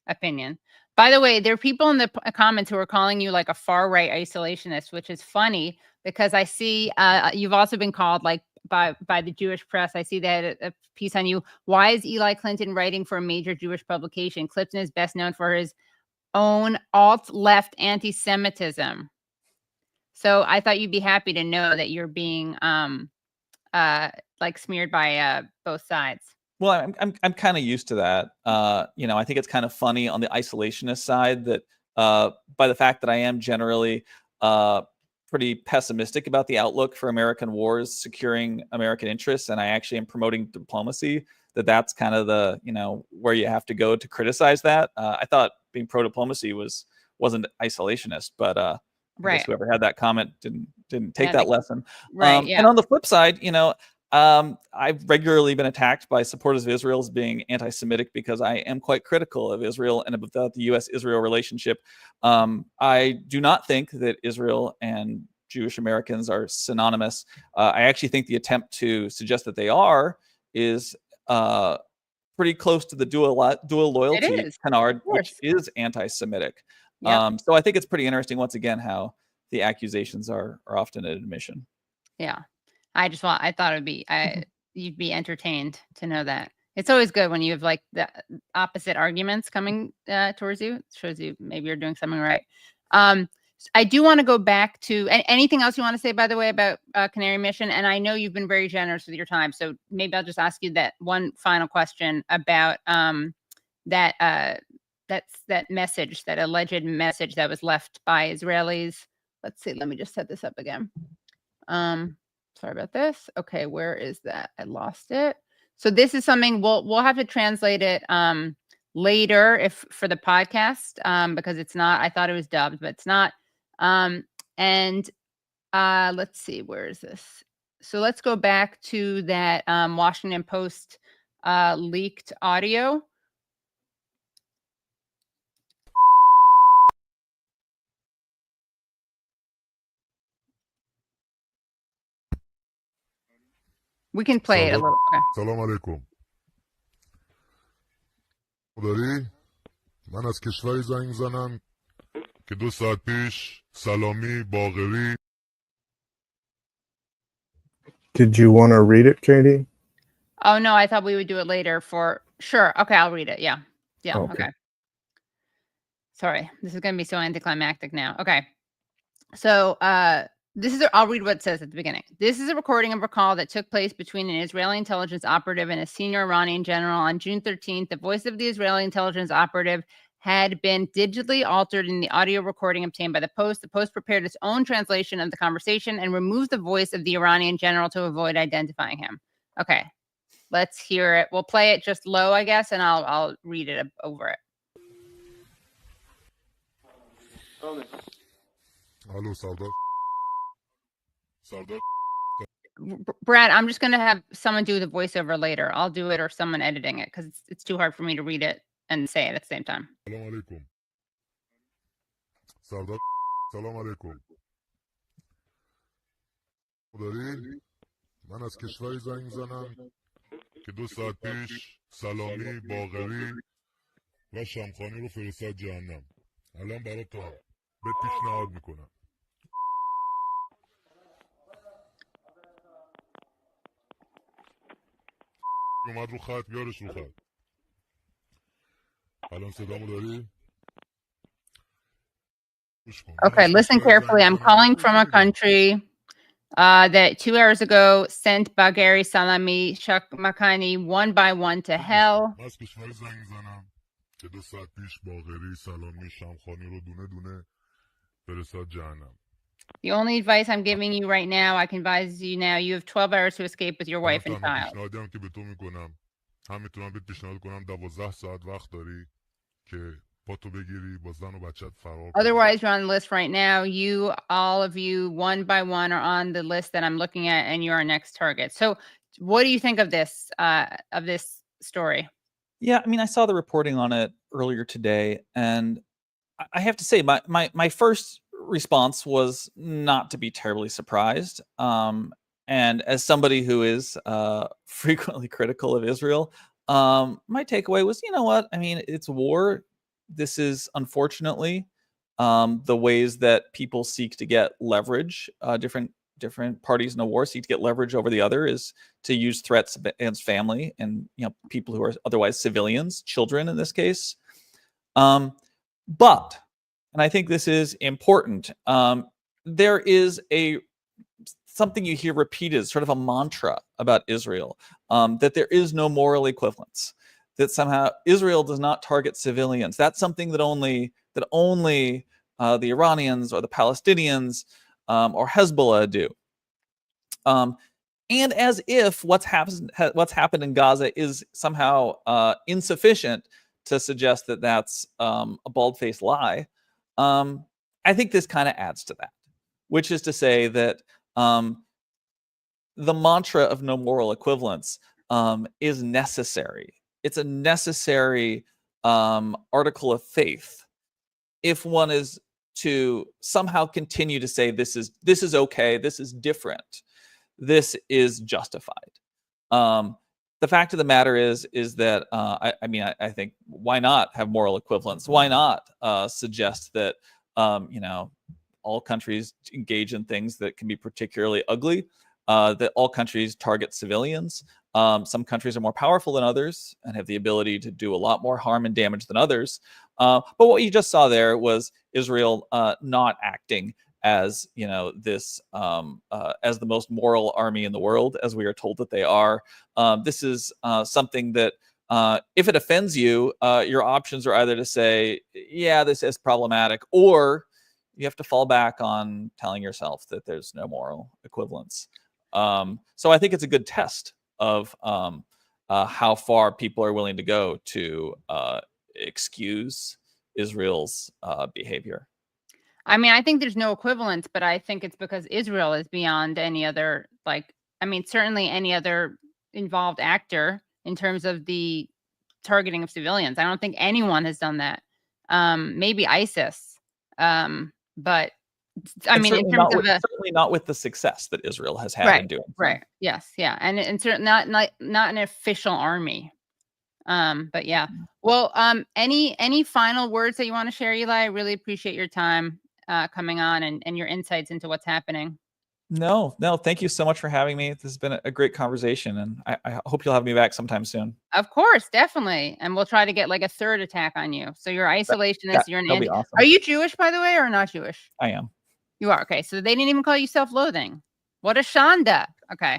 Speaker 2: opinion. By the way, there are people in the comments who are calling you a far right isolationist, which is funny because I see you've also been called by the Jewish press. I see that a piece on you. Why is Eli Clinton writing for a major Jewish publication? Clifton is best known for his own alt-left anti-Semitism. So I thought you'd be happy to know that you're being smeared by both sides.
Speaker 9: Well, I'm kind of used to that. I think it's kind of funny on the isolationist side that by the fact that I am generally pretty pessimistic about the outlook for American wars securing American interests, and I actually am promoting diplomacy. That's kind of the, where you have to go to criticize that. I thought being pro-diplomacy wasn't isolationist, but I guess whoever had that comment didn't take that lesson.
Speaker 2: Right. Yeah.
Speaker 9: And on the flip side, I've regularly been attacked by supporters of Israel as being anti-Semitic because I am quite critical of Israel and about the U.S.-Israel relationship. I do not think that Israel and Jewish Americans are synonymous. I actually think the attempt to suggest that they are is pretty close to the dual loyalty canard, which is anti-Semitic. Yep. So I think it's pretty interesting, once again, how the accusations are often an admission.
Speaker 2: Yeah. I thought it'd be, you'd be entertained to know that. It's always good when you have like the opposite arguments coming towards you. It shows you maybe you're doing something right. I do want to go back to anything else you want to say, by the way, about Canary Mission. And I know you've been very generous with your time, so maybe I'll just ask you that one final question about that message, that alleged message that was left by Israelis. Let's see. Let me just set this up again. Sorry about this. Okay, where is that? I lost it. So this is something we'll have to translate it later for the podcast because it's not. I thought it was dubbed, but it's not. Let's see, where is this? So let's go back to that Washington Post leaked audio. We can play it a little. Okay.
Speaker 11: سلام علیکم. داری؟ من از کشوری زنگ زنم که 2 ساعت پیش سلامی باقری.
Speaker 12: Did you want to read it, Katie?
Speaker 2: Oh no, I thought we would do it later for sure. Okay, I'll read it. Yeah. Okay. Sorry, this is going to be so anticlimactic now. Okay. So, I'll read what it says at the beginning. This is a recording of a call that took place between an Israeli intelligence operative and a senior Iranian general on June 13th. The voice of the Israeli intelligence operative had been digitally altered in the audio recording obtained by the Post. The Post prepared its own translation of the conversation and removed the voice of the Iranian general to avoid identifying him. Okay, let's hear it. We'll play it just low, I guess, and I'll read it over it.
Speaker 11: Hello, Sardar.
Speaker 2: Brad, I'm just going to have someone do the voiceover later. I'll do it or someone editing it because it's too hard for me to read it and say it at the same time.
Speaker 11: Salam alaikum. Sardar, salam alaikum. داری؟ من از کشوری زنگ زنم که 2 ساعت پیش سلامی باقری و شمخانی رو فرستاد جهنم. الان برای تو به پیشنهاد میکنم. اومد رو خط، بیارش رو خط. الان صدامو داری؟
Speaker 2: Okay, listen carefully. I'm calling from a country that 2 hours ago sent Bagheri, Salami, Makani one by one to hell.
Speaker 11: از کشور زنگ زنم که 2 ساعت پیش باقری، سلامی، شمخانی رو دونه دونه فرستاد جهنم.
Speaker 2: The only advice I'm giving you right now, I can advise you now, you have 12 hours to escape with your wife and child.
Speaker 11: پیشنهادی هم که به تو میکنم، هم میتونم بهت پیشنهاد کنم 12 ساعت وقت داری که پاتو بگیری با زن و بچت فرار کنی.
Speaker 2: Otherwise, you're on the list right now. All of you, one by one, are on the list that I'm looking at, and you're our next target. So, what do you think of this story?
Speaker 9: Yeah, I mean, I saw the reporting on it earlier today, and I have to say, my first response was not to be terribly surprised. And as somebody who is frequently critical of Israel, my takeaway was, you know what? I mean, it's war. This is unfortunately the ways that people seek to get leverage. Different parties in a war seek to get leverage over the other is to use threats against family and people who are otherwise civilians, children in this case. But, and I think this is important, there is something you hear repeated, sort of a mantra about Israel, that there is no moral equivalence, that somehow Israel does not target civilians. That's something that only the Iranians or the Palestinians or Hezbollah do. And as if what's happened in Gaza is somehow insufficient to suggest that that's a bald-faced lie, I think this kind of adds to that, which is to say that the mantra of no moral equivalence is necessary. It's a necessary article of faith if one is to somehow continue to say this is okay, this is different, this is justified. The fact of the matter is that I think, why not have moral equivalence? Why not suggest that all countries engage in things that can be particularly ugly, that all countries target civilians. Some countries are more powerful than others and have the ability to do a lot more harm and damage than others. But what you just saw there was Israel not acting as this as the most moral army in the world, as we are told that they are. This is something that if it offends you, your options are either to say, yeah, this is problematic, or you have to fall back on telling yourself that there's no moral equivalence. So I think it's a good test of how far people are willing to go to excuse Israel's behavior.
Speaker 2: I mean, I think there's no equivalence, but I think it's because Israel is beyond any other, certainly any other involved actor in terms of the targeting of civilians. I don't think anyone has done that. Maybe ISIS, but I mean, in terms of
Speaker 9: certainly not with the success that Israel has had in doing so.
Speaker 2: Right. Yes. Yeah. And certainly not an official army. But yeah. Well, any final words that you want to share, Eli? I really appreciate your time coming on and your insights into what's happening.
Speaker 9: No, thank you so much for having me. This has been a great conversation, and I hope you'll have me back sometime soon.
Speaker 2: Of course, definitely. And we'll try to get like a third attack on you. So you're isolationist, you're an
Speaker 9: that'll be awesome.
Speaker 2: Are you Jewish, by the way, or not Jewish?
Speaker 9: I am.
Speaker 2: You are. Okay. So they didn't even call you self-loathing. What a shanda. Okay.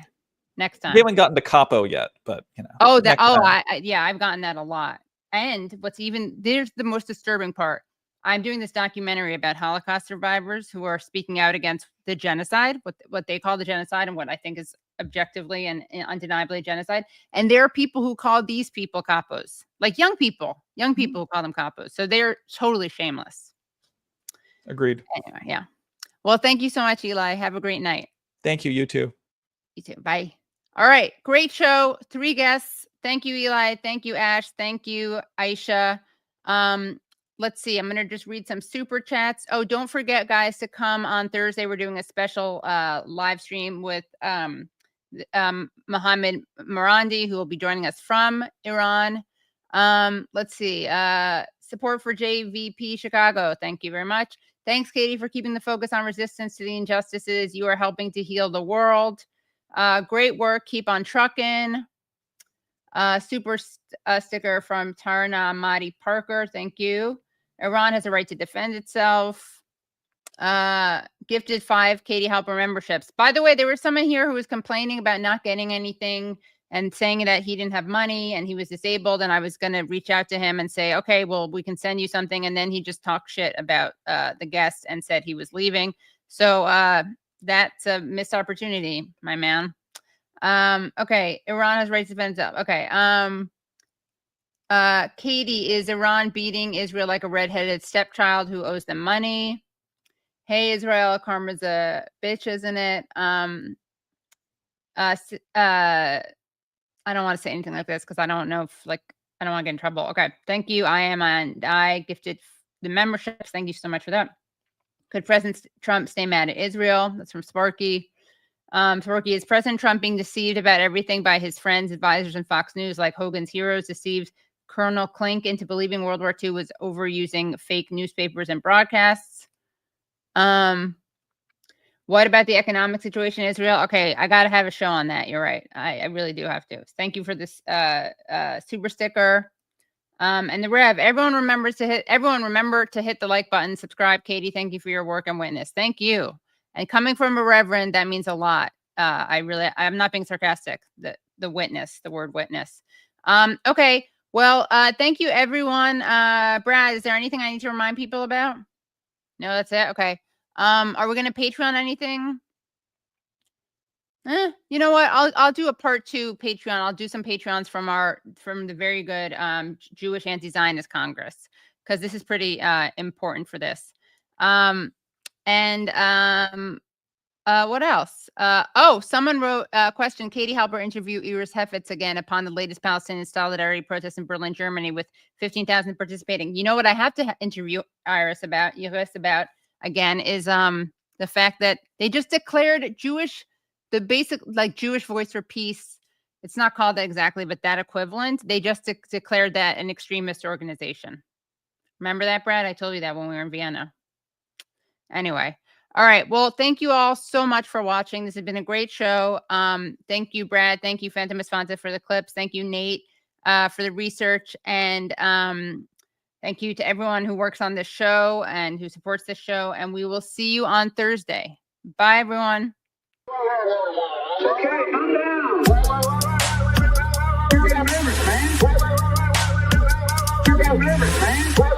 Speaker 2: Next time.
Speaker 9: We haven't gotten to capo yet, but
Speaker 2: I've gotten that a lot. And there's the most disturbing part. I'm doing this documentary about Holocaust survivors who are speaking out against the genocide, what they call the genocide, and what I think is objectively and undeniably genocide. And there are people who call these people capos, like young people who call them capos. So they're totally shameless.
Speaker 9: Agreed.
Speaker 2: Anyway, yeah. Well, thank you so much, Eli. Have a great night.
Speaker 9: Thank you. You too.
Speaker 2: You too. Bye. All right. Great show. 3 guests. Thank you, Eli. Thank you, Ash. Thank you, Aisha. Let's see. I'm going to just read some super chats. Oh, don't forget, guys, to come on Thursday. We're doing a special live stream with Mohammad Marandi, who will be joining us from Iran. Let's see. Support for JVP Chicago. Thank you very much. Thanks, Katie, for keeping the focus on resistance to the injustices. You are helping to heal the world. Great work. Keep on trucking. Super sticker from Tarna Madi Parker. Thank you. Iran has a right to defend itself. Gifted 5 Katie Helper memberships. By the way, there was someone here who was complaining about not getting anything and saying that he didn't have money and he was disabled. And I was going to reach out to him and say, okay, well, we can send you something. And then he just talked shit about the guest and said he was leaving. So that's a missed opportunity, my man. Okay. Iran has rights to defend itself. Okay. Katie, is Iran beating Israel like a redheaded stepchild who owes them money? Hey, Israel, karma's a bitch, isn't it? I don't want to say anything like this because I don't know if I don't want to get in trouble. Okay. Thank you. I gifted the memberships. Thank you so much for that. Could President Trump stay mad at Israel? That's from Sparky. Sparky, is President Trump being deceived about everything by his friends, advisors, and Fox News, like Hogan's Heroes deceived Colonel Klink into believing World War II was overusing fake newspapers and broadcasts? What about the economic situation in Israel? Okay, I got to have a show on that. You're right. I really do have to. Thank you for this super sticker. And the Rev, everyone remember to hit the like button, subscribe. Katie, thank you for your work and witness. Thank you. And coming from a reverend, that means a lot. I'm not being sarcastic. The word witness. Okay. Well, thank you everyone. Brad, is there anything I need to remind people about? No, that's it. Okay. Are we going to Patreon anything? You know what? I'll do a part 2 Patreon. I'll do some Patreons from the very good Jewish Anti-Zionist Congress, because this is pretty important for this. What else? Someone wrote a question. Katie Halper interviewed Iris Hefetz again upon the latest Palestinian solidarity protest in Berlin, Germany, with 15,000 participating. You know what I have to interview Iris about again is the fact that they just declared the basic Jewish Voice for Peace. It's not called that exactly, but that equivalent. They just declared that an extremist organization. Remember that, Brad? I told you that when we were in Vienna. Anyway. All right. Well, thank you all so much for watching. This has been a great show. Thank you, Brad. Thank you, Phantom Esponza, for the clips. Thank you, Nate, for the research. And thank you to everyone who works on this show and who supports this show. And we will see you on Thursday. Bye, everyone.
Speaker 1: Okay, I'm down. You got rivers, man. You got rivers, man.